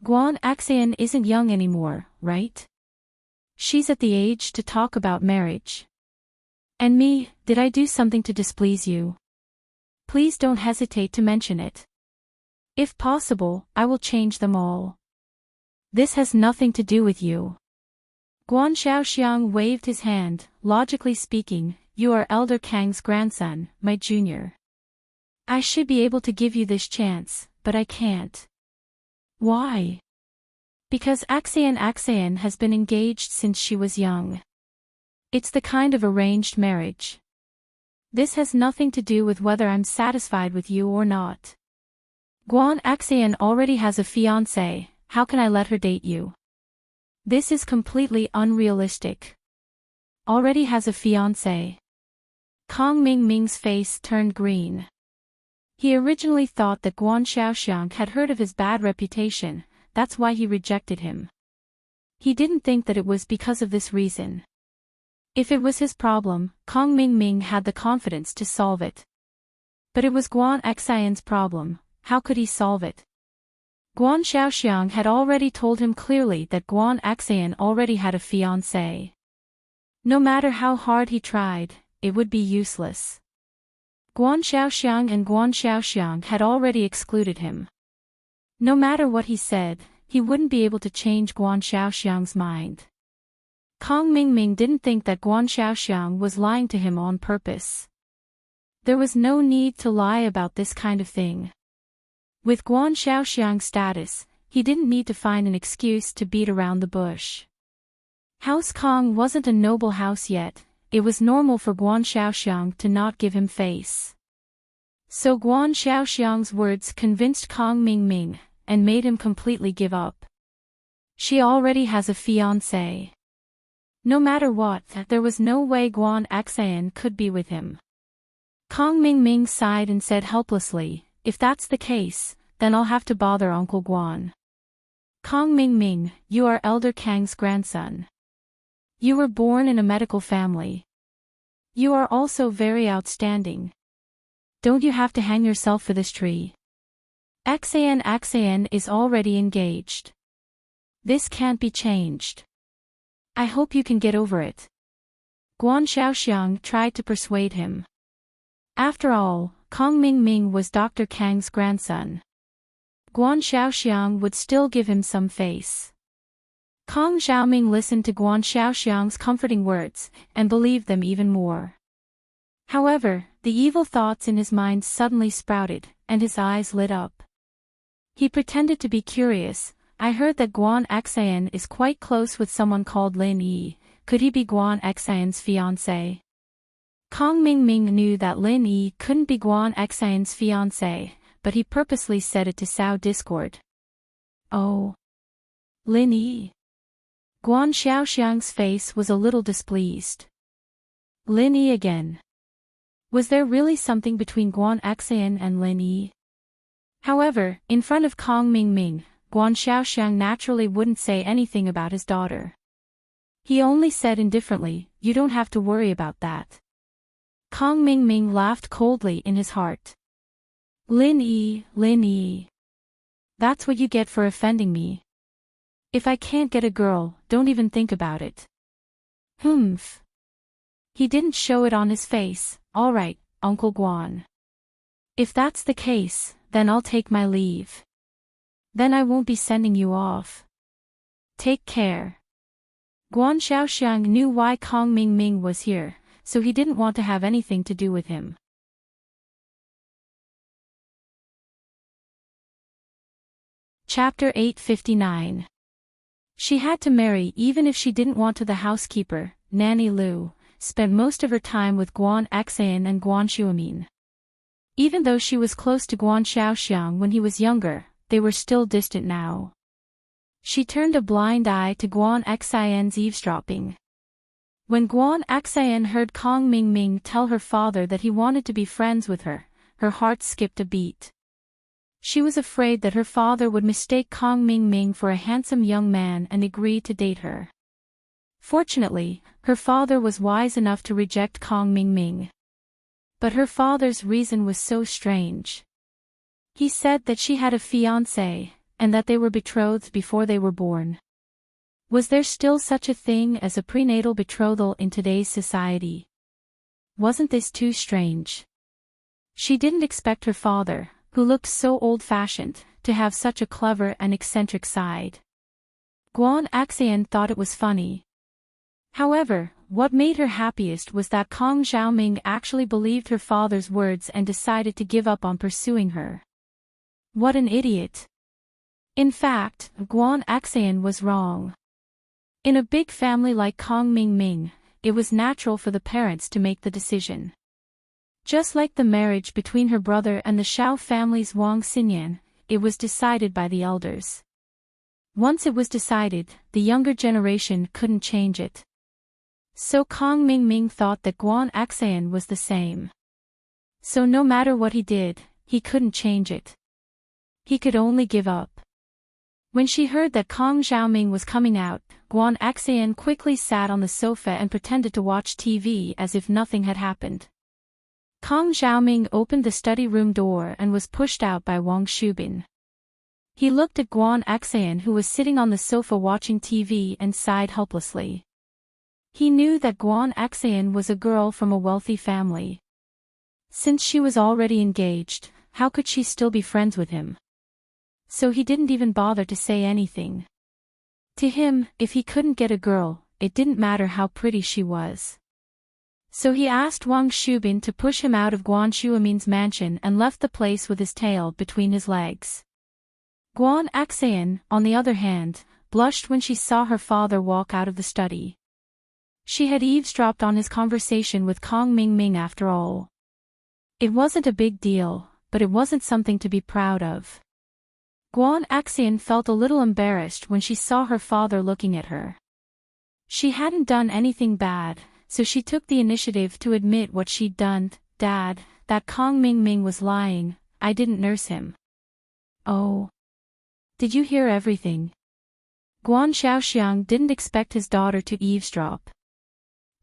Guan Xan isn't young anymore, right? She's at the age to talk about marriage. And me, did I do something to displease you? Please don't hesitate to mention it. If possible, I will change them all. This has nothing to do with you." Guan Xiaoxiang waved his hand. "Logically speaking, you are Elder Kang's grandson, my junior. I should be able to give you this chance, but I can't." Why? Because Xan has been engaged since she was young. It's the kind of arranged marriage. This has nothing to do with whether I'm satisfied with you or not. Guan Xan already has a fiancé, how can I let her date you? This is completely unrealistic. Already has a fiancé. Kong Mingming's face turned green. He originally thought that Guan Xiaoxiang had heard of his bad reputation, that's why he rejected him. He didn't think that it was because of this reason. If it was his problem, Kong Mingming had the confidence to solve it. But it was Guan Xian's problem, how could he solve it? Guan Xiaoxiang had already told him clearly that Guan Xian already had a fiancé. No matter how hard he tried, it would be useless. Guan Xiaoxiang had already excluded him. No matter what he said, he wouldn't be able to change Guan Xiaoxiang's mind. Kong Mingming didn't think that Guan Xiaoxiang was lying to him on purpose. There was no need to lie about this kind of thing. With Guan Xiaoxiang's status, he didn't need to find an excuse to beat around the bush. House Kong wasn't a noble house yet, it was normal for Guan Xiaoxiang to not give him face. So Guan Xiaoxiang's words convinced Kong Mingming, and made him completely give up. She already has a fiancé. No matter what, there was no way Guan Xian could be with him. Kong Mingming sighed and said helplessly, if that's the case, then I'll have to bother Uncle Guan. Kong Mingming, you are Elder Kang's grandson. You were born in a medical family. You are also very outstanding. Don't you have to hang yourself for this tree? Xian is already engaged. This can't be changed. I hope you can get over it. Guan Xiaoxiang tried to persuade him. After all, Kong Mingming was Dr. Kang's grandson. Guan Xiaoxiang would still give him some face. Kong Xiaoming listened to Guan Xiaoxiang's comforting words, and believed them even more. However, the evil thoughts in his mind suddenly sprouted, and his eyes lit up. He pretended to be curious. I heard that Guan Xian is quite close with someone called Lin Yi. Could he be Guan Xian's fiancé? Kong Mingming knew that Lin Yi couldn't be Guan Xian's fiancé, but he purposely said it to sow discord. Oh. Lin Yi. Guan Xiaoxiang's face was a little displeased. Lin Yi again. Was there really something between Guan Xian and Lin Yi? However, in front of Kong Mingming, Guan Xiaoxiang naturally wouldn't say anything about his daughter. He only said indifferently, you don't have to worry about that. Kong Mingming laughed coldly in his heart. Lin Yi. That's what you get for offending me. If I can't get a girl, don't even think about it. Humph. He didn't show it on his face. All right, Uncle Guan. If that's the case, then I'll take my leave. Then I won't be sending you off. Take care. Guan Xiaoxiang knew why Kong Mingming was here, so he didn't want to have anything to do with him. Chapter 859. She had to marry even if she didn't want to. The housekeeper, Nanny Lu, spent most of her time with Guan Xian and Guan Xuemin. Even though she was close to Guan Xiaoxiang when he was younger, they were still distant now. She turned a blind eye to Guan Xian's eavesdropping. When Guan Xian heard Kong Mingming tell her father that he wanted to be friends with her, her heart skipped a beat. She was afraid that her father would mistake Kong Mingming for a handsome young man and agree to date her. Fortunately, her father was wise enough to reject Kong Mingming. But her father's reason was so strange. He said that she had a fiancé, and that they were betrothed before they were born. Was there still such a thing as a prenatal betrothal in today's society? Wasn't this too strange? She didn't expect her father, who looked so old-fashioned, to have such a clever and eccentric side. Guan Xian thought it was funny. However, what made her happiest was that Kong Xiaoming actually believed her father's words and decided to give up on pursuing her. What an idiot! In fact, Guan Xian was wrong. In a big family like Kong Mingming, it was natural for the parents to make the decision. Just like the marriage between her brother and the Xiao family's Wang Xinyan, it was decided by the elders. Once it was decided, the younger generation couldn't change it. So Kong Mingming thought that Guan Xian was the same. So no matter what he did, he couldn't change it. He could only give up. When she heard that Kang Xiaoming was coming out, Guan Axian quickly sat on the sofa and pretended to watch TV as if nothing had happened. Kang Xiaoming opened the study room door and was pushed out by Wang Shubin. He looked at Guan Axian, who was sitting on the sofa watching TV, and sighed helplessly. He knew that Guan Axian was a girl from a wealthy family. Since she was already engaged, how could she still be friends with him? So he didn't even bother to say anything. To him, if he couldn't get a girl, it didn't matter how pretty she was. So he asked Wang Shubin to push him out of Guan Shuamin's mansion and left the place with his tail between his legs. Guan Axian, on the other hand, blushed when she saw her father walk out of the study. She had eavesdropped on his conversation with Kang Mingming after all. It wasn't a big deal, but it wasn't something to be proud of. Guan Axian felt a little embarrassed when she saw her father looking at her. She hadn't done anything bad, so she took the initiative to admit what she'd done. Dad, that Kang Mingming was lying, I didn't nurse him. Oh. Did you hear everything? Guan Xiaoxiang didn't expect his daughter to eavesdrop.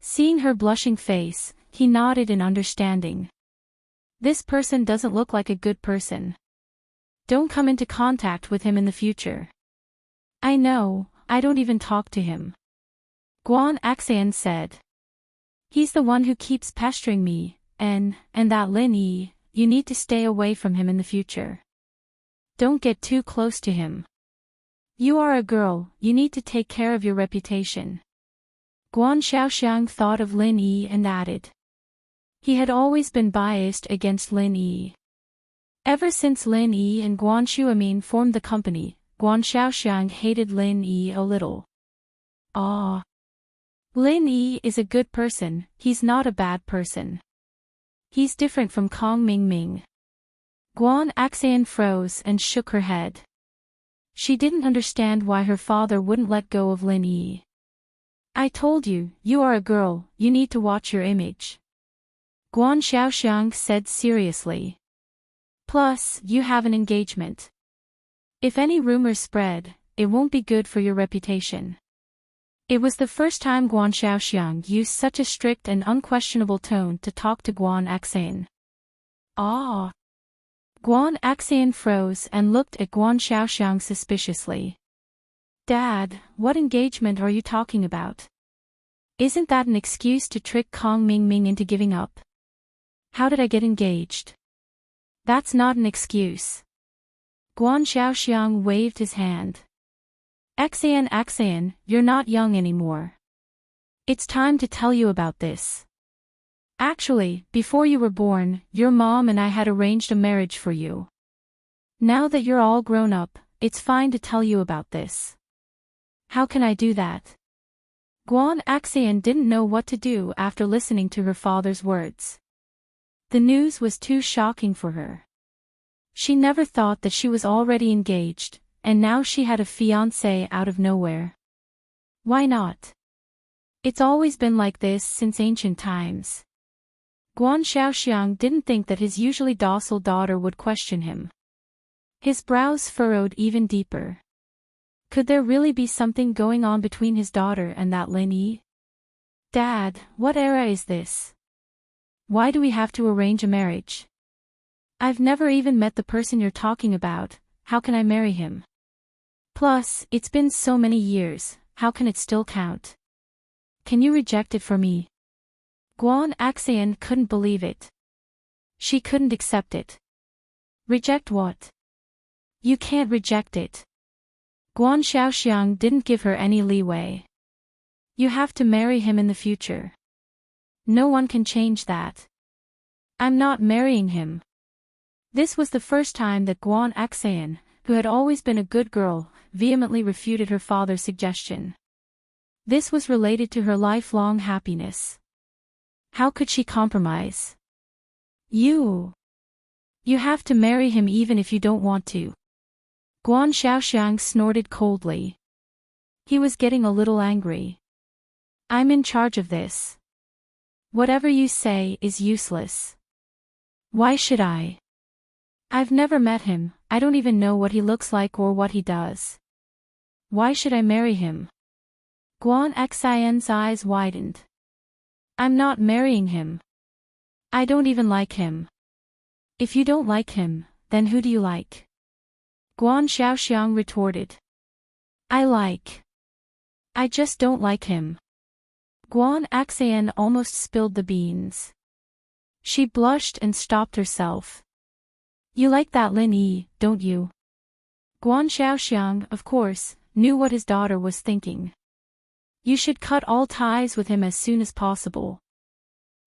Seeing her blushing face, he nodded in understanding. This person doesn't look like a good person. Don't come into contact with him in the future. I know, I don't even talk to him. Guan Axian said. He's the one who keeps pestering me, and that Lin Yi, you need to stay away from him in the future. Don't get too close to him. You are a girl, you need to take care of your reputation. Guan Xiaoxiang thought of Lin Yi and added. He had always been biased against Lin Yi. Ever since Lin Yi and Guan Shuamin formed the company, Guan Xiaoxiang hated Lin Yi a little. Ah. Lin Yi is a good person, he's not a bad person. He's different from Kang Mingming. Guan Axian froze and shook her head. She didn't understand why her father wouldn't let go of Lin Yi. I told you, you are a girl, you need to watch your image. Guan Xiaoxiang said seriously. Plus, you have an engagement. If any rumors spread, it won't be good for your reputation. It was the first time Guan Xiaoxiang used such a strict and unquestionable tone to talk to Guan Axian. Ah! Guan Axian froze and looked at Guan Xiaoxiang suspiciously. Dad, what engagement are you talking about? Isn't that an excuse to trick Kang Mingming into giving up? How did I get engaged? That's not an excuse. Guan Xiaoxiang waved his hand. Axian, you're not young anymore. It's time to tell you about this. Actually, before you were born, your mom and I had arranged a marriage for you. Now that you're all grown up, it's fine to tell you about this. How can I do that? Guan Axian didn't know what to do after listening to her father's words. The news was too shocking for her. She never thought that she was already engaged, and now she had a fiancé out of nowhere. Why not? It's always been like this since ancient times. Guan Xiaoxiang didn't think that his usually docile daughter would question him. His brows furrowed even deeper. Could there really be something going on between his daughter and that Lin Yi? Dad, what era is this? Why do we have to arrange a marriage? I've never even met the person you're talking about, how can I marry him? Plus, it's been so many years, how can it still count? Can you reject it for me? Guan Axian couldn't believe it. She couldn't accept it. Reject what? You can't reject it. Guan Xiaoxiang didn't give her any leeway. You have to marry him in the future. No one can change that. I'm not marrying him. This was the first time that Guan Axian, who had always been a good girl, vehemently refuted her father's suggestion. This was related to her lifelong happiness. How could she compromise? You have to marry him even if you don't want to. Guan Xiaoxiang snorted coldly. He was getting a little angry. I'm in charge of this. Whatever you say is useless. Why should I? I've never met him, I don't even know what he looks like or what he does. Why should I marry him? Guan Xian's eyes widened. I'm not marrying him. I don't even like him. If you don't like him, then who do you like? Guan Xiaoxiang retorted. I just don't like him. Guan Xian almost spilled the beans. She blushed and stopped herself. You like that Lin Yi, don't you? Guan Xiaoxiang, of course, knew what his daughter was thinking. You should cut all ties with him as soon as possible.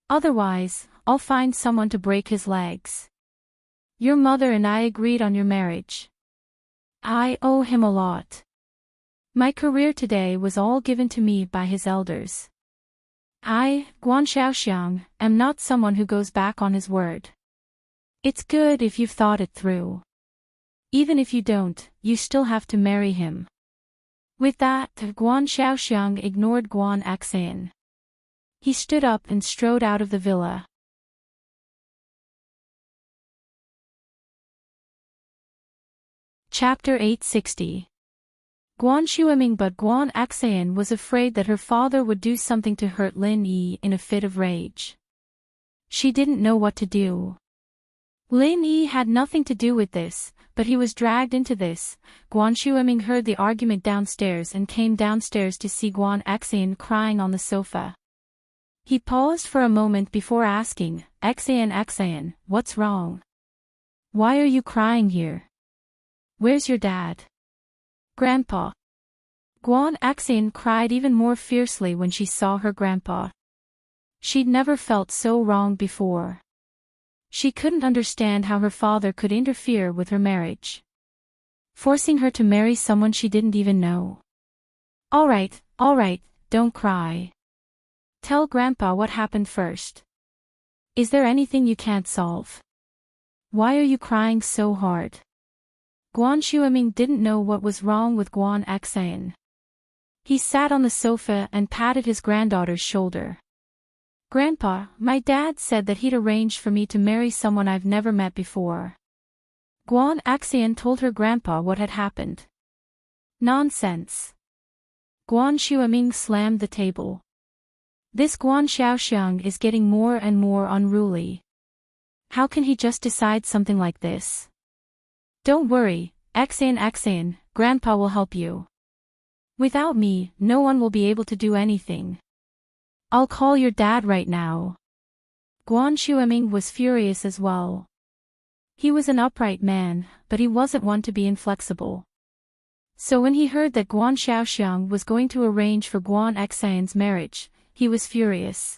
Otherwise, I'll find someone to break his legs. Your mother and I agreed on your marriage. I owe him a lot. My career today was all given to me by his elders. I, Guan Xiaoxiang, am not someone who goes back on his word. It's good if you've thought it through. Even if you don't, you still have to marry him. With that, Guan Xiaoxiang ignored Guan Xian. He stood up and strode out of the villa. Chapter 860. Guan Xueming, but Guan Xian was afraid that her father would do something to hurt Lin Yi in a fit of rage. She didn't know what to do. Lin Yi had nothing to do with this, but he was dragged into this. Guan Xueming heard the argument downstairs and came downstairs to see Guan Xian crying on the sofa. He paused for a moment before asking, Xian, what's wrong? Why are you crying here? Where's your dad? Grandpa. Guan Xian cried even more fiercely when she saw her grandpa. She'd never felt so wrong before. She couldn't understand how her father could interfere with her marriage, forcing her to marry someone she didn't even know. All right, don't cry. Tell Grandpa what happened first. Is there anything you can't solve? Why are you crying so hard? Guan Xueming didn't know what was wrong with Guan Xian. He sat on the sofa and patted his granddaughter's shoulder. Grandpa, my dad said that he'd arranged for me to marry someone I've never met before. Guan Xian told her grandpa what had happened. Nonsense. Guan Xueming slammed the table. This Guan Xiaoxiang is getting more and more unruly. How can he just decide something like this? Don't worry, Xian, Grandpa will help you. Without me, no one will be able to do anything. I'll call your dad right now. Guan Xueming was furious as well. He was an upright man, but he wasn't one to be inflexible. So when he heard that Guan Xiaoxiang was going to arrange for Guan Xian's marriage, he was furious.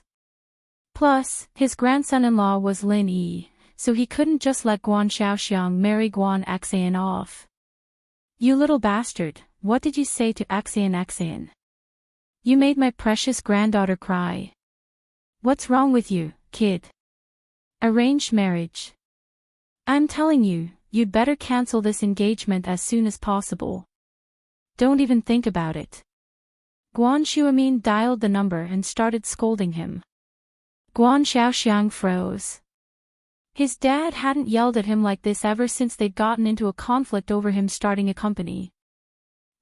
Plus, his grandson-in-law was Lin Yi, so he couldn't just let Guan Xiaoxiang marry Guan Xian off. You little bastard, what did you say to Xian? You made my precious granddaughter cry. What's wrong with you, kid? Arranged marriage. I'm telling you, you'd better cancel this engagement as soon as possible. Don't even think about it. Guan Xueming dialed the number and started scolding him. Guan Xiaoxiang froze. His dad hadn't yelled at him like this ever since they'd gotten into a conflict over him starting a company.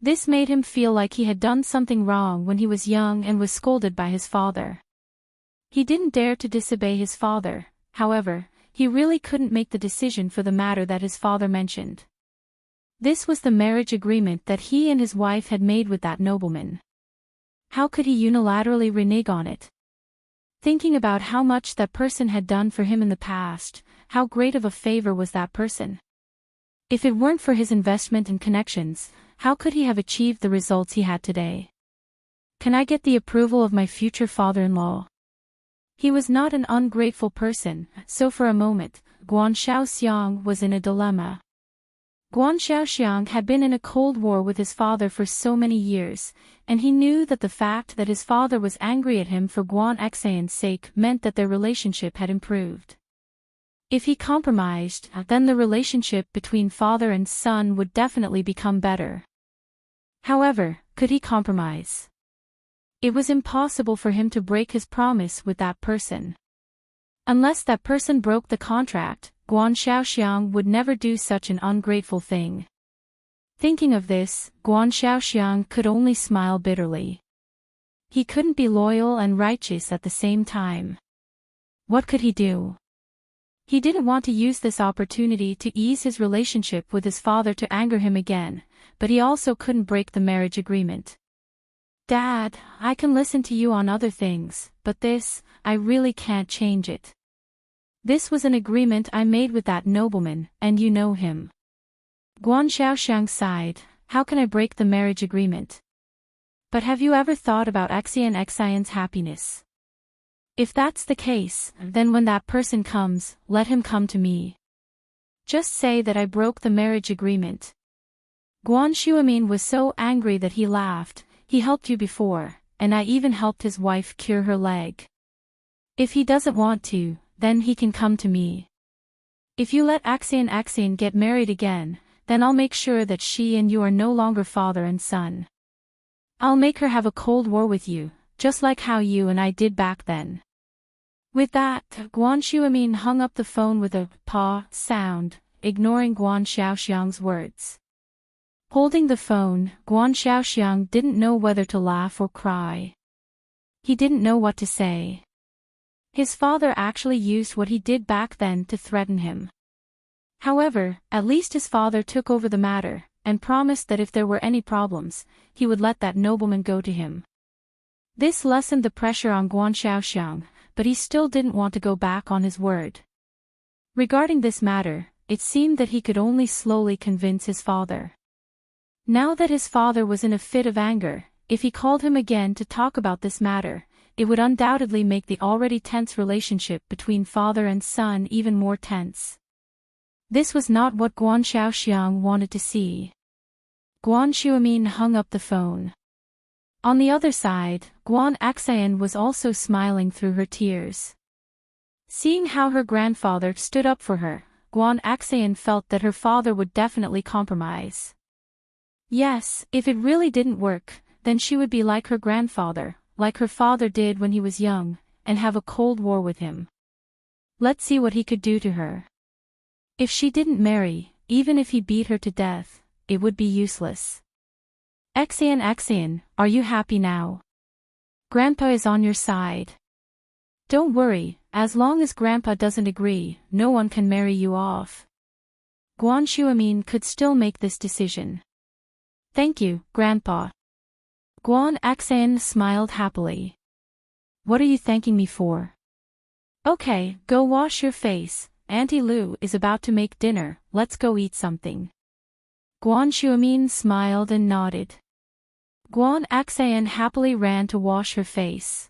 This made him feel like he had done something wrong when he was young and was scolded by his father. He didn't dare to disobey his father, however, he really couldn't make the decision for the matter that his father mentioned. This was the marriage agreement that he and his wife had made with that nobleman. How could he unilaterally renege on it? Thinking about how much that person had done for him in the past, how great of a favor was that person? If it weren't for his investment and connections, how could he have achieved the results he had today? Can I get the approval of my future father-in-law? He was not an ungrateful person, so for a moment, Guan Xiaoxiang was in a dilemma. Guan Xiaoxiang had been in a cold war with his father for so many years, and he knew that the fact that his father was angry at him for Guan Xian's sake meant that their relationship had improved. If he compromised, then the relationship between father and son would definitely become better. However, could he compromise? It was impossible for him to break his promise with that person. Unless that person broke the contract, Guan Xiaoxiang would never do such an ungrateful thing. Thinking of this, Guan Xiaoxiang could only smile bitterly. He couldn't be loyal and righteous at the same time. What could he do? He didn't want to use this opportunity to ease his relationship with his father to anger him again, but he also couldn't break the marriage agreement. Dad, I can listen to you on other things, but this, I really can't change it. This was an agreement I made with that nobleman, and you know him. Guan Xiaoxiang sighed. How can I break the marriage agreement? But have you ever thought about Xian's happiness? If that's the case, then when that person comes, let him come to me. Just say that I broke the marriage agreement. Guan Xuemin was so angry that he laughed. He helped you before, and I even helped his wife cure her leg. If he doesn't want to, then he can come to me. If you let Xian get married again, then I'll make sure that she and you are no longer father and son. I'll make her have a cold war with you, just like how you and I did back then. With that, Guan Xuemin hung up the phone with a "pa" sound, ignoring Guan Xiaoxiang's words. Holding the phone, Guan Xiaoxiang didn't know whether to laugh or cry. He didn't know what to say. His father actually used what he did back then to threaten him. However, at least his father took over the matter, and promised that if there were any problems, he would let that nobleman go to him. This lessened the pressure on Guan Xiaoxiang, but he still didn't want to go back on his word. Regarding this matter, it seemed that he could only slowly convince his father. Now that his father was in a fit of anger, if he called him again to talk about this matter, it would undoubtedly make the already tense relationship between father and son even more tense. This was not what Guan Xiaoxiang wanted to see. Guan Xuemin hung up the phone. On the other side, Guan Xian was also smiling through her tears. Seeing how her grandfather stood up for her, Guan Xian felt that her father would definitely compromise. Yes, if it really didn't work, then she would be like her grandfather, like her father did when he was young, and have a cold war with him. Let's see what he could do to her. If she didn't marry, even if he beat her to death, it would be useless. Xian, are you happy now? Grandpa is on your side. Don't worry, as long as Grandpa doesn't agree, no one can marry you off. Guan Xuemin could still make this decision. Thank you, Grandpa. Guan Xian smiled happily. What are you thanking me for? Okay, go wash your face. Auntie Lu is about to make dinner, let's go eat something. Guan Xuemin smiled and nodded. Guan Xian happily ran to wash her face.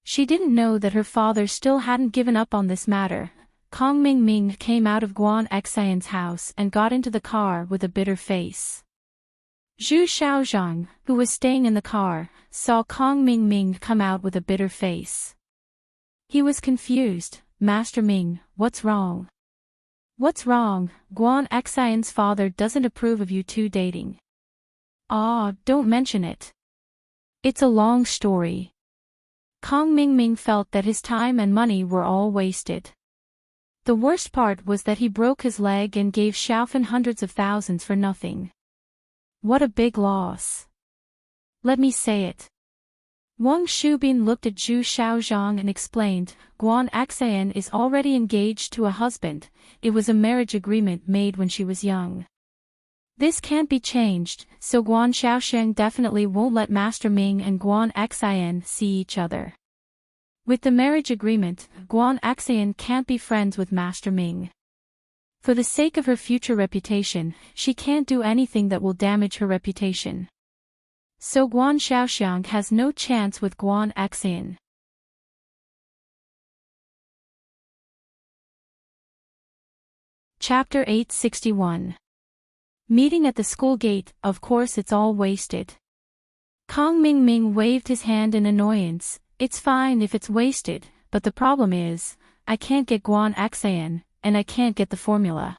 She didn't know that her father still hadn't given up on this matter. Kong Mingming came out of Guan Xian's house and got into the car with a bitter face. Zhu Xiaozhang, who was staying in the car, saw Kong Mingming come out with a bitter face. He was confused. Master Ming, what's wrong? What's wrong? Guan Xian's father doesn't approve of you two dating. Don't mention it. It's a long story. Kong Mingming felt that his time and money were all wasted. The worst part was that he broke his leg and gave Xiaofan hundreds of thousands for nothing. What a big loss. Let me say it. Wang Shubin looked at Zhu Xiaozhang and explained, Guan Xian is already engaged to a husband, it was a marriage agreement made when she was young. This can't be changed, so Guan Xiaoxiang definitely won't let Master Ming and Guan Xian see each other. With the marriage agreement, Guan Xian can't be friends with Master Ming. For the sake of her future reputation, she can't do anything that will damage her reputation. So Guan Xiaoxiang has no chance with Guan Xian. Chapter 861. Meeting at the school gate, of course it's all wasted. Kong Mingming waved his hand in annoyance. It's fine if it's wasted, but the problem is, I can't get Guan Xian, and I can't get the formula.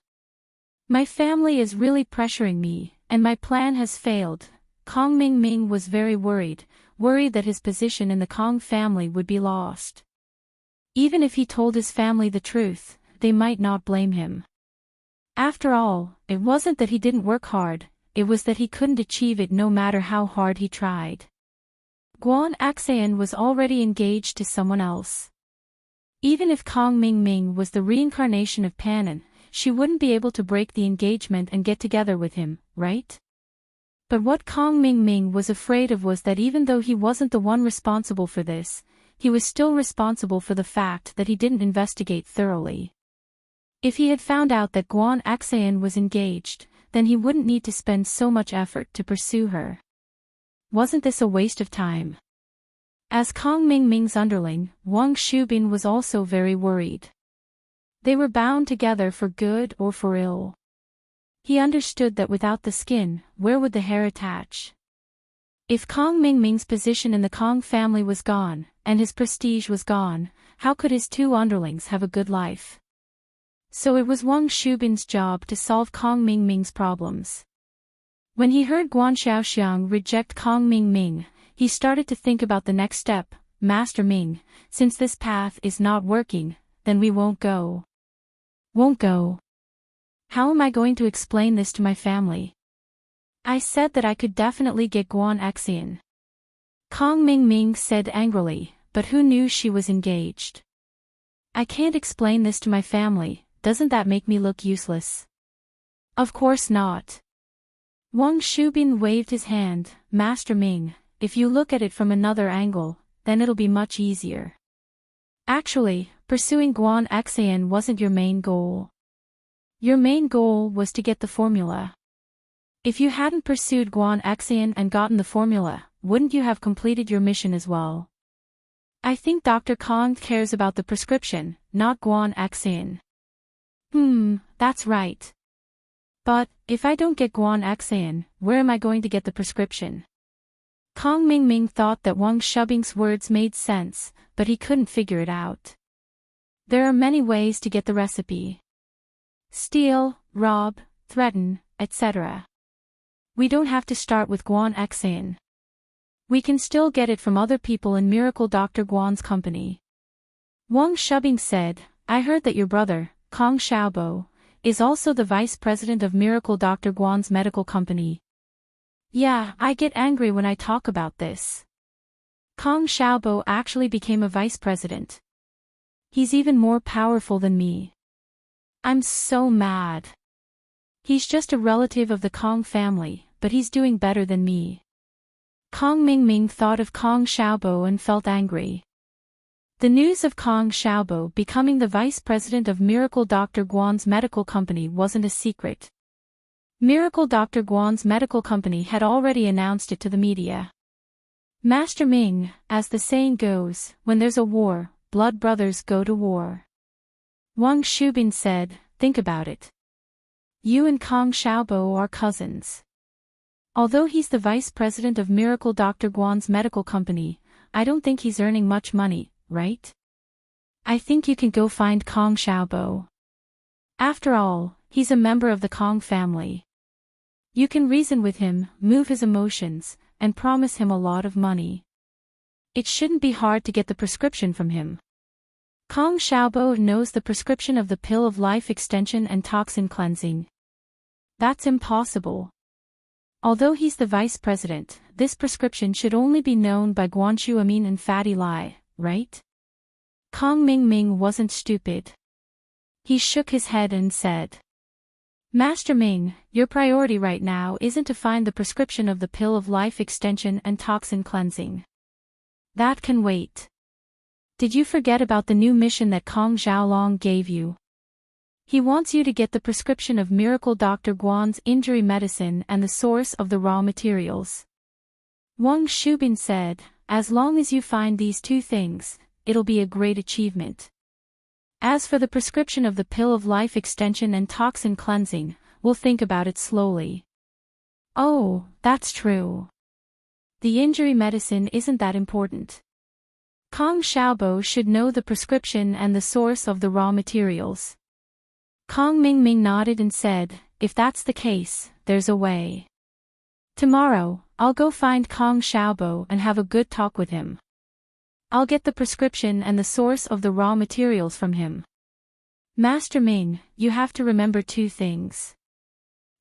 My family is really pressuring me, and my plan has failed. Kong Mingming was very worried that his position in the Kong family would be lost. Even if he told his family the truth, they might not blame him. After all, it wasn't that he didn't work hard, it was that he couldn't achieve it no matter how hard he tried. Guan Axan was already engaged to someone else. Even if Kong Mingming was the reincarnation of Panan, she wouldn't be able to break the engagement and get together with him, right? But what Kong Mingming was afraid of was that even though he wasn't the one responsible for this, he was still responsible for the fact that he didn't investigate thoroughly. If he had found out that Guan Axan was engaged, then he wouldn't need to spend so much effort to pursue her. Wasn't this a waste of time? As Kong Mingming's underling, Wang Shubin was also very worried. They were bound together for good or for ill. He understood that without the skin, where would the hair attach? If Kong Mingming's position in the Kong family was gone, and his prestige was gone, how could his two underlings have a good life? So it was Wang Shubin's job to solve Kong Mingming's problems. When he heard Guan Xiaoxiang reject Kong Mingming, he started to think about the next step. Master Ming, since this path is not working, then we won't go. Won't go. How am I going to explain this to my family? I said that I could definitely get Guan Xian. Kong Mingming said angrily, but who knew she was engaged? I can't explain this to my family, doesn't that make me look useless? Of course not. Wang Shubin waved his hand. Master Ming, if you look at it from another angle, then it'll be much easier. Actually, pursuing Guan Xian wasn't your main goal. Your main goal was to get the formula. If you hadn't pursued Guan Xian and gotten the formula, wouldn't you have completed your mission as well? I think Dr. Kong cares about the prescription, not Guan Xian. That's right. But, if I don't get Guan Xian, where am I going to get the prescription? Kong Mingming thought that Wang Shubing's words made sense, but he couldn't figure it out. There are many ways to get the recipe. Steal, rob, threaten, etc. We don't have to start with Guan Xian. We can still get it from other people in Miracle Dr. Guan's company. Wang Shubing said, I heard that your brother, Kong Xiaobo, is also the vice president of Miracle Dr. Guan's medical company. Yeah, I get angry when I talk about this. Kong Xiaobo actually became a vice president. He's even more powerful than me. I'm so mad. He's just a relative of the Kong family, but he's doing better than me. Kong Mingming thought of Kong Xiaobo and felt angry. The news of Kong Xiaobo becoming the vice president of Miracle Dr. Guan's medical company wasn't a secret. Miracle Dr. Guan's medical company had already announced it to the media. Master Ming, as the saying goes, when there's a war, blood brothers go to war. Wang Shubin said, think about it. You and Kong Xiaobo are cousins. Although he's the vice president of Miracle Dr. Guan's medical company, I don't think he's earning much money, right? I think you can go find Kong Xiaobo. After all, he's a member of the Kong family. You can reason with him, move his emotions, and promise him a lot of money. It shouldn't be hard to get the prescription from him. Kong Xiaobo knows the prescription of the pill of life extension and toxin cleansing. That's impossible. Although he's the vice president, this prescription should only be known by Guanchu Amin and Fatty Lai, right? Kong Mingming wasn't stupid. He shook his head and said, Master Ming, your priority right now isn't to find the prescription of the pill of life extension and toxin cleansing. That can wait. Did you forget about the new mission that Kong Xiaolong gave you? He wants you to get the prescription of Miracle Dr. Guan's injury medicine and the source of the raw materials. Wang Shubin said, as long as you find these two things, it'll be a great achievement. As for the prescription of the pill of life extension and toxin cleansing, we'll think about it slowly. Oh, that's true. The injury medicine isn't that important. Kong Xiaobo should know the prescription and the source of the raw materials. Kong Mingming nodded and said, if that's the case, there's a way. Tomorrow, I'll go find Kong Xiaobo and have a good talk with him. I'll get the prescription and the source of the raw materials from him. Master Ming, you have to remember two things.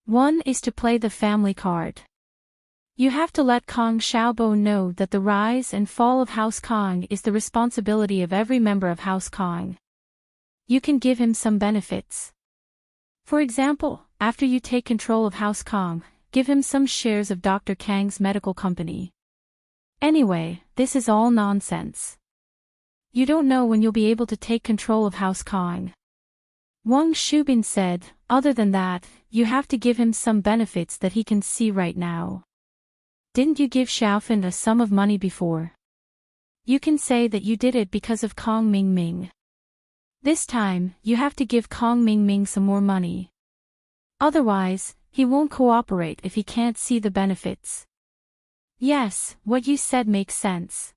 One is to play the family card. You have to let Kong Xiaobo know that the rise and fall of House Kong is the responsibility of every member of House Kong. You can give him some benefits. For example, after you take control of House Kong, give him some shares of Dr. Kang's medical company. Anyway, this is all nonsense. You don't know when you'll be able to take control of House Kong. Wang Shubin said, other than that, you have to give him some benefits that he can see right now. Didn't you give Xiaofan a sum of money before? You can say that you did it because of Kong Ming Ming. This time, you have to give Kong Ming Ming some more money. Otherwise, he won't cooperate if he can't see the benefits. Yes, what you said makes sense.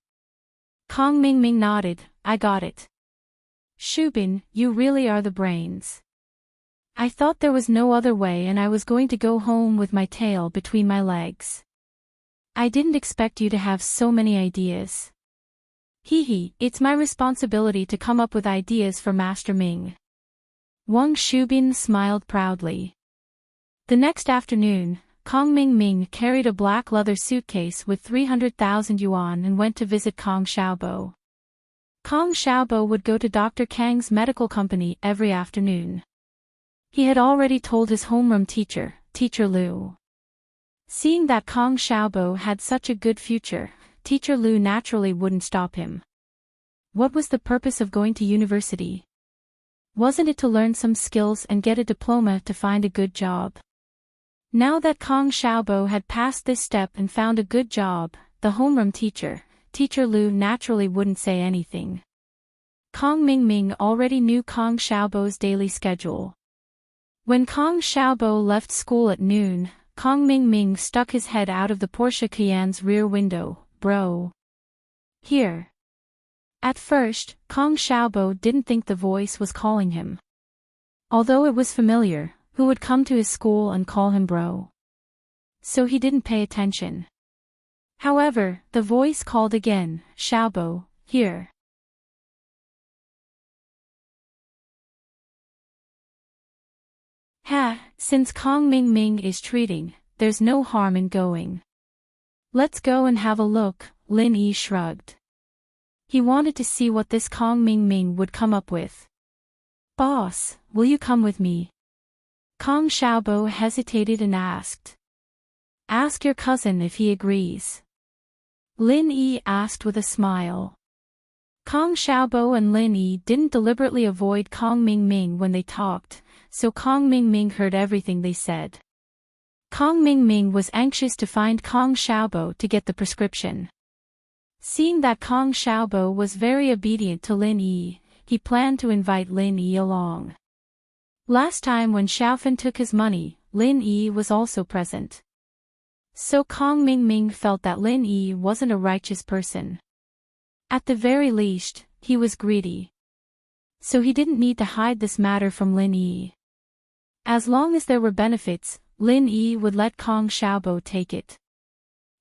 Kong Ming Ming nodded, I got it. Shubin, you really are the brains. I thought there was no other way and I was going to go home with my tail between my legs. I didn't expect you to have so many ideas. Hee, it's my responsibility to come up with ideas for Master Ming. Wang Shubin smiled proudly. The next afternoon, Kong Ming Ming carried a black leather suitcase with 300,000 yuan and went to visit Kong Xiaobo. Kong Xiaobo would go to Dr. Kang's medical company every afternoon. He had already told his homeroom teacher, Teacher Liu. Seeing that Kong Xiaobo had such a good future, Teacher Liu naturally wouldn't stop him. What was the purpose of going to university? Wasn't it to learn some skills and get a diploma to find a good job? Now that Kong Xiaobo had passed this step and found a good job, the homeroom teacher, Teacher Liu naturally wouldn't say anything. Kong Ming Ming already knew Kong Xiaobo's daily schedule. When Kong Xiaobo left school at noon, Kong Ming Ming stuck his head out of the Porsche Cayenne's rear window. Bro. Here. At first, Kong Xiaobo didn't think the voice was calling him. Although it was familiar, who would come to his school and call him bro? So he didn't pay attention. However, the voice called again, Xiaobo, here. Since Kong Ming Ming is treating, there's no harm in going. Let's go and have a look, Lin Yi shrugged. He wanted to see what this Kong Ming Ming would come up with. Boss, will you come with me? Kong Xiaobo hesitated and asked. Ask your cousin if he agrees. Lin Yi asked with a smile. Kong Xiaobo and Lin Yi didn't deliberately avoid Kong Ming Ming when they talked, so Kong Ming Ming heard everything they said. Kong Ming Ming was anxious to find Kong Xiaobo to get the prescription. Seeing that Kong Xiaobo was very obedient to Lin Yi, he planned to invite Lin Yi along. Last time when Xiaofan took his money, Lin Yi was also present. So Kong Ming Ming felt that Lin Yi wasn't a righteous person. At the very least, he was greedy. So he didn't need to hide this matter from Lin Yi. As long as there were benefits, Lin Yi would let Kong Xiaobo take it.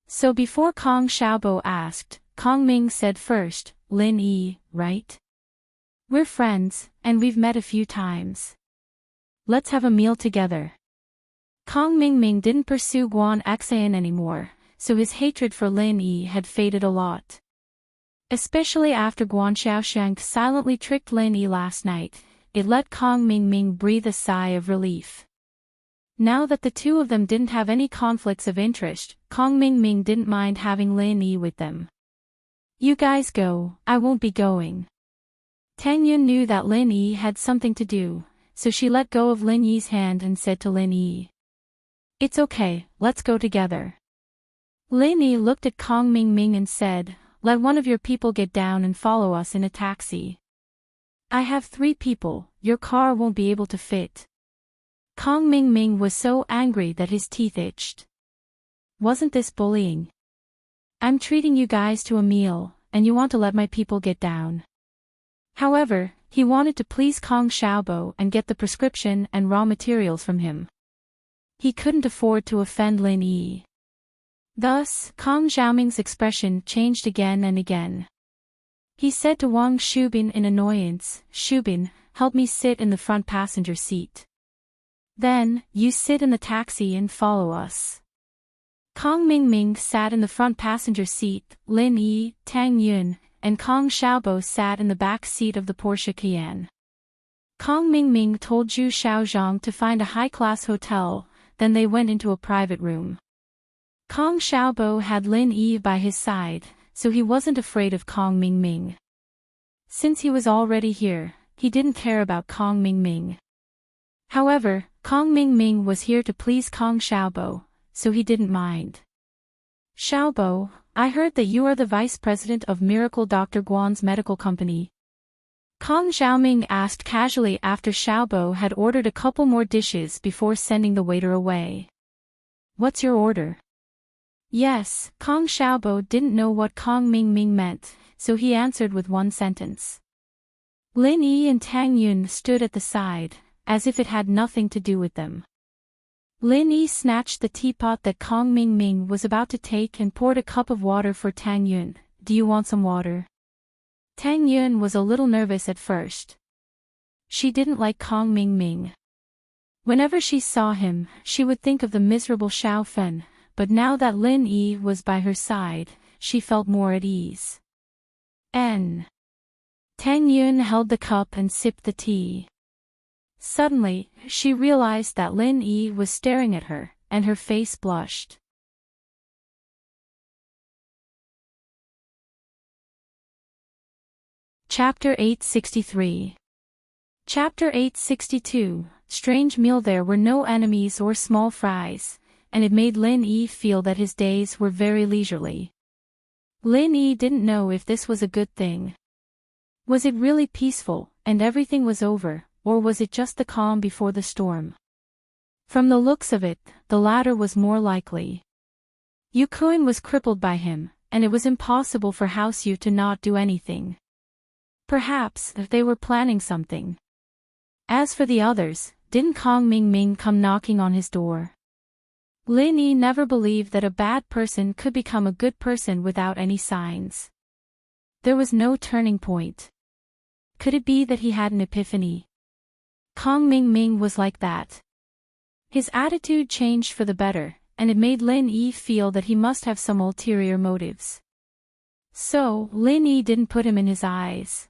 So before Kong Xiaobo asked, Kong Ming said first, Lin Yi, right? We're friends, and we've met a few times. Let's have a meal together. Kong Ming Ming didn't pursue Guan Xan anymore, so his hatred for Lin Yi had faded a lot. Especially after Guan Xiaoshank silently tricked Lin Yi last night, it let Kong Ming Ming breathe a sigh of relief. Now that the two of them didn't have any conflicts of interest, Kong Ming Ming didn't mind having Lin Yi with them. You guys go, I won't be going. Tang Yun knew that Lin Yi had something to do, so she let go of Lin Yi's hand and said to Lin Yi. It's okay, let's go together. Lin Yi looked at Kong Ming Ming and said, let one of your people get down and follow us in a taxi. I have 3 people, your car won't be able to fit. Kong Ming Ming was so angry that his teeth itched. Wasn't this bullying? I'm treating you guys to a meal, and you want to let my people get down. However, he wanted to please Kong Xiaobo and get the prescription and raw materials from him. He couldn't afford to offend Lin Yi. Thus, Kong Xiaoming's expression changed again and again. He said to Wang Shubin in annoyance, Shubin, help me sit in the front passenger seat. Then, you sit in the taxi and follow us. Kong Mingming sat in the front passenger seat, Lin Yi, Tang Yun, and Kong Xiaobo sat in the back seat of the Porsche Cayenne. Kong Mingming told Zhu Xiaozhang to find a high-class hotel, then they went into a private room. Kong Xiaobo had Lin Yi by his side, so he wasn't afraid of Kong Mingming. Since he was already here, he didn't care about Kong Mingming. However, Kong Mingming was here to please Kong Xiaobo, so he didn't mind. Xiaobo, I heard that you are the vice president of Miracle Dr. Guan's medical company. Kong Xiaoming asked casually after Xiaobo had ordered a couple more dishes before sending the waiter away. What's your order? Yes, Kong Xiaobo didn't know what Kong Mingming meant, so he answered with one sentence. Lin Yi and Tang Yun stood at the side, as if it had nothing to do with them. Lin Yi snatched the teapot that Kong Mingming was about to take and poured a cup of water for Tang Yun. Do you want some water? Tang Yun was a little nervous at first. She didn't like Kong Mingming. Whenever she saw him, she would think of the miserable Xiao Fen, but now that Lin Yi was by her side, she felt more at ease. Tang Yun held the cup and sipped the tea. Suddenly, she realized that Lin Yi was staring at her, and her face blushed. Chapter 863. Chapter 862, Strange meal. There were no enemies or small fries, and it made Lin Yi feel that his days were very leisurely. Lin Yi didn't know if this was a good thing. Was it really peaceful, and everything was over, or was it just the calm before the storm? From the looks of it, the latter was more likely. Yu Kuan was crippled by him, and it was impossible for House Yu to not do anything. Perhaps they were planning something. As for the others, didn't Kong Mingming come knocking on his door? Lin Yi never believed that a bad person could become a good person without any signs. There was no turning point. Could it be that he had an epiphany? Kong Mingming was like that. His attitude changed for the better, and it made Lin Yi feel that he must have some ulterior motives. So, Lin Yi didn't put him in his eyes.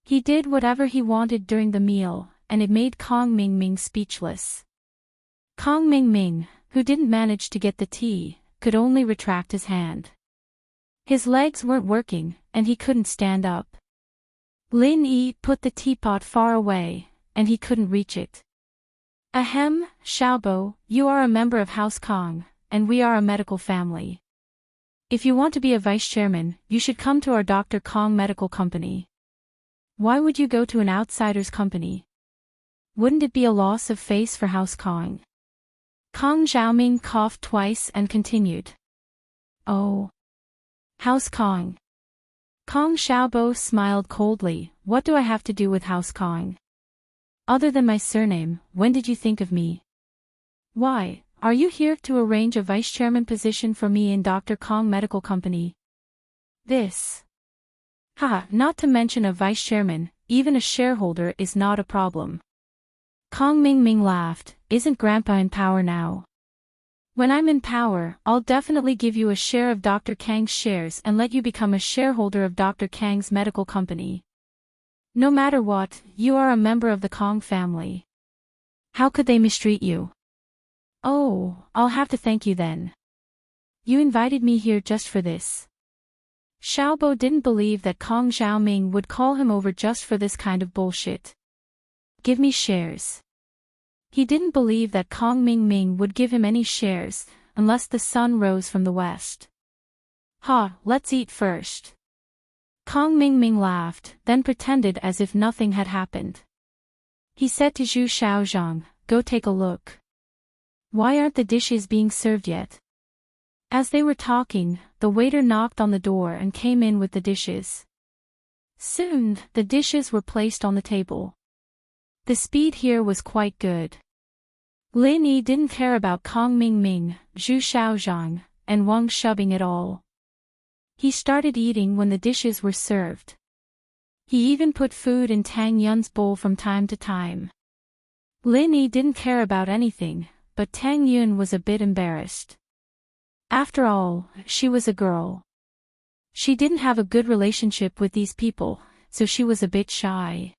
He did whatever he wanted during the meal, and it made Kong Mingming speechless. Kong Mingming, who didn't manage to get the tea, could only retract his hand. His legs weren't working, and he couldn't stand up. Lin Yi put the teapot far away, and he couldn't reach it. Ahem, Xiaobo, you are a member of House Kong, and we are a medical family. If you want to be a vice chairman, you should come to our Dr. Kong Medical Company. Why would you go to an outsider's company? Wouldn't it be a loss of face for House Kong? Kong Xiaoming coughed twice and continued. Oh. House Kong. Kong Xiaobo smiled coldly. What do I have to do with House Kong? Other than my surname, when did you think of me? Why, are you here to arrange a vice chairman position for me in Dr. Kong Medical Company? This. Not to mention a vice chairman, even a shareholder is not a problem. Kong Mingming laughed. Isn't Grandpa in power now? When I'm in power, I'll definitely give you a share of Dr. Kang's shares and let you become a shareholder of Dr. Kang's medical company. No matter what, you are a member of the Kong family. How could they mistreat you? Oh, I'll have to thank you then. You invited me here just for this. Xiaobo didn't believe that Kong Xiaoming would call him over just for this kind of bullshit. Give me shares. He didn't believe that Kong Mingming would give him any shares, unless the sun rose from the west. Let's eat first. Kong Mingming laughed, then pretended as if nothing had happened. He said to Zhu Xiaozhang, go take a look. Why aren't the dishes being served yet? As they were talking, the waiter knocked on the door and came in with the dishes. Soon, the dishes were placed on the table. The speed here was quite good. Lin Yi didn't care about Kong Mingming, Zhu Xiaozhang, and Wang Shubing at all. He started eating when the dishes were served. He even put food in Tang Yun's bowl from time to time. Lin Yi didn't care about anything, but Tang Yun was a bit embarrassed. After all, she was a girl. She didn't have a good relationship with these people, so she was a bit shy.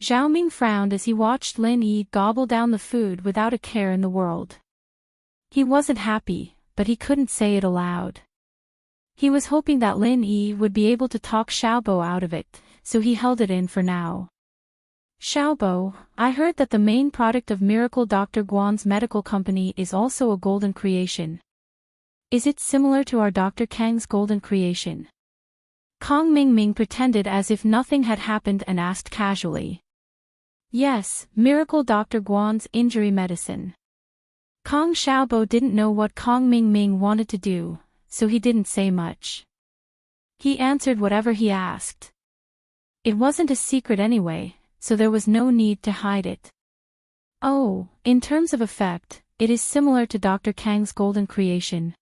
Zhao Ming frowned as he watched Lin Yi gobble down the food without a care in the world. He wasn't happy, but he couldn't say it aloud. He was hoping that Lin Yi would be able to talk Xiaobo out of it, so he held it in for now. Xiaobo, I heard that the main product of Miracle Dr. Guan's medical company is also a golden creation. Is it similar to our Dr. Kang's golden creation? Kong Mingming pretended as if nothing had happened and asked casually. Yes, Miracle Dr. Guan's injury medicine. Kong Xiaobo didn't know what Kong Mingming wanted to do, so he didn't say much. He answered whatever he asked. It wasn't a secret anyway, so there was no need to hide it. Oh, in terms of effect, it is similar to Dr. Kang's golden creation.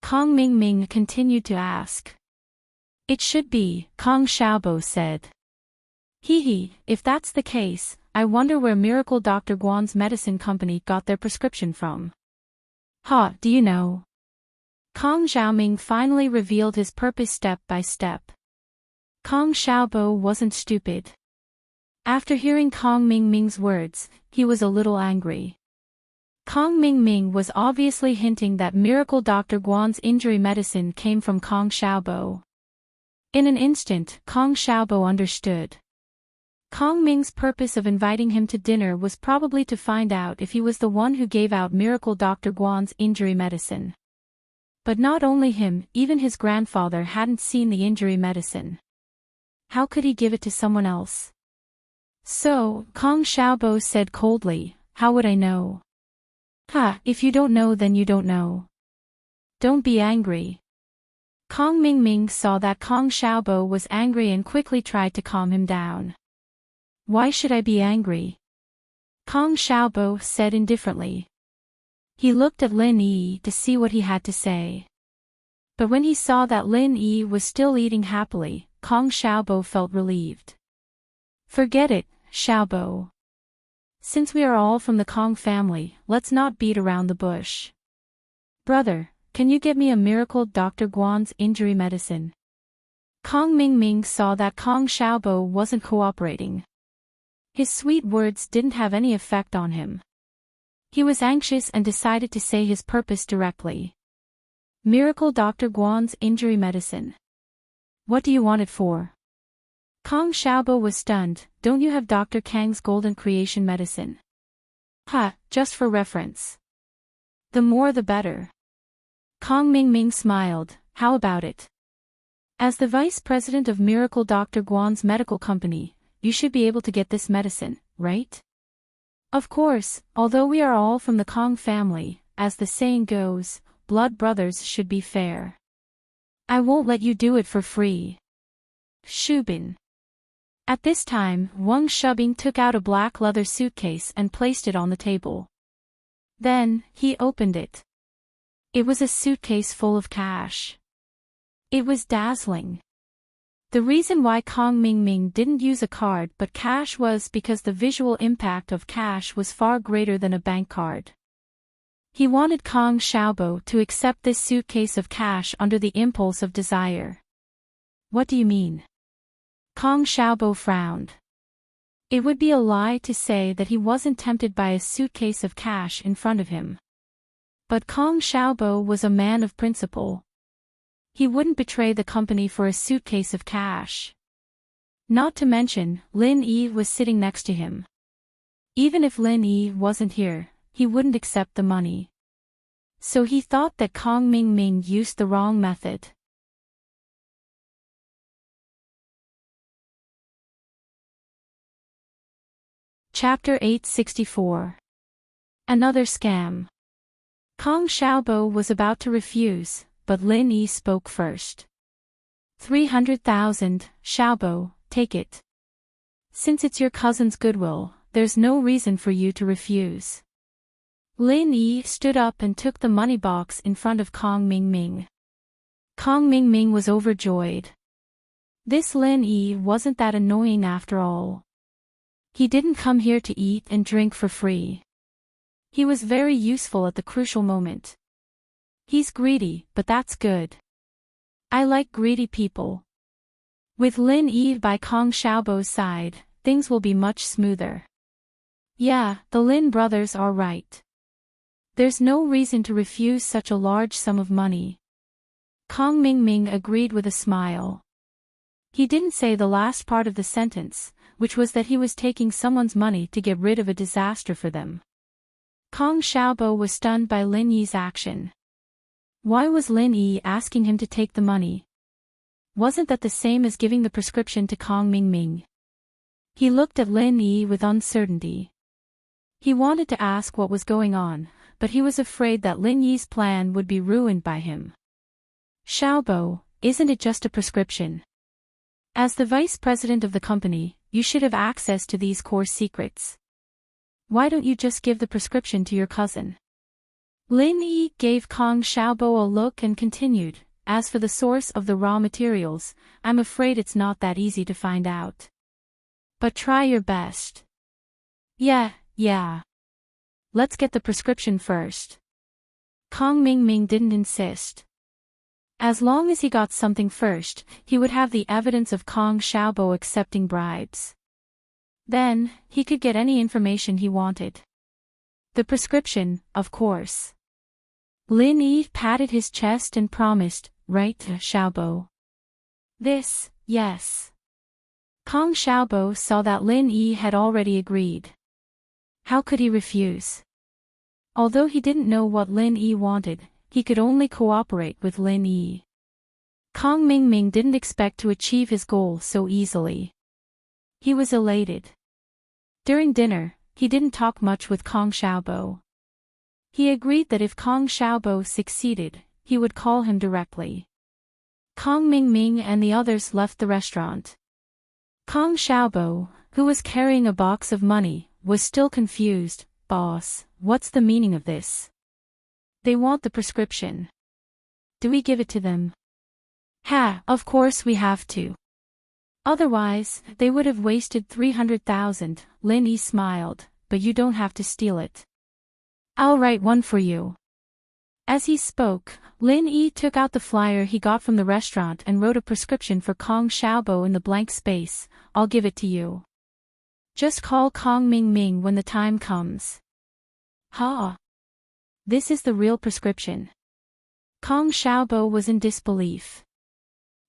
Kong Mingming continued to ask. It should be, Kong Xiaobo said. If that's the case, I wonder where Miracle Dr. Guan's medicine company got their prescription from. Do you know? Kong Xiaoming finally revealed his purpose step by step. Kong Xiaobo wasn't stupid. After hearing Kong Mingming's words, he was a little angry. Kong Mingming was obviously hinting that Miracle Dr. Guan's injury medicine came from Kong Xiaobo. In an instant, Kong Xiaobo understood. Kong Ming's purpose of inviting him to dinner was probably to find out if he was the one who gave out Miracle Dr. Guan's injury medicine. But not only him, even his grandfather hadn't seen the injury medicine. How could he give it to someone else? So, Kong Xiaobo said coldly, how would I know? If you don't know then you don't know. Don't be angry. Kong Mingming saw that Kong Xiaobo was angry and quickly tried to calm him down. Why should I be angry? Kong Xiaobo said indifferently. He looked at Lin Yi to see what he had to say. But when he saw that Lin Yi was still eating happily, Kong Xiaobo felt relieved. Forget it, Xiaobo. Since we are all from the Kong family, let's not beat around the bush. Brother, can you get me a Miracle Dr. Guan's injury medicine? Kong Mingming saw that Kong Xiaobo wasn't cooperating. His sweet words didn't have any effect on him. He was anxious and decided to say his purpose directly. Miracle Dr. Guan's injury medicine. What do you want it for? Kong Xiaobo was stunned. Don't you have Dr. Kang's golden creation medicine? Just for reference. The more the better. Kong Mingming smiled. How about it? As the vice president of Miracle Dr. Guan's medical company, you should be able to get this medicine, right? Of course, although we are all from the Kong family, as the saying goes, blood brothers should be fair. I won't let you do it for free. Shubin. At this time, Wang Shubing took out a black leather suitcase and placed it on the table. Then, he opened it. It was a suitcase full of cash. It was dazzling. The reason why Kong Mingming didn't use a card but cash was because the visual impact of cash was far greater than a bank card. He wanted Kong Xiaobo to accept this suitcase of cash under the impulse of desire. What do you mean? Kong Xiaobo frowned. It would be a lie to say that he wasn't tempted by a suitcase of cash in front of him. But Kong Xiaobo was a man of principle. He wouldn't betray the company for a suitcase of cash. Not to mention, Lin Yi was sitting next to him. Even if Lin Yi wasn't here, he wouldn't accept the money. So he thought that Kong Mingming used the wrong method. Chapter 864. Another scam. Kong Xiaobo was about to refuse, but Lin Yi spoke first. 300,000, Xiaobo, take it. Since it's your cousin's goodwill, there's no reason for you to refuse. Lin Yi stood up and took the money box in front of Kong Mingming. Kong Mingming was overjoyed. This Lin Yi wasn't that annoying after all. He didn't come here to eat and drink for free. He was very useful at the crucial moment. He's greedy, but that's good. I like greedy people. With Lin Yi by Kong Xiaobo's side, things will be much smoother. Yeah, the Lin brothers are right. There's no reason to refuse such a large sum of money. Kong Mingming agreed with a smile. He didn't say the last part of the sentence, which was that he was taking someone's money to get rid of a disaster for them. Kong Xiaobo was stunned by Lin Yi's action. Why was Lin Yi asking him to take the money? Wasn't that the same as giving the prescription to Kong Mingming? He looked at Lin Yi with uncertainty. He wanted to ask what was going on, but he was afraid that Lin Yi's plan would be ruined by him. Xiaobo, isn't it just a prescription? As the vice president of the company, you should have access to these core secrets. Why don't you just give the prescription to your cousin? Lin Yi gave Kong Xiaobo a look and continued, as for the source of the raw materials, I'm afraid it's not that easy to find out. But try your best. Yeah. Let's get the prescription first. Kong Mingming didn't insist. As long as he got something first, he would have the evidence of Kong Xiaobo accepting bribes. Then, he could get any information he wanted. The prescription, of course. Lin Yi patted his chest and promised, right, Xiaobo? This, yes. Kong Xiaobo saw that Lin Yi had already agreed. How could he refuse? Although he didn't know what Lin Yi wanted, he could only cooperate with Lin Yi. Kong Mingming didn't expect to achieve his goal so easily. He was elated. During dinner, he didn't talk much with Kong Xiaobo. He agreed that if Kong Xiaobo succeeded, he would call him directly. Kong Mingming and the others left the restaurant. Kong Xiaobo, who was carrying a box of money, was still confused. Boss, what's the meaning of this? They want the prescription. Do we give it to them? Of course we have to. Otherwise, they would have wasted 300,000, Lin Yi smiled, but you don't have to steal it. I'll write one for you. As he spoke, Lin Yi took out the flyer he got from the restaurant and wrote a prescription for Kong Xiaobo in the blank space. I'll give it to you. Just call Kong Mingming when the time comes. This is the real prescription. Kong Xiaobo was in disbelief.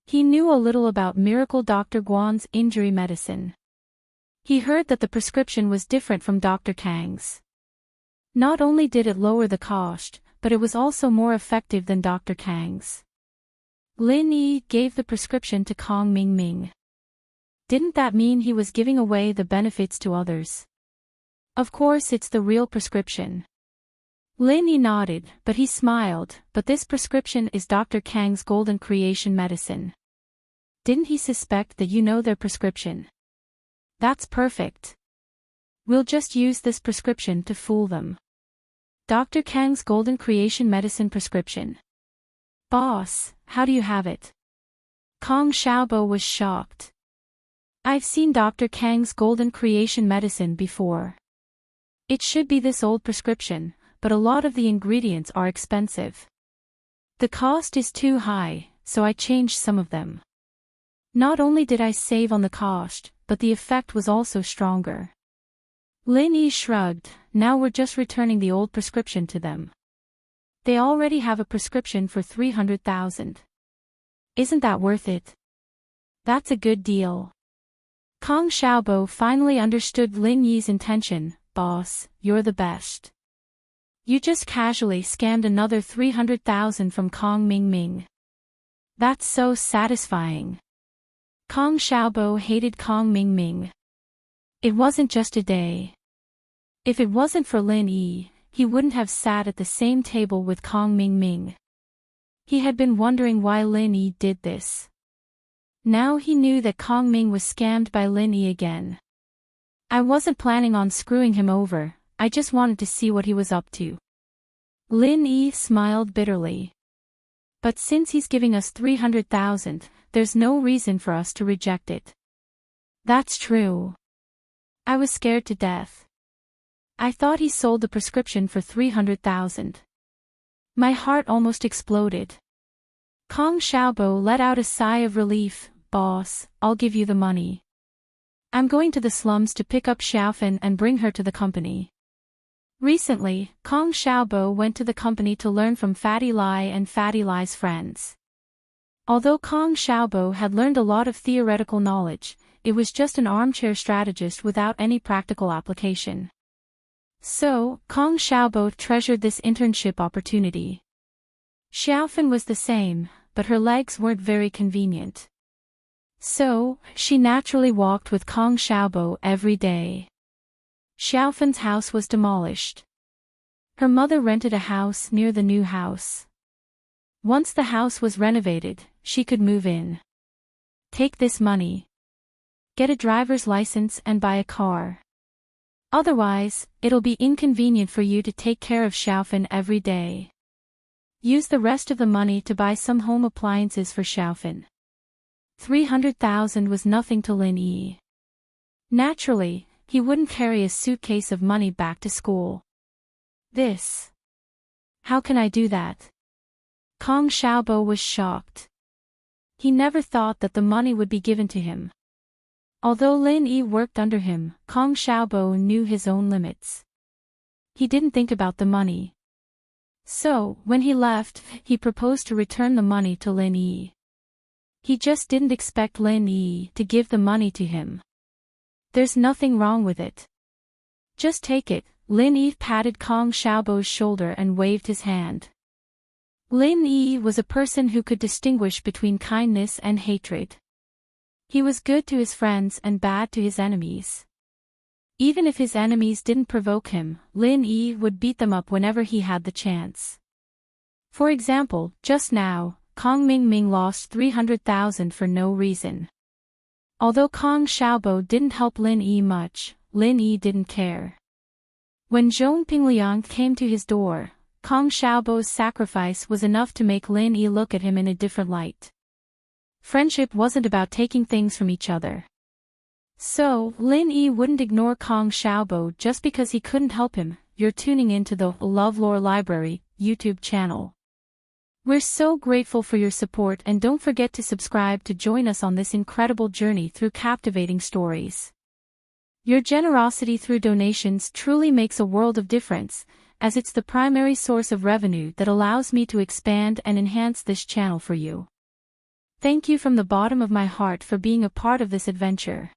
He knew a little about Miracle Dr. Guan's injury medicine. He heard that the prescription was different from Dr. Kang's. Not only did it lower the cost, but it was also more effective than Dr. Kang's. Lin Yi gave the prescription to Kong Mingming. Didn't that mean he was giving away the benefits to others? Of course it's the real prescription. Lin Yi nodded, but he smiled, but this prescription is Dr. Kang's golden creation medicine. Didn't he suspect that you know their prescription? That's perfect. We'll just use this prescription to fool them. Dr. Kang's golden creation medicine prescription. Boss, how do you have it? Kong Xiaobo was shocked. I've seen Dr. Kang's golden creation medicine before. It should be this old prescription, but a lot of the ingredients are expensive. The cost is too high, so I changed some of them. Not only did I save on the cost, but the effect was also stronger. Lin Yi shrugged, now we're just returning the old prescription to them. They already have a prescription for 300,000. Isn't that worth it? That's a good deal. Kong Xiaobo finally understood Lin Yi's intention. Boss, you're the best. You just casually scammed another 300,000 from Kong Mingming. That's so satisfying. Kong Xiaobo hated Kong Mingming. It wasn't just a day. If it wasn't for Lin Yi, he wouldn't have sat at the same table with Kong Mingming. He had been wondering why Lin Yi did this. Now he knew that Kong Ming was scammed by Lin Yi again. I wasn't planning on screwing him over, I just wanted to see what he was up to. Lin Yi smiled bitterly. But since he's giving us 300,000, there's no reason for us to reject it. That's true. I was scared to death. I thought he sold the prescription for 300,000. My heart almost exploded. Kong Xiaobo let out a sigh of relief. Boss, I'll give you the money. I'm going to the slums to pick up Xiaofan and bring her to the company. Recently, Kong Xiaobo went to the company to learn from Fatty Lai and Fatty Lai's friends. Although Kong Xiaobo had learned a lot of theoretical knowledge, it was just an armchair strategist without any practical application. So, Kong Xiaobo treasured this internship opportunity. Xiaofan was the same, but her legs weren't very convenient. So, she naturally walked with Kong Xiaobo every day. Xiaofan's house was demolished. Her mother rented a house near the new house. Once the house was renovated, she could move in. Take this money. Get a driver's license and buy a car. Otherwise, it'll be inconvenient for you to take care of Xiaofan every day. Use the rest of the money to buy some home appliances for Xiaofan. 300,000 was nothing to Lin Yi. Naturally, he wouldn't carry a suitcase of money back to school. How can I do that? Kong Xiaobo was shocked. He never thought that the money would be given to him. Although Lin Yi worked under him, Kong Xiaobo knew his own limits. He didn't think about the money. So, when he left, he proposed to return the money to Lin Yi. He just didn't expect Lin Yi to give the money to him. There's nothing wrong with it. Just take it. Lin Yi patted Kong Xiaobo's shoulder and waved his hand. Lin Yi was a person who could distinguish between kindness and hatred. He was good to his friends and bad to his enemies. Even if his enemies didn't provoke him, Lin Yi would beat them up whenever he had the chance. For example, just now, Kong Mingming lost 300,000 for no reason. Although Kong Xiaobo didn't help Lin Yi much, Lin Yi didn't care. When Zhong Pingliang came to his door, Kong Xiaobo's sacrifice was enough to make Lin Yi look at him in a different light. Friendship wasn't about taking things from each other. So, Lin Yi wouldn't ignore Kong Xiaobo just because he couldn't help him. You're tuning into the LoveLore Library YouTube channel. We're so grateful for your support, and don't forget to subscribe to join us on this incredible journey through captivating stories. Your generosity through donations truly makes a world of difference, as it's the primary source of revenue that allows me to expand and enhance this channel for you. Thank you from the bottom of my heart for being a part of this adventure.